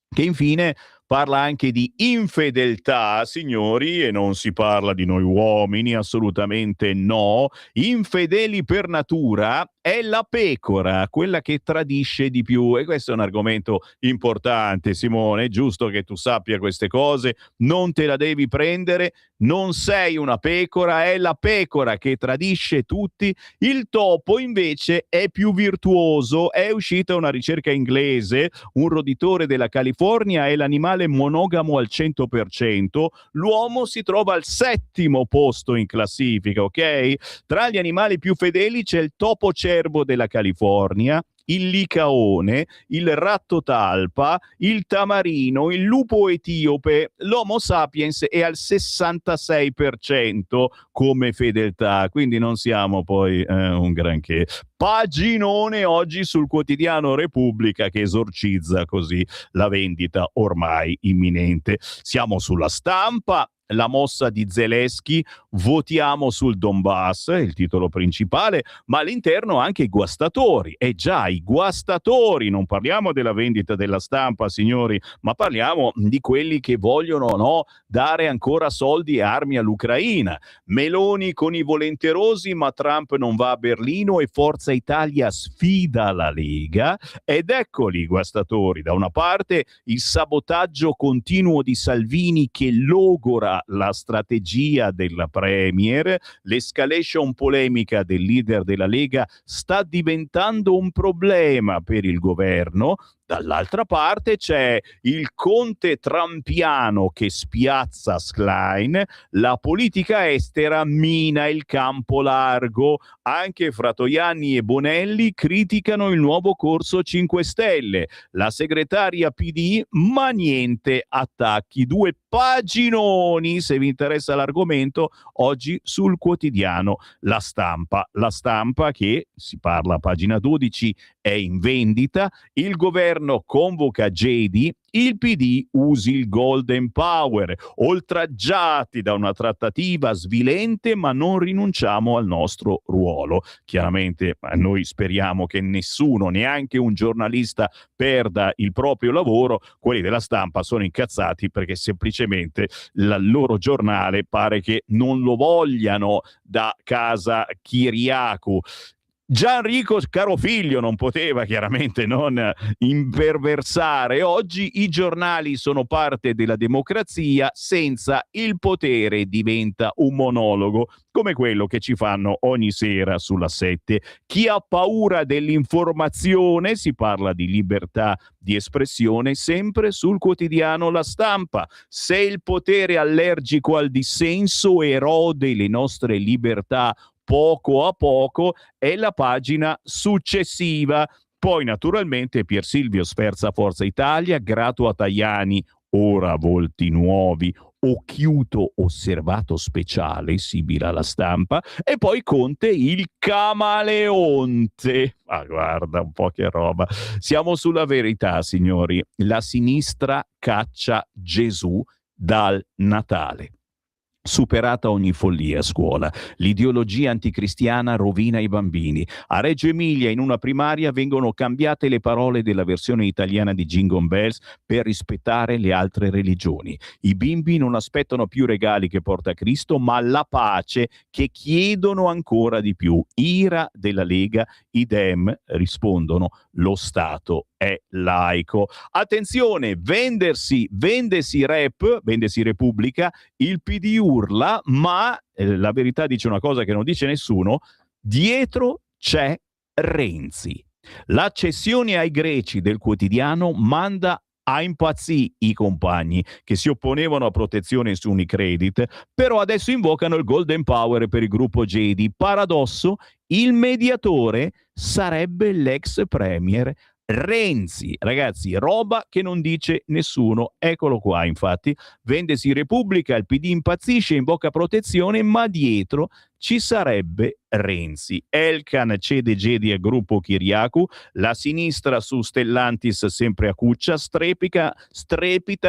Speaker 1: che infine parla anche di infedeltà, signori, e non si parla di noi uomini, assolutamente no. Infedeli per natura è la pecora, quella che tradisce di più, e questo è un argomento importante, Simone, è giusto che tu sappia queste cose, non te la devi prendere, non sei una pecora, è la pecora che tradisce tutti. Il topo invece è più virtuoso, è uscita una ricerca inglese, un roditore della California è l'animale monogamo al 100%, l'uomo si trova al 7° posto in classifica, ok? Tra gli animali più fedeli c'è il topo cervo della California, il licaone, il ratto talpa, il tamarino, il lupo etiope. L'Homo sapiens è al 66% come fedeltà, quindi non siamo poi un granché. Paginone oggi sul quotidiano Repubblica che esorcizza così la vendita ormai imminente. Siamo sulla Stampa. La mossa di Zelensky, votiamo sul Donbass, il titolo principale, ma all'interno anche i guastatori. E già, i guastatori, non parliamo della vendita della Stampa, signori, ma parliamo di quelli che vogliono dare ancora soldi e armi all'Ucraina. Meloni con i volenterosi, ma Trump non va a Berlino e Forza Italia sfida la Lega. Ed eccoli i guastatori. Da una parte il sabotaggio continuo di Salvini che logora la strategia della Premier, l'escalation polemica del leader della Lega sta diventando un problema per il governo. Dall'altra parte c'è il Conte trampiano che spiazza Schlein, la politica estera mina il campo largo, anche Fratoianni e Bonelli criticano il nuovo corso 5 Stelle, la segretaria PD ma niente attacchi. 2 paginoni, se vi interessa l'argomento, oggi sul quotidiano La Stampa. La Stampa che, si parla a pagina 12, è in vendita, il governo convoca Gedi, il PD usi il Golden Power, oltraggiati da una trattativa svilente ma non rinunciamo al nostro ruolo. Chiaramente noi speriamo che nessuno, neanche un giornalista, perda il proprio lavoro. Quelli della Stampa sono incazzati perché semplicemente il loro giornale pare che non lo vogliano da casa Chiriacu. Gianrico Carofiglio non poteva chiaramente non imperversare. Oggi i giornali sono parte della democrazia, senza il potere diventa un monologo, come quello che ci fanno ogni sera sulla 7. Chi ha paura dell'informazione, si parla di libertà di espressione, sempre sul quotidiano La Stampa. Se il potere allergico al dissenso erode le nostre libertà poco a poco, è la pagina successiva. Poi naturalmente Pier Silvio sferza Forza Italia, grato a Tajani, ora volti nuovi, occhiuto osservato speciale, sibila La Stampa, e poi Conte il camaleonte. Ma guarda un po' che roba. Siamo sulla Verità, signori. La sinistra caccia Gesù dal Natale. Superata ogni follia a scuola. L'ideologia anticristiana rovina i bambini. A Reggio Emilia, in una primaria, vengono cambiate le parole della versione italiana di Jingle Bells per rispettare le altre religioni. I bimbi non aspettano più regali che porta Cristo, ma la pace, che chiedono ancora di più. Ira della Lega, i Dem rispondono: lo Stato è laico. Attenzione, vendesi rep, vendesi Repubblica, il PD urla, ma la verità dice una cosa che non dice nessuno: dietro c'è Renzi. La cessione ai greci del quotidiano manda a impazzì i compagni che si opponevano a protezione su Unicredit, però adesso invocano il Golden Power per il gruppo Gedi. Paradosso, il mediatore sarebbe l'ex premier Renzi. Ragazzi, roba che non dice nessuno. Eccolo qua, infatti. Vendesi Repubblica, il PD impazzisce, invoca protezione, ma dietro ci sarebbe Renzi. Elkan cede Gedi al gruppo Kyriakou, la sinistra su Stellantis sempre a cuccia, strepita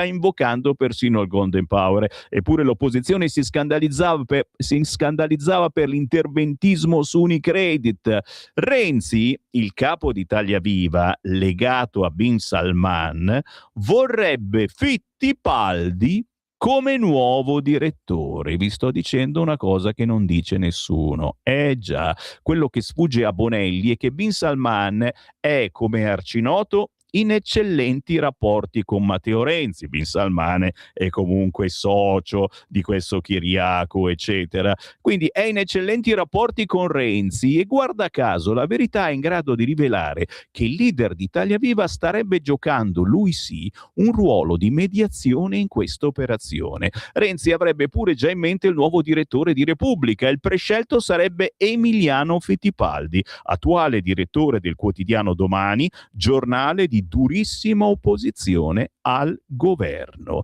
Speaker 1: invocando persino il Golden Power. Eppure l'opposizione si scandalizzava per l'interventismo su Unicredit. Renzi, il capo di Italia Viva, legato a Bin Salman, vorrebbe Fittipaldi come nuovo direttore. Vi sto dicendo una cosa che non dice nessuno. Già, quello che sfugge a Bonelli è che Bin Salman è, come arcinoto, in eccellenti rapporti con Matteo Renzi. Bin Salman è comunque socio di questo Kyriakou, eccetera. Quindi è in eccellenti rapporti con Renzi e guarda caso la verità è in grado di rivelare che il leader di Italia Viva starebbe giocando, lui sì, un ruolo di mediazione in questa operazione. Renzi avrebbe pure già in mente il nuovo direttore di Repubblica. Il prescelto sarebbe Emiliano Fittipaldi, attuale direttore del quotidiano Domani, giornale di durissima opposizione al governo.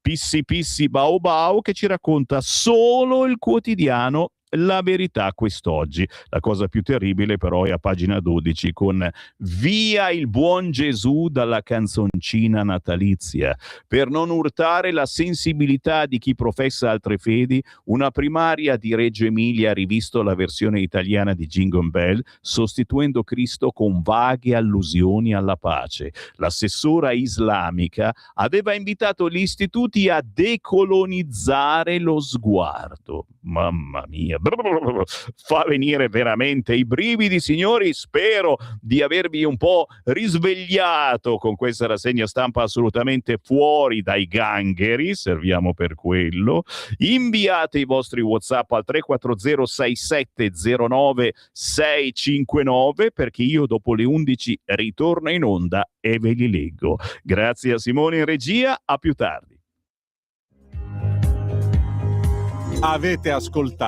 Speaker 1: Pissi bau bau che ci racconta solo il quotidiano La Verità quest'oggi. La cosa più terribile però è a pagina 12 con via il buon Gesù dalla canzoncina natalizia. Per non urtare la sensibilità di chi professa altre fedi, una primaria di Reggio Emilia ha rivisto la versione italiana di Jingle Bell, sostituendo Cristo con vaghe allusioni alla pace. L'assessora islamica aveva invitato gli istituti a decolonizzare lo sguardo. Mamma mia, fa venire veramente i brividi, signori. Spero di avervi un po' risvegliato con questa rassegna stampa assolutamente fuori dai gangheri, serviamo per quello. Inviate i vostri WhatsApp al 340 6709 659 perché io dopo le 11 ritorno in onda e ve li leggo. Grazie a Simone in regia, a più tardi.
Speaker 2: Avete ascoltato